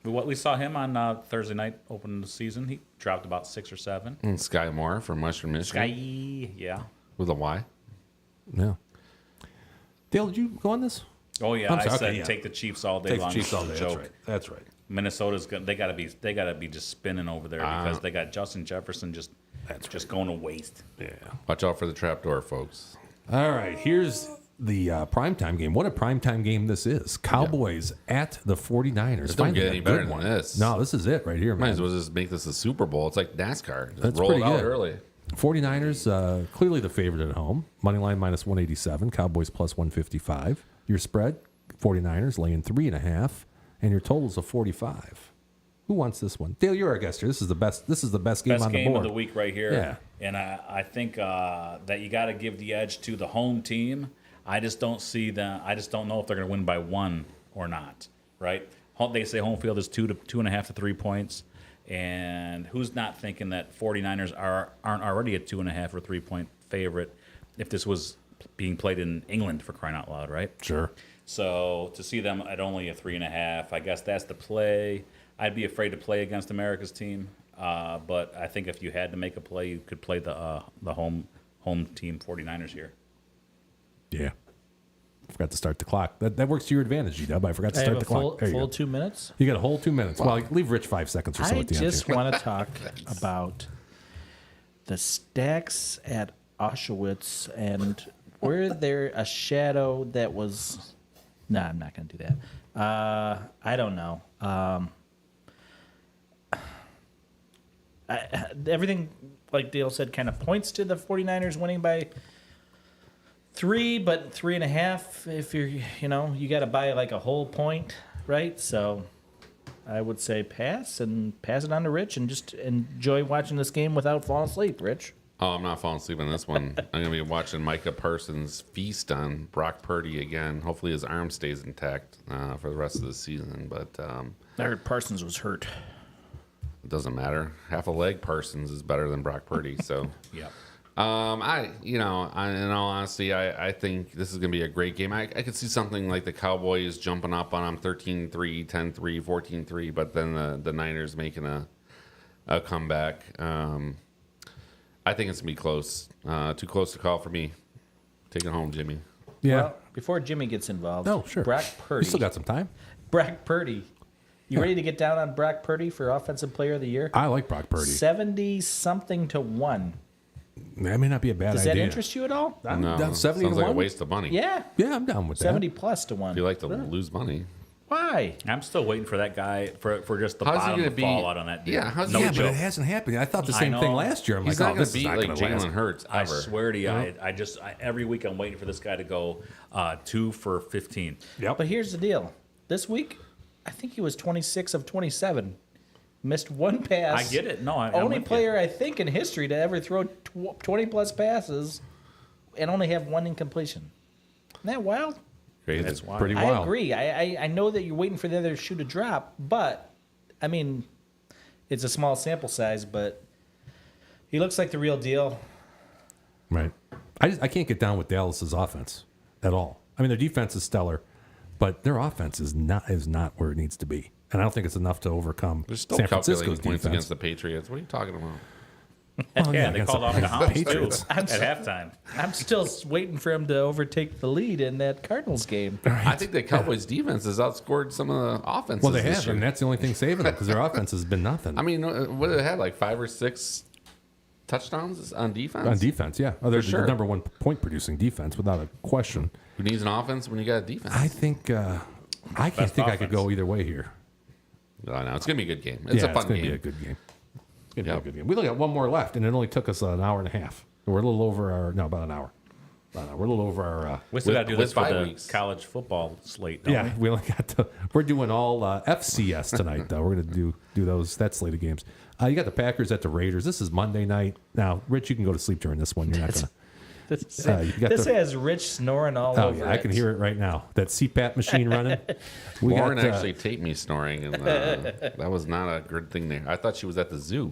We saw him on Thursday night opening the season. He dropped about 6 or 7. And Sky Moore from Western Michigan Guy, yeah. with a Y. Yeah. Dale, did you go on this? Oh yeah, I'm I sorry, said okay, yeah. take the Chiefs all day Take the long. Chiefs all It's a day. That's joke. right. That's right. Minnesota's they gotta be just spinning over there because they got Justin Jefferson just going to waste. Yeah. Watch out for the trapdoor, folks. All right, here's the primetime game. What a primetime game this is. Cowboys at the 49ers. It don't Finally get a any good better than one. this. No, this is it right here, Might man. as well just make this a Super Bowl. It's like NASCAR. Just That's roll it pretty out good. early. 49ers, clearly the favorite at home. Moneyline minus 187. Cowboys plus 155. Your spread, 49ers laying 3.5. And your total's a 45. Who wants this one? Dale, you're our guest here. This is the best game Best on the game board. of the week right here. Yeah. And I think that you got to give the edge to the home team. I just don't see them. I just don't know if they're going to win by 1 or not. Right? They say home field is 2.5 to 3 points. And who's not thinking that 49ers aren't already a 2.5 or 3 point favorite if this was being played in England, for crying out loud, right? Sure. So to see them at only a 3.5, I guess that's the play. I'd be afraid to play against America's team, but I think if you had to make a play, you could play the home team 49ers here. Yeah. Forgot to start the clock. That works to your advantage, G-Dub. I forgot to I start have the a clock. There you full go. 2 minutes. You got a whole 2 minutes. Well, leave Rich 5 seconds or so I at the end. just here. want to talk about the stacks at Auschwitz and were there a shadow that was. No, I'm not going to do that. I don't know. Everything, like Dale said, kind of points to the 49ers winning by 3, but 3.5 if you're, you got to buy like a whole point, right? So I would say pass and pass it on to Rich and just enjoy watching this game without falling asleep, Rich. Oh, I'm not falling asleep on this one. I'm going to be watching Micah Parsons feast on Brock Purdy again. Hopefully his arm stays intact for the rest of the season, but I heard Parsons was hurt. it doesn't matter. Half a leg Parsons is better than Brock Purdy, so... Yep. in all honesty, I think this is going to be a great game. I could see something like the Cowboys jumping up on them 13-3, 10-3, 14-3, but then the Niners making a comeback. I think it's going to be close. Too close to call for me. Take it home, Jimmy. Yeah. Well, before Jimmy gets involved, Oh, sure. Brock You Purdy. still got some time. Brock Purdy. You ready to get down on Brock Purdy for Offensive Player of the Year? I like Brock Purdy. 70-something to 1. That may not be a bad Does idea. that interest you at all? I'm No, down 70 sounds to like a 1. waste of money. Yeah. Yeah, I'm down with 70 plus to 1. If you like to lose money. Why? I'm still waiting for that guy for just the How's he bottom gonna to be- fall out on that deal. Yeah, how's that. he Yeah, gonna but be- it hasn't happened. I thought the I same thing know. last year. I'm He's like, not oh, going this to is beat not like going to last. Jalen Hurts I ever. swear to you, I every week I'm waiting for this guy to go 2 for 15. Yep. But here's the deal. This week, I think he was 26 of 27. Missed one pass. I get it. No, I'm only with you. player I think in history to ever throw 20 plus passes and only have one incompletion. Isn't that wild? Crazy. That's wild. Pretty wild. I agree. I know that you're waiting for the other shoe to drop, but I mean, it's a small sample size, but he looks like the real deal. Right. I can't get down with Dallas's offense at all. I mean, their defense is stellar, but their offense is not where it needs to be. And I don't think it's enough to overcome They're still San calculating Francisco's points defense. against the Patriots. What are you talking about? Well, Yeah, they against called off the Hounds too Patriots. at halftime. I'm still waiting for him to overtake the lead in that Cardinals game. I think the Cowboys' defense has outscored some of the offenses. Well, they this have, year. and that's the only thing saving them because their offense has been nothing. I mean, what did they have? Like 5 or 6 touchdowns on defense? on defense, yeah. Oh, they're sure. the number one point producing defense without a question. Who needs an offense when you got a defense? I think I can't Best think I could offense. go either way here. I know. It's going to be a good game. It's yeah, a fun it's going to game. be a good game. It's going to Yep. be a good game. We only got one more left, and it only took us an hour and a half. We're a little over our about an hour. We're a little over our. We still With- got to do with this for 5 the weeks. college football slate. Don't Yeah, we only got to. We're doing all FCS tonight, though. We're going to do those that slate of games. You got the Packers at the Raiders. This is Monday night. Now, Rich, you can go to sleep during this one. You're not going to. This, you got this the- has Rich snoring all Oh over yeah, I it. can hear it right now. That CPAP machine running. We Lauren got, actually taped me snoring, and that was not a good thing there. I thought she was at the zoo.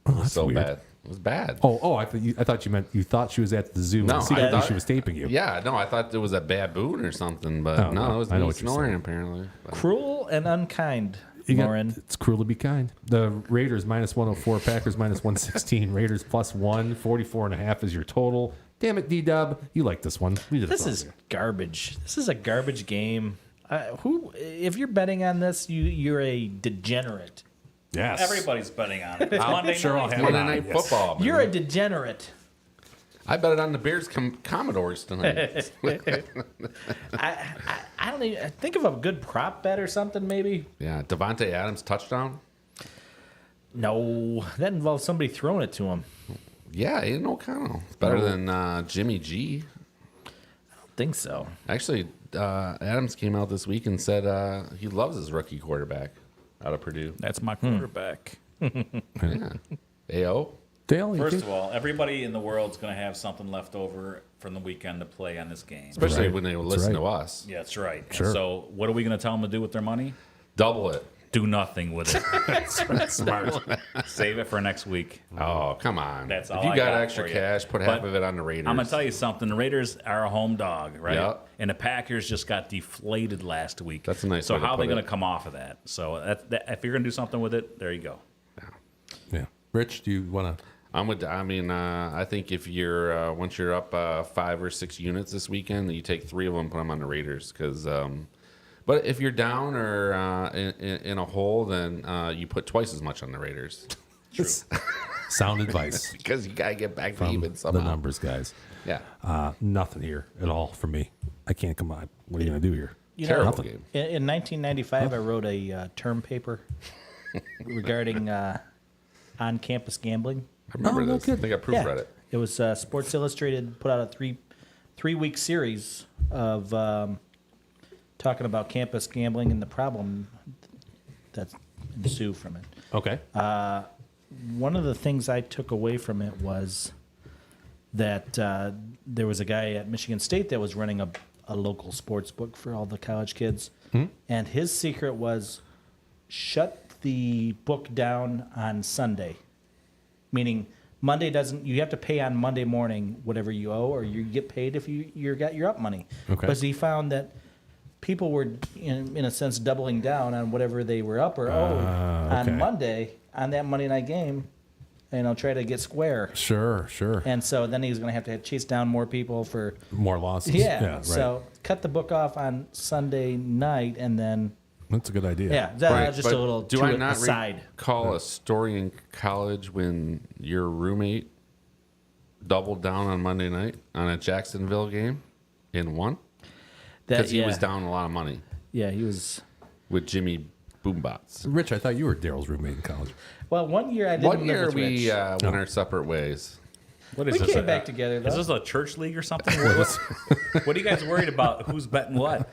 that's So weird. bad. It was bad. I thought you meant you thought she was at the zoo. No, and secretly I thought- she was taping you. Yeah, no, I thought it was a baboon or something, but Oh, no, no, it was I know me what you're snoring saying. apparently. But Cruel and unkind, You got- Lauren. it's cruel to be kind. The Raiders minus 104, Packers minus 116, Raiders plus 1, 44.5 is your total. Damn it, D-Dub. You like this one. We did This it is garbage. This is a garbage game. If you're betting on this, you're a degenerate. yes. Everybody's betting on it. It's Monday sure I'll night. have Monday it on, Night yes. Football. Man. You're a degenerate. I bet it on the Bears Commodores tonight. I don't even think of a good prop bet or something. Maybe Yeah, Devontae Adams touchdown. no. That involves somebody throwing it to him. Yeah, Aiden O'Connell. It's better than Jimmy G. I don't think so. Actually, Adams came out this week and said he loves his rookie quarterback out of Purdue. That's my quarterback. Yeah. AO. Dale, you First think- of all, everybody in the world's going to have something left over from the weekend to play on this game. Especially Right. when they listen right. to us. Yeah, that's right. Sure. So, what are we going to tell them to do with their money? Double it. Do nothing with it. That's smart. Save it for next week. Oh, come on. That's all If you I got got extra for you. cash, put half But of it on the Raiders. I'm going to tell you something. The Raiders are a home dog, right? Yep. And the Packers just got deflated last week. That's a nice So way to how are they put going it. to come off of that? So if you're going to do something with it, there you go. Yeah. Rich, do you want to? I think if you're once you're up 5 or 6 units this weekend, you take 3 of them, put them on the Raiders. Because, but if you're down or in a hole, then you put twice as much on the Raiders. True. Sound advice Because you gotta get back to from even somehow. the numbers guys. Yeah, Nothing here at all for me. I can't come on. What are you gonna do here? terrible nothing. game. In 1995, I wrote a term paper regarding on-campus gambling. I remember Oh, no this. I kidding. think I proofread it. It was Sports Illustrated put out a three-week series of talking about campus gambling and the problem that ensue from it. Okay. One of the things I took away from it was that there was a guy at Michigan State that was running a local sports book for all the college kids, and his secret was shut the book down on Sunday, meaning Monday doesn't. You have to pay on Monday morning whatever you owe, or you get paid if you got your up money. Okay. Because he found that people were in a sense doubling down on whatever they were up or owed okay. on Monday on that Monday night game, try to get square. Sure. And so then he was going to have to chase down more people for More losses. yeah. Right. So cut the book off on Sunday night, and then That's a good idea. that's just But a little do to I it not aside. recall a story in college when your roommate doubled down on Monday night on a Jacksonville game and won? Because he was down a lot of money Yeah, he was. with Jimmy Boombots. Rich, I thought you were Daryl's roommate in college. Well, one year I didn't One live year with we Rich. went our separate ways. What is We this? came back together, though. Is this a church league or something? What are you guys worried about? Who's betting what?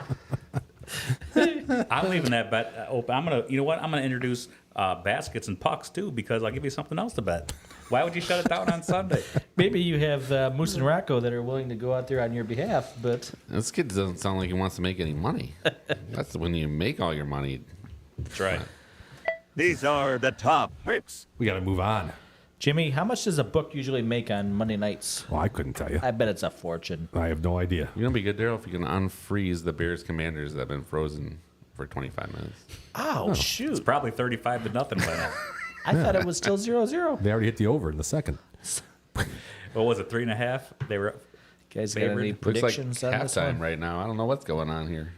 I'm leaving that bet open. I'm gonna introduce baskets and pucks too, because I'll give you something else to bet. Why would you shut it down on Sunday? Maybe you have Moose and Rocco that are willing to go out there on your behalf, but This kid doesn't sound like he wants to make any money. That's when you make all your money. That's right. These are the top picks. We got to move on. Jimmy, how much does a book usually make on Monday nights? Well, I couldn't tell you. I bet it's a fortune. I have no idea. You're gonna be good, Daryl, if you can unfreeze the Bears commanders that have been frozen for 25 minutes. Oh, shoot. It's probably 35 to nothing by now. I thought it was still 0-0. They already hit the over in the second. What was it, 3.5? They were. Guys, got any Favored. Looks like predictions on this halftime one? right now. I don't know what's going on here.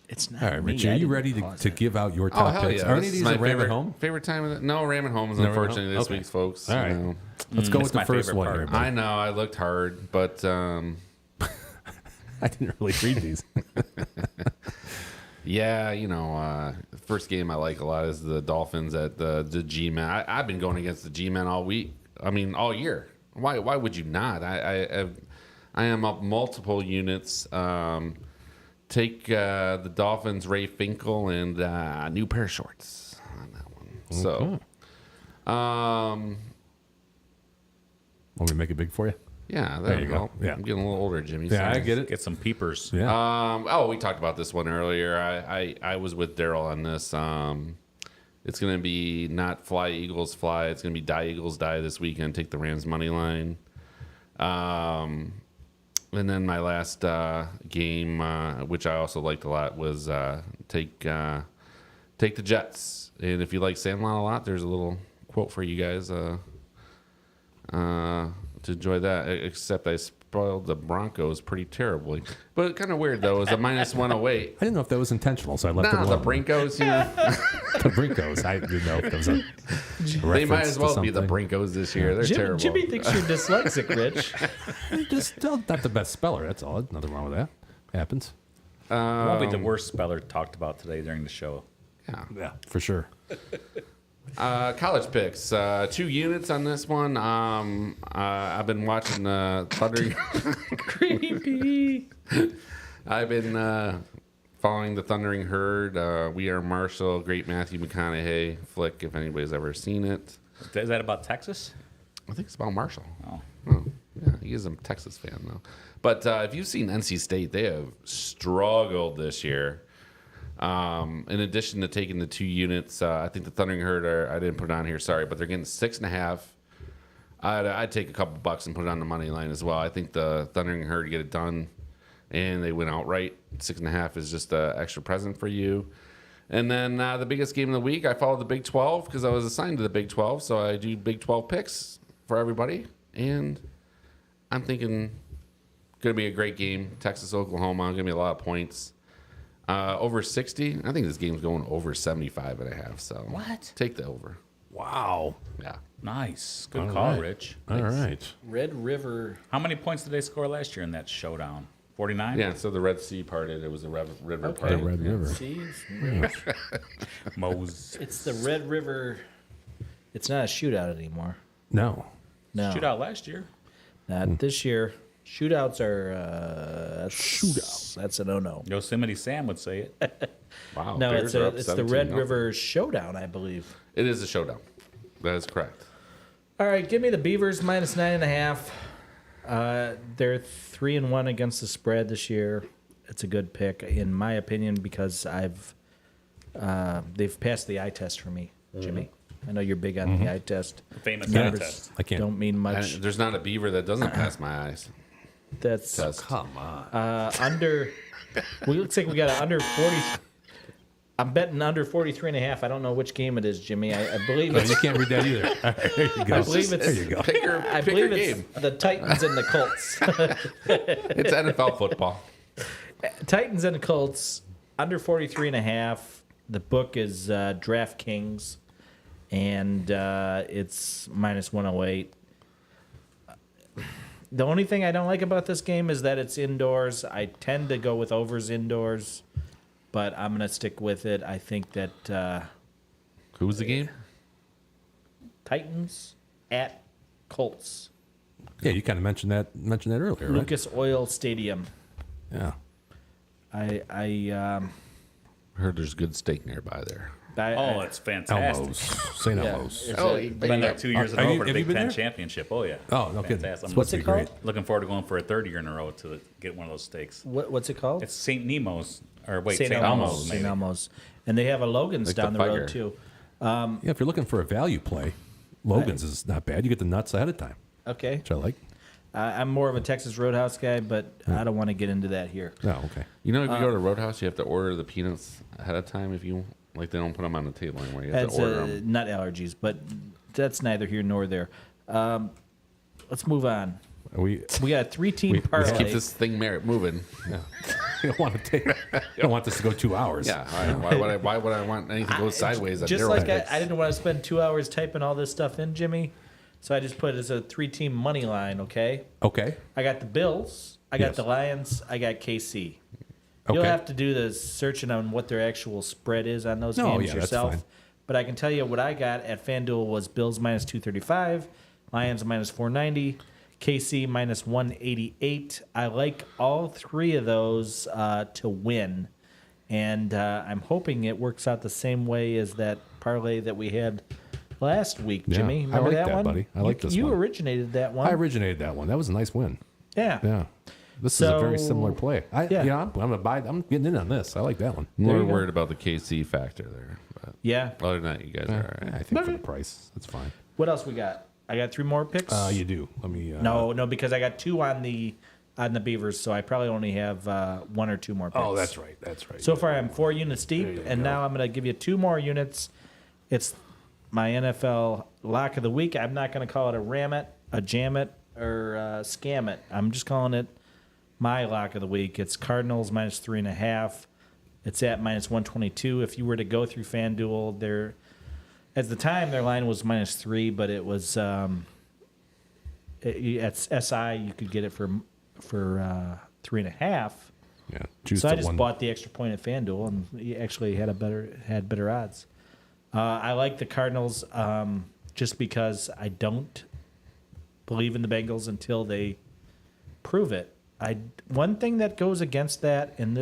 It's not All right, me. Richie, I are you didn't ready cause to it. give out your Oh, top hell picks? yeah. Are any This of is these my at Ram at favorite, home? favorite time of the... No, Raymond Homes, Never at unfortunately, home? this Okay. week's, folks. All right. You know. Let's go That's with the my first favorite one part. here. buddy. I know, I looked hard, but I didn't really read these. yeah, first game I like a lot is the Dolphins at the G-Men. I've been going against the G-Men all week. I mean, all year. Why would you not? I am up multiple units. Take the Dolphins, Ray Finkel, and a new pair of shorts on that one. So, Want me to make it big for you? yeah, there you you go. go. Yeah. I'm getting a little older, Jimmy. Yeah, I Sorry. get it. Get some peepers. Yeah. We talked about this one earlier. I was with Daryl on this. It's going to be not fly Eagles fly. It's going to be die Eagles die this weekend. Take the Rams money line. And then my last game, which I also liked a lot, was take the Jets. And if you like Sandlot a lot, there's a little quote for you guys to enjoy that. Except I spoiled the Broncos pretty terribly. But kind of weird, though. It was a minus 108. I didn't know if that was intentional, so I left it Nah, alone. the Brinkos here. The Brinkos. I didn't know if that was a They might reference as to well be the something. Brinkos this year. They're terrible. Jimmy thinks you're dyslexic, Rich. Just not the best speller. That's all. Nothing wrong with that. Happens. Won't be the worst speller talked about today during the show. Yeah, for sure. College picks. 2 units on this one. I've been watching Thundering. Creepy. I've been following the Thundering Herd. We Are Marshall. Great Matthew McConaughey flick. If anybody's ever seen it, Is that about Texas? I think it's about Marshall. Oh. Yeah, he is a Texas fan though. But if you've seen NC State, they have struggled this year. In addition to taking the 2 units, I think the Thundering Herd I didn't put it on here, sorry, but they're getting 6.5. I'd take a couple bucks and put it on the money line as well. I think the Thundering Herd get it done, and they went outright. 6.5 is just an extra present for you. And then the biggest game of the week, I followed the Big 12 because I was assigned to the Big 12, so I do Big 12 picks for everybody, and I'm thinking going to be a great game. Texas, Oklahoma, going to be a lot of points. Over 60. I think this game's going over 75.5. So What? Take the over. Wow. Yeah. Nice. Good All call, right. Rich. All right. Red River. How many points did they score last year in that showdown? 49? Yeah. So the Red Sea parted. It was the Red River Okay. party. The Red River. See, Mose. it's the Red River. It's not a shootout anymore. No. No, Shootout last year. not this year. Shootouts are shootout. That's a no-no. Yosemite Sam would say it. Wow. No, Bears it's are up the Red 17-0. River Showdown, I believe. It is a showdown. That is correct. All right, give me the Beavers -9.5. They're 3-1 against the spread this year. It's a good pick, in my opinion, because they've passed the eye test for me, Jimmy. I know you're big on the eye test. Famous Numbers eye test. I can't. don't mean much. There's not a beaver that doesn't pass my eyes. That's Test. Come on. under. We looks like we got an under 40. I'm betting under 43.5. I don't know which game it is, Jimmy. I believe No, it's. you can't read that either. All right, there you go. I believe it's. There you go. Pick your, I pick your believe it's game. the Titans and the Colts. It's NFL football. Titans and the Colts under 43.5. The book is DraftKings, and it's -108. The only thing I don't like about this game is that it's indoors. I tend to go with overs indoors, but I'm gonna stick with it. I think that Who was the game? Titans at Colts, Yeah, you kind of mentioned that earlier, right? Lucas Oil Stadium. Yeah. I Heard there's good steak nearby there. Oh, it's fantastic. Elmos. St. Yeah. Elmos. Is Oh, it- Been there 2 years in a Are row you- for the have you Big been Ten there? championship. Oh, yeah. Oh, no kidding. Fantastic. I'm What's it looking- called? Looking forward to going for a third year in a row to get one of those steaks. what's it called? It's St. Nemo's. Or wait, St. St. Elmo's. Elmo's. St. maybe. Elmo's. And they have a Logan's Like down the the Fire. road, too. Yeah, if you're looking for a value play, Logan's is not bad. You get the nuts ahead of time, Okay. which I like. I'm more of a Texas Roadhouse guy, but I don't want to get into that here. Oh, okay. You know, if you go to Roadhouse, you have to order the peanuts ahead of time. If you like, they don't put them on the table anymore. You have That's to order them. nut allergies, but that's neither here nor there. Let's move on. We We got a 3-team Let's Let's parlay. keep this thing moving. you don't want to take. You don't want this to go 2 hours. Yeah. Why would I want anything to go sideways? At Just zero like picks? I didn't want to spend 2 hours typing all this stuff in, Jimmy. So I just put it as a 3-team money line, okay? Okay. I got the Bills, I got Yes. the Lions, I got KC. You'll Okay. have to do the searching on what their actual spread is on those No, games yeah, that's yourself. fine. But I can tell you what I got at FanDuel was Bills -235, Lions -490, KC -188. I like all three of those to win. And I'm hoping it works out the same way as that parlay that we had last week, Yeah, Jimmy. I Remember like that that, one? buddy. I like this You one. originated that one. I originated that one. That was a nice win. Yeah. Yeah. This is a very So- similar play. yeah. I'm gonna buy. I'm getting in on this. I like that one. I'm There more you go. worried about the KC factor there. But Yeah. other than that, you guys are all Yeah, right. I think for the price, that's fine. What else we got? I got 3 more picks. You do. Let me. No, because I got 2 on the Beavers, so I probably only have 1 or 2 more picks. Oh, that's right. That's right. So far, I'm 4 units deep, you and go. now I'm going to give you 2 more units. It's my NFL lock of the week. I'm not going to call it a ram it, a jam it, or scam it. I'm just calling it my lock of the week. It's Cardinals -3.5. It's at -122. If you were to go through FanDuel, at the time their line was -3, but it was at SI you could get it for 3.5. yeah. Choose So I the just one. bought the extra point at FanDuel, and he actually had better odds. I like the Cardinals just because I don't believe in the Bengals until they prove it. One thing that goes against that on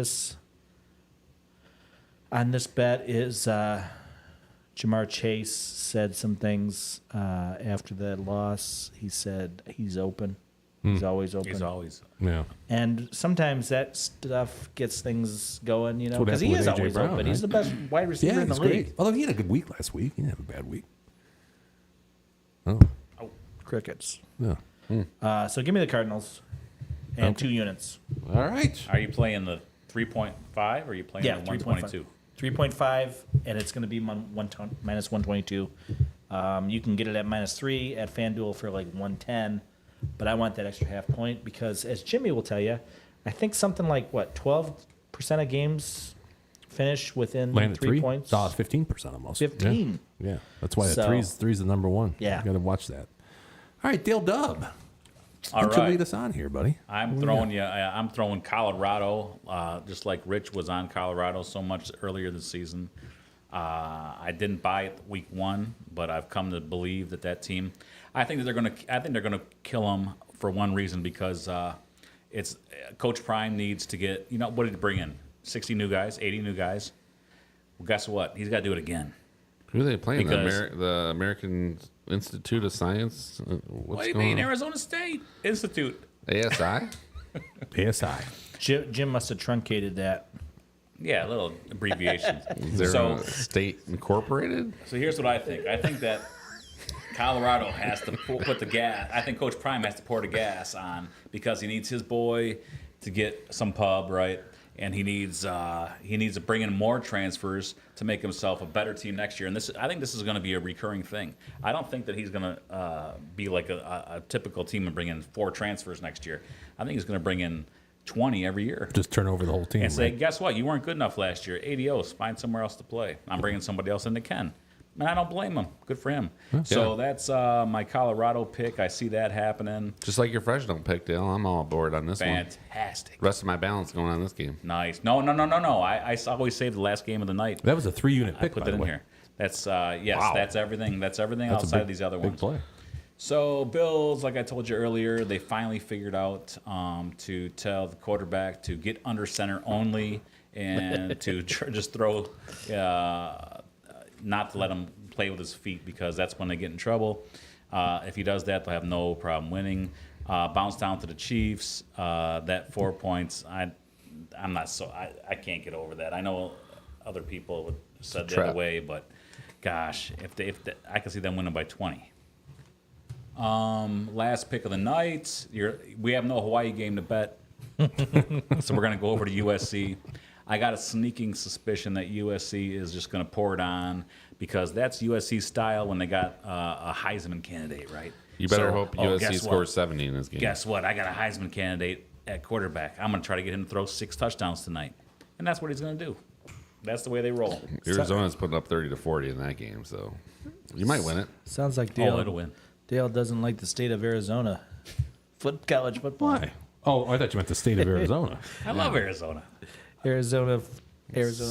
this bet is Jamar Chase said some things after the loss. He said he's open. He's always open. He's always. Yeah. And sometimes that stuff gets things going, what because he happened is with A.J. always Brown, open. He's right? the best wide receiver Yeah, in the he's league. great. Although he had a good week last week. He didn't have a bad week. Oh. Crickets. Yeah. So give me the Cardinals and 2 units. All right. Are you playing the 3.5 or are you playing Yeah, the 122? 3.5, and it's going to be -122. You can get it at -3 at FanDuel for like 110, but I want that extra half point because, as Jimmy will tell you, I think something like 12% of games finish within Land at 3 points. 15% almost. 15. Yeah. That's why So- three's the number one. Yeah. You got to watch that. All right, Dale Dubb. All Why don't you right. lead us on here, buddy? I'm throwing Colorado, just like Rich was on Colorado so much earlier this season. I didn't buy it week 1, but I've come to believe that team. I think they're gonna kill them for one reason because it's Coach Prime needs to get. What did he bring in? 60 new guys, 80 new guys. Well, guess what? He's got to do it again. Who are they playing? Because- The American Institute of Science? What do you going mean, on? Arizona State Institute? ASI? ASI. Jim must have truncated that. Yeah, a little abbreviation. Is there So- a State Incorporated? So here's what I think. I think that Colorado has to put the gas. I think Coach Prime has to pour the gas on because he needs his boy to get some pub, right? And he needs to bring in more transfers to make himself a better team next year. And I think this is going to be a recurring thing. I don't think that he's going to be like a typical team and bring in 4 transfers next year. I think he's going to bring in 20 every year. Just turn over the whole team. And say, right? guess what? You weren't good enough last year. Adios. Find somewhere else to play. I'm bringing somebody else in that can. And I don't blame him. Good for him. So that's my Colorado pick. I see that happening. Just like your Fresno pick, Dale. I'm all aboard on this one. Fantastic. Rest of my balance going on this game. Nice. No. I always save the last game of the night. That was a 3-unit I pick, put by that the in way. here. That's yes. Wow. That's everything. That's everything That's a outside big- of these other big ones. play. So Bills, like I told you earlier, they finally figured out to tell the quarterback to get under center only and to just throw, not to let him play with his feet because that's when they get in trouble. If he does that, they'll have no problem winning. Bounce down to the Chiefs. That 4 points, I can't get over that. I know other people would said the other way, but gosh, if I could see them winning by 20. Last pick of the night. We have no Hawaii game to bet, so we're gonna go over to USC. I got a sneaking suspicion that USC is just gonna pour it on because that's USC style when they got a Heisman candidate, right? You better So- hope oh, USC guess what? scores 70 in this game. Guess what? I got a Heisman candidate at quarterback. I'm gonna try to get him to throw 6 touchdowns tonight, and that's what he's gonna do. That's the way they roll. Arizona's putting up 30 to 40 in that game, so you might win it. Sounds like Dale. it'll win. Dale doesn't like the state of Arizona. College football. Why? Oh, I thought you meant the state of Arizona. I love Arizona. Arizona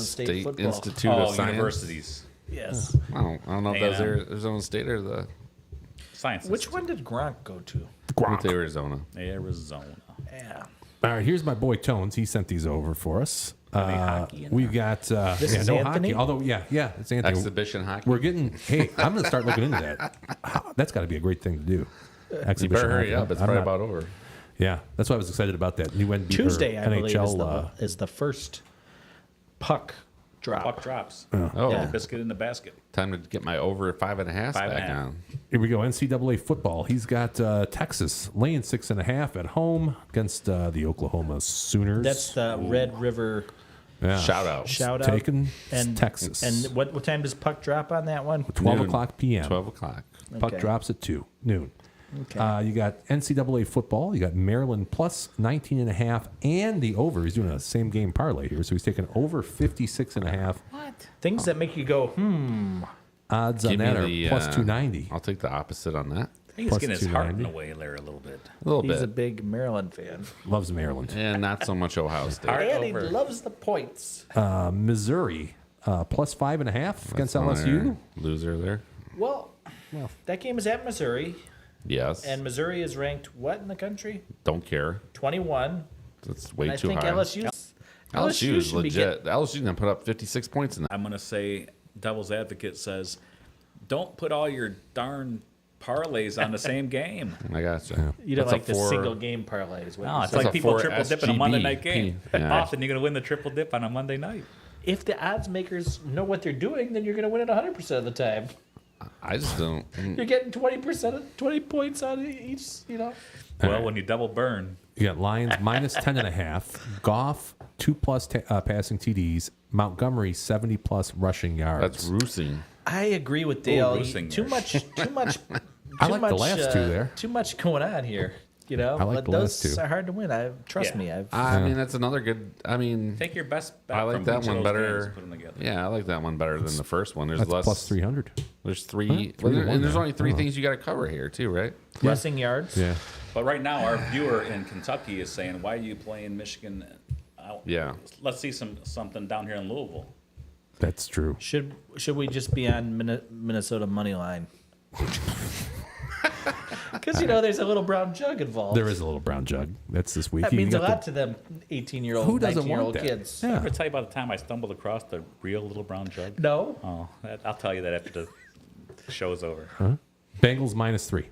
State football. Institute of Science. Universities. Yes. I don't know if that was A&M. Arizona State or the Science. Which one did Gronk go to? Gronk. Arizona. Arizona. Yeah. All right, here's my boy Tones. He sent these over for us. Any hockey in We've got This is no Anthony? hockey. Although, yeah, it's Anthony. Exhibition hockey. We're getting. Hey, I'm going to start looking into that. That's got to be a great thing to do. You Exhibition better hurry hockey. up. It's I'm probably not- about over. Yeah, that's why I was excited about that new NBA. Tuesday, I believe, NHL. is the first puck drop. Puck drops. Oh, Yeah. Biscuit in the basket. time to get my over 5.5 back 5.5. on. Here we go. NCAA football. He's got Texas laying 6.5 at home against the Oklahoma Sooners. That's the Red River yeah. Shout out. shout out. Taking and Texas. And what time does puck drop on that one? 12 Noon. o'clock p.m. 12 o'clock. Puck Okay. drops at noon. Okay. You got NCAA football. You got Maryland plus 19.5 and the over. He's doing a same game parlay here, so he's taking over 56.5. Things that make you go, Odds on Give that me are the, plus 290. I'll take the opposite on that. I think Plus he's getting his heart in 290. the way there a little bit. A little he's a bit. big Maryland fan. Loves Maryland. And not so much Ohio State. Heart And he over. loves the points. Missouri plus 5.5 against That's LSU. another Loser there. Well, that game is at Missouri, Yes. and Missouri is ranked what in the country? Don't care. 21. That's way And I too think high. LSU LSU is should be legit. LSU going to put up 56 points in that. I'm going to say devil's advocate says, don't put all your darn parlays on the same game. I got you. You don't That's a like the four- single game parlays. what No, you it's say. like a people 4 triple dip in a Monday SGB. night game. Yeah. Often you're going to win the triple dip on a Monday night. If the odds makers know what they're doing, then you're going to win it 100% of the time. I just don't. You're getting 20 points on each, Well, when you double burn, You got Lions minus 10.5. Goff 2+ passing TDs. Montgomery 70+ rushing yards. That's roosing. I agree with Dale. roosting Too there. much. I like the last two there. Too much going on here. You know, I like but the those last two. are hard to win. Trust Yeah. me. I mean, that's another good. I mean, Take your best bet I like from that each of one those better. games and put them together. Yeah, I like that one better than the first one. There's That's less. plus 300. There's three. Three to one and there's there. only three Oh. things you got to cover here too, right? Rushing yards. Yeah. But right now, our viewer in Kentucky is saying, "Why are you playing Michigan?" Yeah. Let's see something down here in Louisville. That's true. Should we just be on Minnesota money line? Because there's a little brown jug involved. There is a little brown jug. That's this week. That You means a got lot the- to them 18-year-old, Who doesn't want 19-year-old that? kids. Did I Yeah. ever tell you about the time I stumbled across the real little brown jug? No. Oh, I'll tell you that after the show's over. Bengals -3.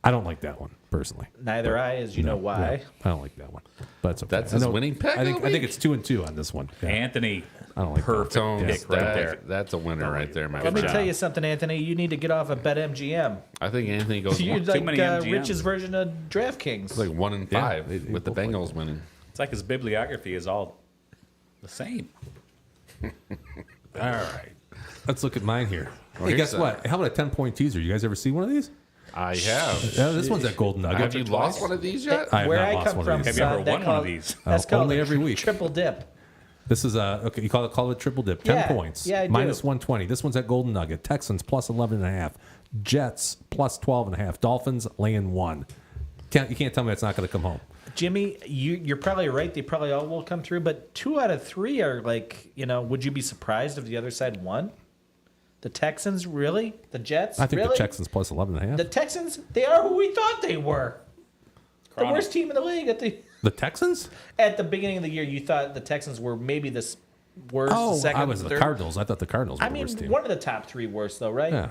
I don't like that one personally. Neither I, as you know why. Yeah, I don't like that one. But it's okay. That's I his know- winning pick I of think the I think week? it's 2-2 on this one. Yeah. Anthony, I don't like perfect Tones, pick right that- there. That's a winner right there, my Let me friend. tell you something, Anthony. You need to get off of BetMGM. I think Anthony goes You're one, like many MGMs. Rich's version of DraftKings. like 1 in Yeah, 5 it- with the both like Bengals winning. It's like his bibliography is all the same. All right. Let's look at mine here. Well, Hey, here's guess what? How about a 10-point teaser? You guys ever see one of these? I have. Yeah, this one's at Golden Nugget. Have you lost one of these yet? I have Where not I lost come one from, of Have these. you ever son, that won one of called- these? That's called only a every week. triple dip. This is okay. You call it triple dip. 10 Yeah, points. yeah, I do. Minus 120. This one's at Golden Nugget. Texans plus 11.5. Jets plus 12.5. Dolphins laying 1. You can't tell me that's not going to come home. Jimmy, you're probably right. They probably all will come through, but 2 out of 3 are like, would you be surprised if the other side won? The Texans, really? The Jets, I think really? the Texans plus 11.5. The Texans, they are who we thought they were. The Chronic. worst team in the league The Texans? at the beginning of the year. You thought the Texans were maybe the worst, Oh, second, I was the third. Cardinals. I thought the Cardinals were I the mean, worst team. one of the top 3 worst, though, right? Yeah.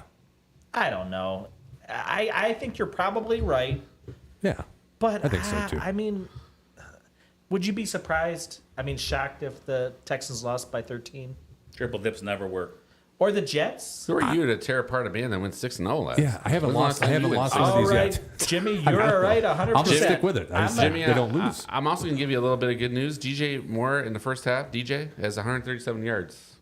I don't know. I think you're probably right, Yeah. but I think so, too. I mean, would you be surprised? I mean, shocked if the Texans lost by 13 Triple dips never work. or the Jets? Who are you to tear apart a band that went 6-0 last? Yeah, I haven't When's the lost. last I time haven't you lost went one of All these right, yet. Jimmy, you're all right, 100%. I'll just stick with it. I just, Jimmy, they don't lose. I'm also going to give you a little bit of good news. DJ Moore in the first half, DJ, has 137 yards.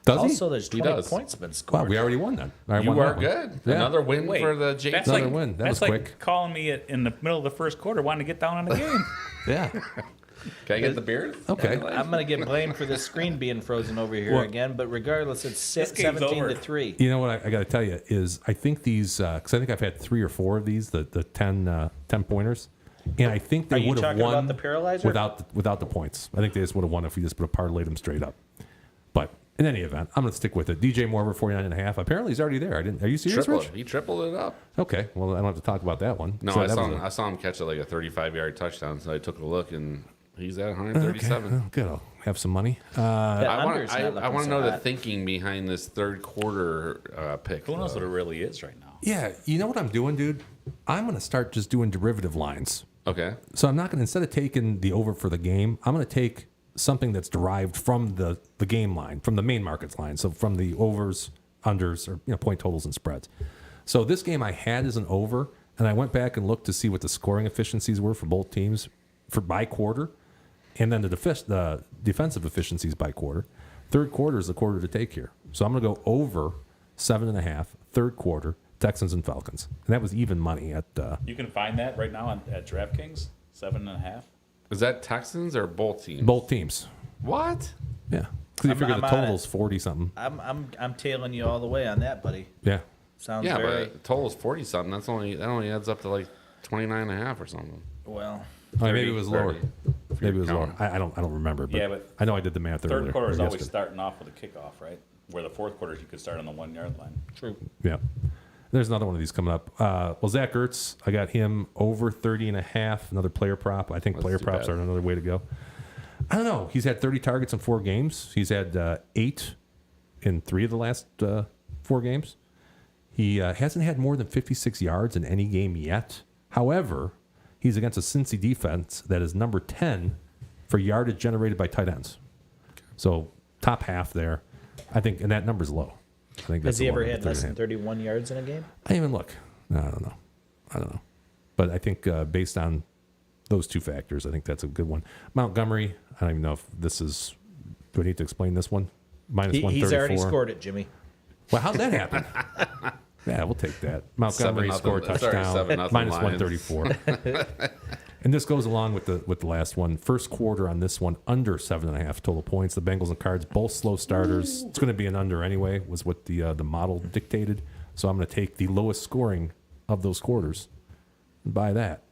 Does he? Also, there's He 20 does. points been Wow, scored. we already won then. I You won are that one. good. Yeah. Another win Wait, for the Jake. that's Another like, win. That that's was like quick. calling me in the middle of the first quarter, wanting to get down on the game. Yeah. Can I get the beard? Okay. I'm going to get blamed for the screen being frozen over here Well- again, but regardless, it's This game's 17 over. to 3. You know what I got to tell you is I think these because I think I've had 3 or 4 of these the 10 pointers, and I think Are they you would have talking won about the paralyzer? without the points. I think they just would have won if we just would have parlayed them straight up. But in any event, I'm going to stick with it. DJ Moore over 49.5. Apparently he's already there. I didn't. Are you serious, Tripled. Rich? He tripled it up. Okay. Well, I don't have to talk about that one. No, So I that saw was him. a- I saw him catch like a 35-yard touchdown. So I took a look, and he's at Okay. 137. Well, good. I'll have some money. That I under's not want looking to so know the hot. thinking behind this third quarter pick. Who knows though. what it really is right now? Yeah. You know what I'm doing, dude? I'm going to start just doing derivative lines. Okay. So I'm not going to, instead of taking the over for the game, I'm going to take something that's derived from the game line, from the main markets line. So from the overs, unders, or point totals and spreads. So this game I had as an over, and I went back and looked to see what the scoring efficiencies were for both teams by quarter, and then the defensive efficiencies by quarter. Third quarter is the quarter to take here. So I'm going to go over 7.5, third quarter, Texans and Falcons. And that was even money at You can find that right now at DraftKings, 7.5. Is that Texans or both teams? both teams. What? Yeah. Because you figure I'm the on it. total's 40 something. I'm tailing you all the way on that, buddy. Yeah. Sounds Yeah, very but total's 40 something. That only adds up to like 29.5 or something. well. Oh, maybe it was lower. 30. Maybe it was lower. counting. I don't remember. But Yeah, but I know I did the math earlier. Third quarter is or always yesterday. starting off with a kickoff, right? Where the fourth quarter, you could start on the 1 yard line. True. Yeah. There's another one of these coming up. Well, Zach Ertz, I got him over 30.5. Another player prop. I think That's player too props bad. are another way to go. I don't know. He's had 30 targets in 4 games. He's had 8 in 3 of the last 4 games. He hasn't had more than 56 yards in any game yet. However, he's against a Cincy defense that is number 10 for yardage generated by tight ends. So top half there. I think, and that number's low. I think Has that's he the ever one, had less 30 than 31 yards in a game? I didn't even look. No, I don't know. But I think based on those 2 factors, I think that's a good one. Montgomery, I don't even know if this is. Do I need to explain this one? Minus He's 134. already scored it, Jimmy. Well, how'd that happen? Yeah, we'll take that. Montgomery 7-0. scored Sorry, touchdown, 7-0 minus Lions. 134. And this goes along with the last one. First quarter on this one, under 7.5 total points. The Bengals and Cards, both slow starters. It's going to be an under anyway, was what the model dictated. So I'm going to take the lowest scoring of those quarters and buy that.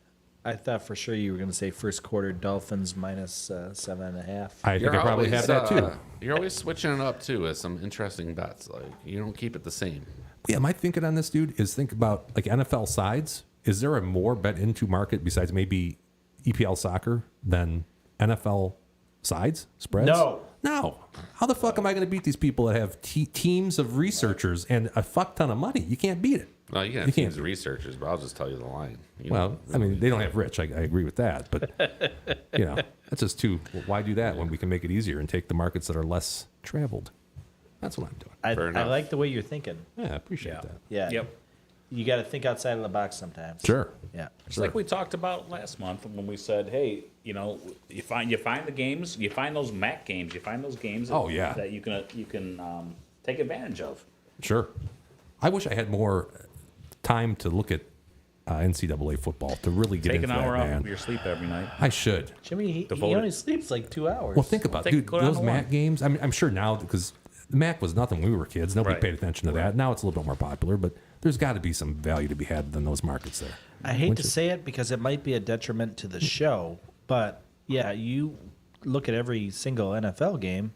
I thought for sure you were going to say first quarter Dolphins minus 7.5. I think I probably have that too. You're always switching it up too with some interesting bets. Like you don't keep it the same. Yeah, my thinking on this, dude, is think about like NFL sides. Is there a more bet into market besides maybe EPL soccer than NFL sides spreads? No. How the fuck am I going to beat these people that have teams of researchers and a fuck ton of money? You can't beat it. Well, you can have teams of researchers, but I'll just tell you the line. Well, I mean, they don't have rich. I agree with that. But, that's just too. Why do that when we can make it easier and take the markets that are less traveled? That's what I'm doing. I like the way you're thinking. Yeah, I appreciate that. Yeah. Yep. You got to think outside of the box sometimes. Sure. Yeah. It's like we talked about last month when we said, hey, you find the games, you find those MAC games, you find those games Oh, yeah. that you can take advantage of. Sure. I wish I had more time to look at NCAA football to really get Take into an hour that, out man. of your sleep every night. I should. Jimmy, he Devote it. only sleeps like 2 hours. Well, think about it, dude. go down Those to MAC one. games. I mean, I'm sure now because the MAC was nothing when we were kids. Nobody Right. paid attention to that. Now it's a little bit more popular, but there's got to be some value to be had than those markets there. I hate Wouldn't to you? say it because it might be a detriment to the show, but yeah, you look at every single NFL game,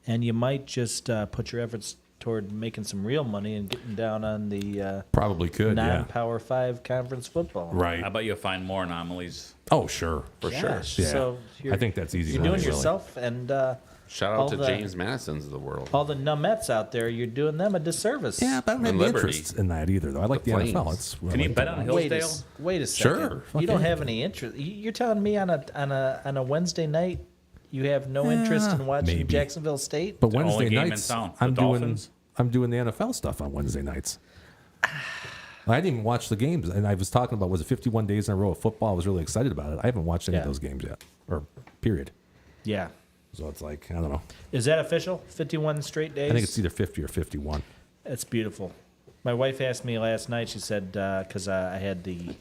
and you might just put your efforts toward making some real money and getting down on the Probably could, yeah. non-Power 5 conference football. Right. I bet you'll find more anomalies. Oh, sure. For Yeah, sure. Yeah. So I think that's easy. You're money, doing really. yourself and Shout all out to the- James Madison's of the world. all the numbets out there. You're doing them a disservice. Yeah, but I don't have And the Liberty. interest in that either, though. I like the, Flames. NFL. It's Can you bet on Hillsdale? Wait a second. Sure. Fuck You don't yeah. have any interest. You're telling me on a Wednesday night you have no interest in watching maybe. Jacksonville State? But The only Wednesday game in nights, town. I'm The doing Dolphins? the NFL stuff on Wednesday nights. I didn't even watch the games, and I was talking about was it 51 days in a row of football. I was really excited about it. I haven't watched any of Yeah. those games yet, or period. Yeah. So it's like I don't know. Is that official? 51 straight days? I think it's either 50 or 51. It's beautiful. My wife asked me last night. She said because I had the,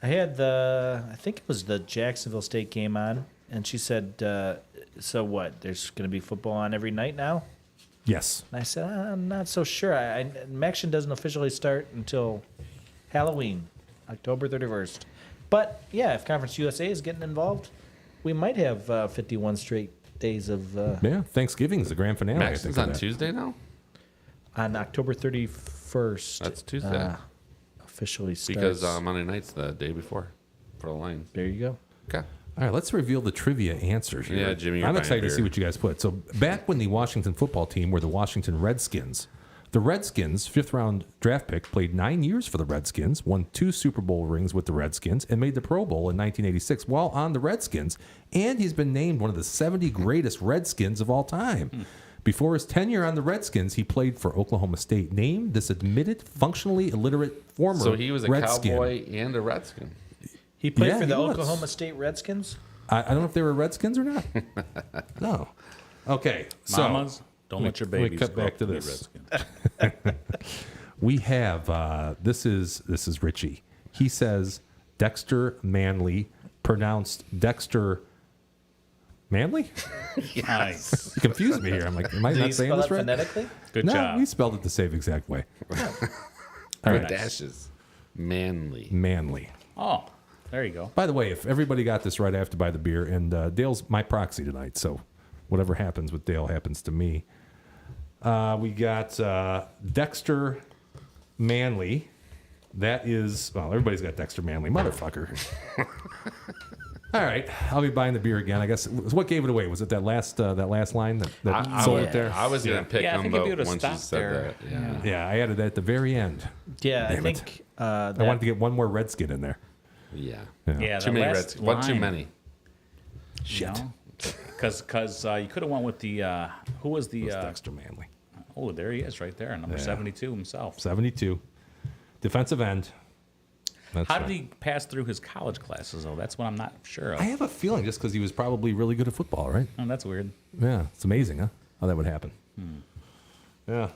I think it was the Jacksonville State game on, and she said, "So what? There's going to be football on every night now?" Yes. And I said, "I'm not so sure. Maction doesn't officially start until Halloween, October 31st. But yeah, if Conference USA is getting involved, we might have 51 straight days of Yeah. Thanksgiving is the grand finale. I think Maxon's of on that. Tuesday now. on October 31st. That's Tuesday. Officially starts. Because Monday night's the day before for the Lions. There you go. Okay. All right, let's reveal the trivia answers here. Yeah, Jimmy, you're I'm buying excited to beer. see what you guys put. So back when the Washington football team were the Washington Redskins, the Redskins, 5th-round draft pick, played 9 years for the Redskins, won 2 Super Bowl rings with the Redskins, and made the Pro Bowl in 1986 while on the Redskins. And he's been named one of the 70 greatest Redskins of all time. Before his tenure on the Redskins, he played for Oklahoma State. Name this admitted, functionally illiterate former So he was a Redskin. cowboy and a Redskin. He played Yeah, for the he was. Oklahoma State Redskins. I don't know if they were Redskins or not. No. Okay. So Mamas, don't let your let me babies cut grow back up to be this. Redskins. We have this is Richie. He says Dexter Manley, pronounced Dexter Manley. Nice. You confused me here. I'm like, am I Did he not saying spell this it right? phonetically? Good no, job. we spelled it the same exact way. Or right. dashes. Manly. Manly. Oh, there you go. By the way, if everybody got this right, I have to buy the beer. And Dale's my proxy tonight, so whatever happens with Dale happens to me. We got Dexter Manley. That is, well, everybody's got Dexter Manley, motherfucker. All right, I'll be buying the beer again. I guess what gave it away was it that last line that sold it there. I was going to pick Yeah, I him, think if you but would've once you stopped said there, that, yeah. Yeah, I added that at the very end. Yeah, Damn I it. think I wanted to get one more Redskin in there. Yeah. Yeah, Too the many last Redskins. One too line, many. Shit. Because you could have went with the who was the Dexter Manley, oh, there he is right there, number 72 himself. 72, defensive end. That's How right. did he pass through his college classes though? That's what I'm not sure of. I have a feeling just because he was probably really good at football, right? Oh, that's weird. Yeah, it's amazing, huh? How that would happen. Yeah.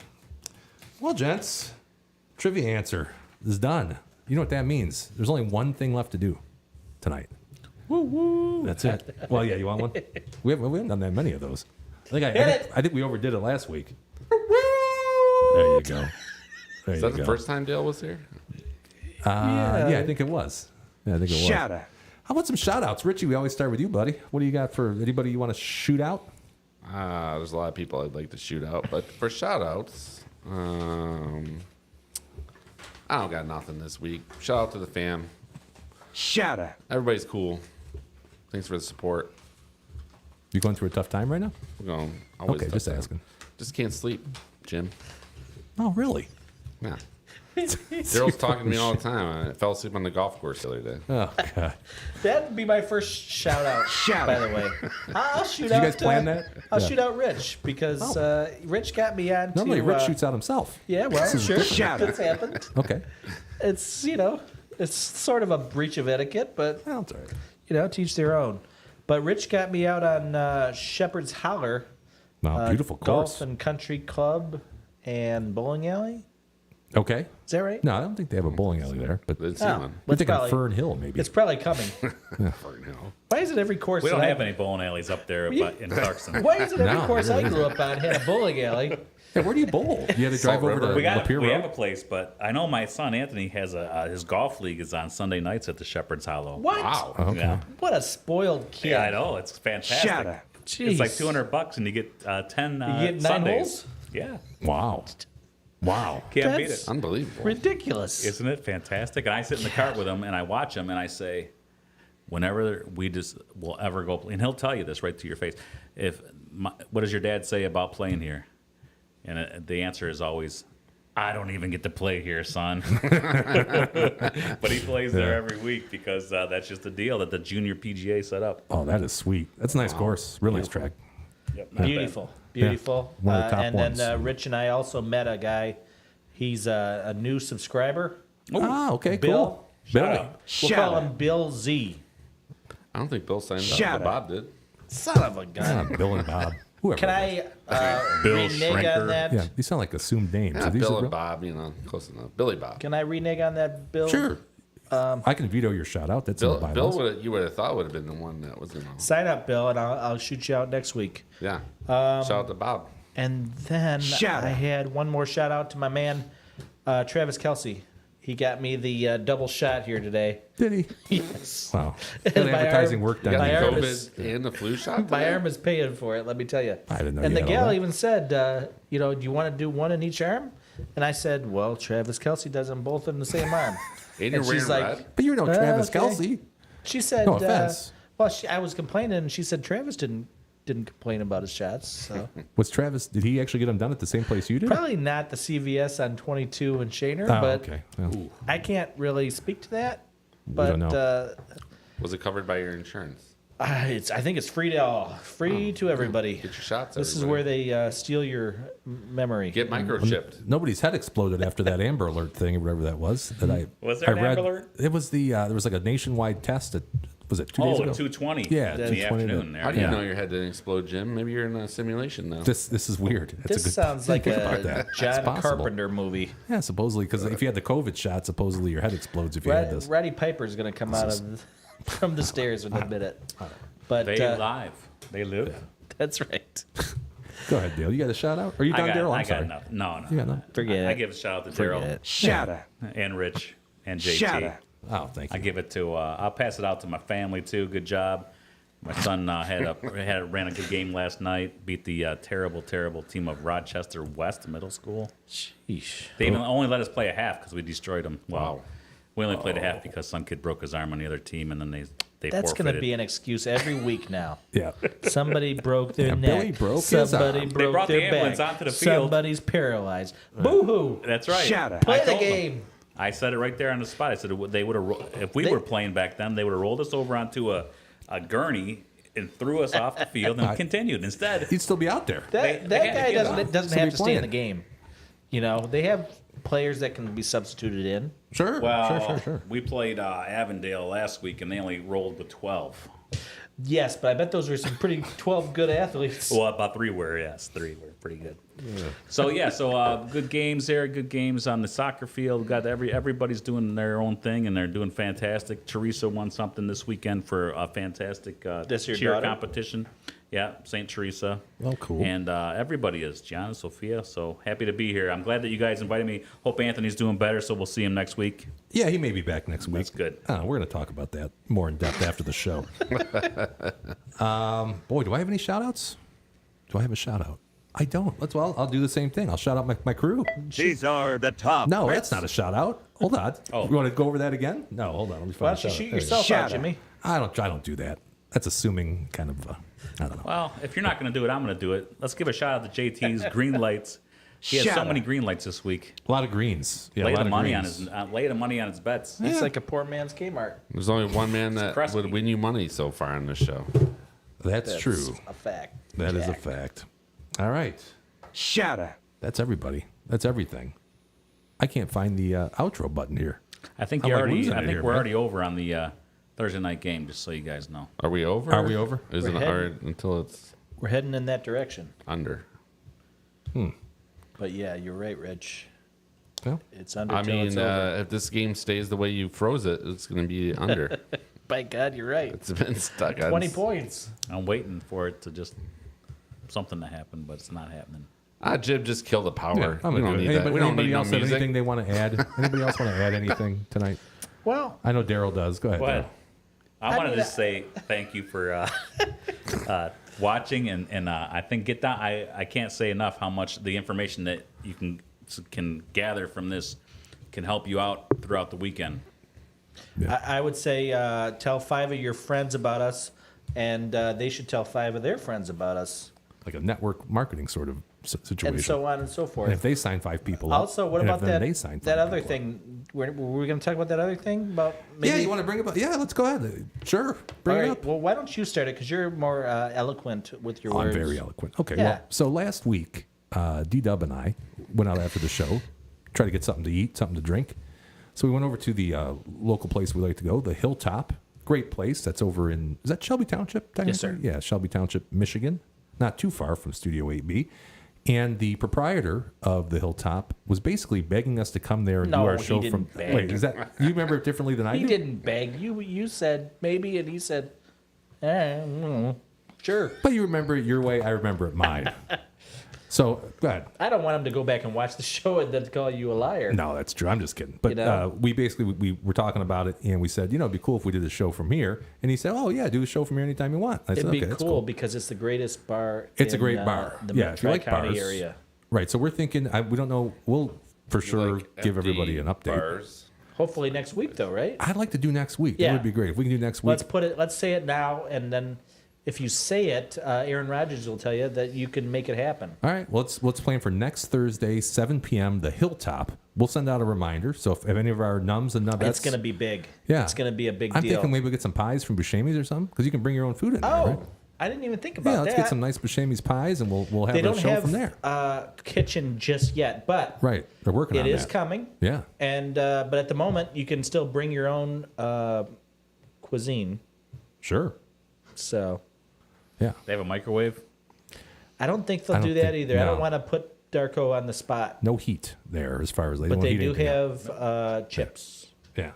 Well, gents, trivia answer is done. You know what that means? There's only one thing left to do tonight. Woo woo. That's it. Well, yeah, you want one? We haven't done that many of those. I think we overdid it last week. There you go. There Is you that the go. first time Dale was here? Yeah, I think it was. Yeah, I think it was. Shout out. How about some shout outs? Richie, we always start with you, buddy. What do you got for anybody you want to shoot out? There's a lot of people I'd like to shoot out, but for shout outs, I don't got nothing this week. Shout out to the fam. Shout out. Everybody's cool. Thanks for the support. You going through a tough time right now? We're going. Always Okay, tough just time. asking. Just can't sleep, Jim. Oh, really? Yeah. Daryl's talking to me all the time. I fell asleep on the golf course the other day. Oh, God. That'd be my first shout out. by the way, I'll shoot Did out. you guys plan that? I'll Yeah. shoot out Rich because Rich got me on. Normally, to, Rich shoots out himself. Yeah, well, sure. Shout It's happened. Okay. It's it's sort of a breach of etiquette, but Well, that's all right. teach their own. But Rich got me out on Shepherd's Holler. Wow, beautiful course. Golf and Country Club and bowling alley. Okay. Is that right? No, I don't think they have a bowling alley there, but Didn't see Oh. one. we're It's thinking probably- Fern Hill, maybe. It's probably coming. Fern Hill. Why is it every course? We don't that have I- any bowling alleys up there but in Clarkson. Why is it every No, course there I isn't. grew up on had a bowling alley? Hey, where do you bowl? You had to drive Salt over River. to We got Lapeer we Road? have a place, but I know my son Anthony has his golf league is on Sunday nights at the Shepherd's Hollow. What? Wow. Okay. Yeah. What a spoiled kid. Yeah, I know. It's fantastic. Shout out. It's like Jeez. $200 and you get 10 You get 9 Sundays. holes? Yeah. Wow. Wow. Can't beat That's it. Unbelievable. ridiculous. Isn't it fantastic? And I sit in the cart with him and I watch him and I say, whenever we'll ever go, and he'll tell you this right to your face. What does your dad say about playing here? And the answer is always, I don't even get to play here, son. But he plays there every week because that's just the deal that the junior PGA set up. Oh, that is sweet. That's a nice course. Real nice track. Yep, not bad. Beautiful. One of the top and ones. then Rich and I also met a guy. He's a new subscriber. Ah, okay, Bill. cool. Billy. out. We'll call him Bill Z. I don't think Bill signed up, Shout but out. Bob did. Son of a gun. Ah, Bill and Bob. Whoever. Can it is. I Bill renege Shrinker. on that? Yeah, these sound like assumed names. Yeah, Are these Bill real? and Bob, close enough. Billy Bob. Can I renege on that, Bill? Sure. I can veto your shout out. That's in the Bill bylaws. you would have thought would have been the one that was Sign up, Bill, and I'll shoot you out next week. Yeah. Shout out to Bob. And then Shout I out. had one more shout out to my man, Travis Kelsey. He got me the double shot here today. Did he? Yes. Wow. And That my advertising arm- worked You on got My the arm you. COVID is- and the flu shot? My today? arm is paying for it, let me tell you. I didn't know And you the had all gal that. even said, do you want to do one in each arm? And I said, well, Travis Kelsey does them both in the same arm. And you're And she's wearing like, red? But you're no Travis okay. Kelsey. She said, No offense. I was complaining, and she said Travis didn't complain about his shots. So Was Travis, did he actually get them done at the same place you did? probably not the CVS on 22 and Shaner, Oh, but okay. Well, I can't really speak to that. don't But know. Was it covered by your insurance? I think it's free to everybody. Get your shots. This is everybody. where they steal your memory. Get microchipped. nobody's head exploded after that Amber Alert thing or whatever that was. That I Was there I an read. Amber Alert? It was the there was like a nationwide test. Was it 2 days Oh, ago? 220. Yeah, in the 220 afternoon. How There. do you Yeah. know your head didn't explode, Jim? Maybe you're in a simulation now. This is weird. That's This a good, sounds like think about a that. It's John possible. Carpenter movie. Yeah, supposedly because if you had the COVID shot, supposedly your head explodes if you had this. Roddy Piper's going to come out of from the stairs in a minute. But They live. They live. that's right. Go ahead, Dale. You got a shout out? Or you done, Daryl? I'm I sorry. got nothing. No. You got nothing? Forget I it. give a shout out to Forget Daryl it. Shout out. and Rich and JT. Shout out. Oh, thank you. I give it to. I'll pass it out to my family too. Good job. My son ran a good game last night. Beat the terrible team of Rochester West Middle School. Sheesh. They even only let us play a half because we destroyed them. Wow. We only played a half because some kid broke his arm on the other team, and then they That's forfeited. going to be an excuse every week now. Yeah. Somebody broke their Yeah, neck. Billy broke his Somebody arm. broke brought the their ambulance back. onto the field. Somebody's paralyzed. Boo-hoo. That's right. Shout out. I Play the told them. game. I said it right there on the spot. I said they would have if we were playing back then, they would have rolled us over onto a gurney and threw us off the field and continued. Instead, He'd still be out there. That they had guy to get doesn't Still have be to stay in playing. the game. You know, they have players that can be substituted in. Sure. well, Sure. we played Avondale last week, and they only rolled with 12. Yes, but I bet those were some pretty 12 good athletes. Well, about 3 were, yes. 3 were pretty good. Yeah. So good games there. Good games on the soccer field. Got everybody's doing their own thing, and they're doing fantastic. Teresa won something this weekend for a fantastic That's your cheer daughter? competition. Yeah, St. Teresa. Oh, cool. And everybody is, John and Sophia. So happy to be here. I'm glad that you guys invited me. Hope Anthony's doing better, so we'll see him next week. Yeah, he may be back next week. That's good. We're going to talk about that more in depth after the show. Boy, do I have any shout-outs? Do I have a shout-out? I don't. I'll do the same thing. I'll shout out my crew. These are the top. No, that's not a shout-out. Hold on. Oh. You want to go over that again? No, hold on. Let me Why find don't you a shoot shout-out. There yourself out, Shout out. Jimmy? I don't do that. That's assuming kind of, I don't know. Well, if you're not going to do it, I'm going to do it. Let's give a shout out to JT's green lights. He has so Shout many out. green lights this week. A lot of greens. Yeah, Lay a lot the of money greens. on his bets. It's like a poor man's Kmart. There's only one man that impressive. would win you money so far on this show. That's true. A fact. That is a Jack. fact. All right. Shout out. That's everybody. That's everything. I can't find the outro button here. I think I'm you like already. losing I it think here, we're man. already over on the Thursday night game. Just so you guys know. Are we over? Are we over? Is it We're heading. until it's We're heading in that direction. under? But yeah, you're right, Rich. Well, It's under I till mean, it's over. if this game stays the way you froze it, it's going to be under. By God, you're right. It's been stuck on 20 points. I'm waiting for it to just something to happen, but it's not happening. Jib, just kill the power. yeah, I'm we gonna don't do need it. that. We don't Anybody need no else have music. anything they want to add? Anybody else want to add anything tonight? Well, I know Daryl does. Go ahead. But Daryl. I wanted mean, to say thank you for watching, and I think get down. I can't say enough how much the information that you can gather from this can help you out throughout the weekend. I would say tell 5 of your friends about us, and they should tell 5 of their friends about us, Like a network marketing sort of situation. and so on and so forth. And if they sign 5 people up, Also, what and about if then that they sign 5 that other people up. thing? Were we going to talk about that other thing about? Maybe, Yeah, you want to bring it up? Yeah, let's go ahead. Sure, bring All it right. up. Well, why don't you start it? Because you're more eloquent with your Oh, I'm words. very eloquent. Okay, Yeah. well, so last week, D-Dub and I went out after the show, tried to get something to eat, something to drink. So we went over to the local place we like to go, the Hilltop. Great place. That's over in, is that Shelby Township? Yes, sir. Yeah, Shelby Township, Michigan. Not too far from Studio 8B. And the proprietor of the Hilltop was basically begging us to come there and do No, our he show didn't from. beg. Wait, is that you remember it differently than I He do? didn't beg you. You said maybe, and he said, sure. But you remember it your way. I remember it mine. So go ahead. I don't want him to go back and watch the show and then call you a liar. No, that's true. I'm just kidding. But You know? we were talking about it, and we said, it'd be cool if we did a show from here. And he said, oh yeah, do a show from here anytime you want. I said, It'd be okay, cool, that's cool. because it's the greatest bar. It's a in, great bar. The Yeah, if you like Tri-County bars. area. Right. So we're thinking. We don't know. We'll for sure Like give empty everybody an update. Bars. Hopefully next week, though, right? I'd like to do next week. That Yeah. would be great if we can do next week. Let's put it. Let's say it now, and then if you say it, Aaron Rodgers will tell you that you can make it happen. All right. Let's plan for next Thursday, 7 p.m. The Hilltop. We'll send out a reminder. So if any of our nums and nubettes, It's going to be big. Yeah. It's going to be a big I'm deal. thinking maybe we'll get some pies from Buscemi's or something, because you can bring your own food in there, Oh, right? I didn't even think about Yeah, let's that. get some nice Buscemi's pies, and we'll have They a don't show have from there. kitchen just yet, but Right. They're working on it that. is coming. Yeah. And but at the moment, you can still bring your own cuisine. Sure. So Yeah. They have a microwave. I don't think they'll I don't do that think- either. I no. don't want to put Darko on the spot, No heat there as far as they but don't they heat do anything up. have chips. Yeah.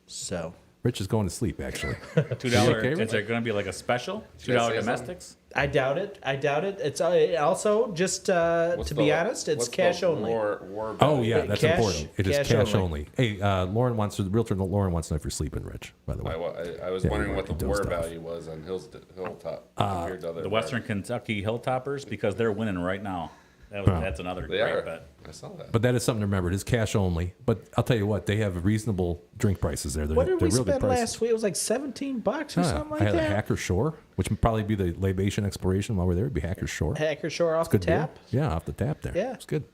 So Rich is going to sleep, actually. $2. okay, Is Rich? there going to be like a special Should I $2 say domestics? I doubt it. It's also just to be honest, it's cash only. Oh, yeah, that's Cash- important. It is cash cash only. only. Hey, Lauren wants to, the realtor Lauren wants to know if you're sleeping, Rich, by the way. I was Yeah, wondering you what the work, he war does stuff. value was on Hilltop compared to other The bars. Western Kentucky Hilltoppers, because they're winning right now. That's another They great are. bet. I saw that. But that is something to remember. It is cash only. But I'll tell you what, they have reasonable drink prices there. They're, What did they're we real good spend prices. last week? It was like $17 or Yeah, something like I had that. a Hacker Shore, which would probably be the libation exploration while we're there. It'd be Hacker Shore. Hacker Shore off the Good beer. tap. Yeah, off the tap there. Yeah. It's good.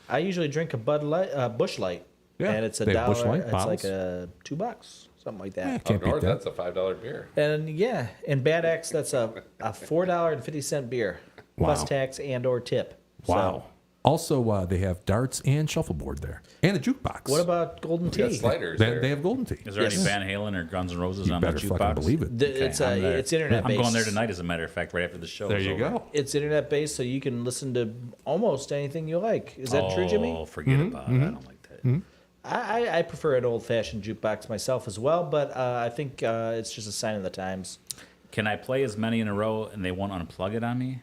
I usually drink a Bud Light, Bush Light. Yeah, And it's they have Busch $1. Light It's bottles. like $2, something like Yeah, that. can't Up north, beat that. that's a $5 beer. And yeah, in Bad X, that's a $4.50 beer plus Wow. tax and or tip. So, Wow. Also, they have darts and shuffleboard there, and a jukebox. What about Golden We got Tea? sliders They, there. they have Golden Tea. Is there any Van Halen or Guns N' Roses You on the better fucking jukebox? believe it. It's I'm there. it's internet I'm based. going there tonight, as a matter of fact, right after the show. There is you over. go. It's internet based, so you can listen to almost anything you like. Is that true, Jimmy? Oh, forget about it. I don't like that. I prefer an old fashioned jukebox myself as well, but I think it's just a sign of the times. Can I play as many in a row and they won't unplug it on me?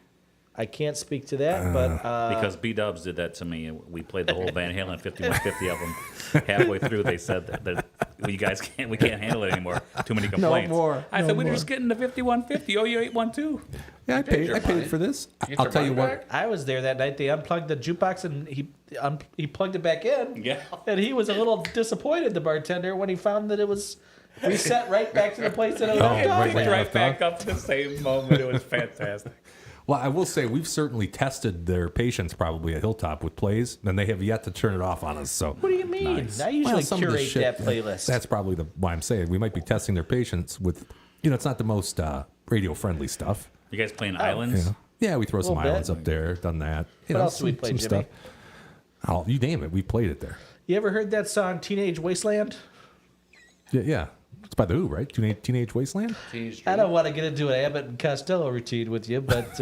I can't speak to that, but Because B-Dubs did that to me. We played the whole Van Halen 5150 of them. Halfway through, they said that we can't handle it anymore. Too many complaints. more. I said, we're just getting the 5150. Oh, you 812. Yeah, I paid your paid money. for this. Get I'll your tell you money what. back? I was there that night. They unplugged the jukebox and he plugged it back in. Yeah. And he was a little disappointed, the bartender, when he found that it was reset right back to the place that it was left off. right, Right back up to the same moment. It was fantastic. Well, I will say we've certainly tested their patience probably at Hilltop with plays, and they have yet to turn it off on us. So What do you mean? Nice. I usually Well, some of the curate shit- that playlist. That's probably why I'm saying we might be testing their patience with, it's not the most radio friendly stuff. You guys playing Islands? Yeah, we throw some Little bit. islands up there, done that. What else do we play, Jimmy? Oh, you name it, we played it there. You ever heard that song, Teenage Wasteland? Yeah. It's by the Who, right? Teenage Wasteland? I don't want to get into an Abbott and Costello routine with you, but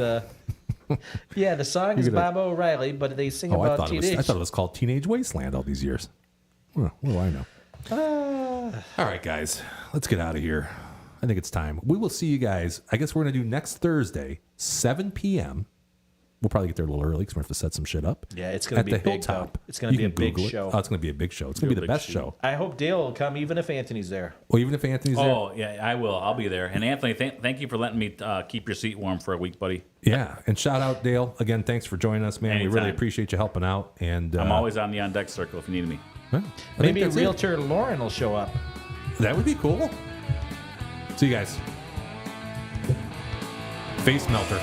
yeah, the song is gonna- Bob O'Reilly, but they sing Oh, I about thought teenage. it was called Teenage Wasteland all these years. Well, what do I know? All right, guys, let's get out of here. I think it's time. We will see you guys. I guess we're going to do next Thursday, 7 p.m. We'll probably get there a little early because we're going to have to set some shit up. Yeah, it's gonna At be the big, though. Hilltop. It's gonna You be a can big Google it. show. Oh, it's going to be a big show. It's going to be the Real best big show. I hope Dale will come, even if Anthony's there. Well, even if Anthony's there. Oh, yeah, I will. I'll be there. And Anthony, thank you for letting me keep your seat warm for a week, buddy. Yeah, and shout out Dale again. Thanks for joining us, man. We really Anytime. appreciate you helping out. And I'm always on the on deck circle if you need me. well, I think Maybe that's it. Realtor Lauren will show up. That would be cool. See you guys. Face melter.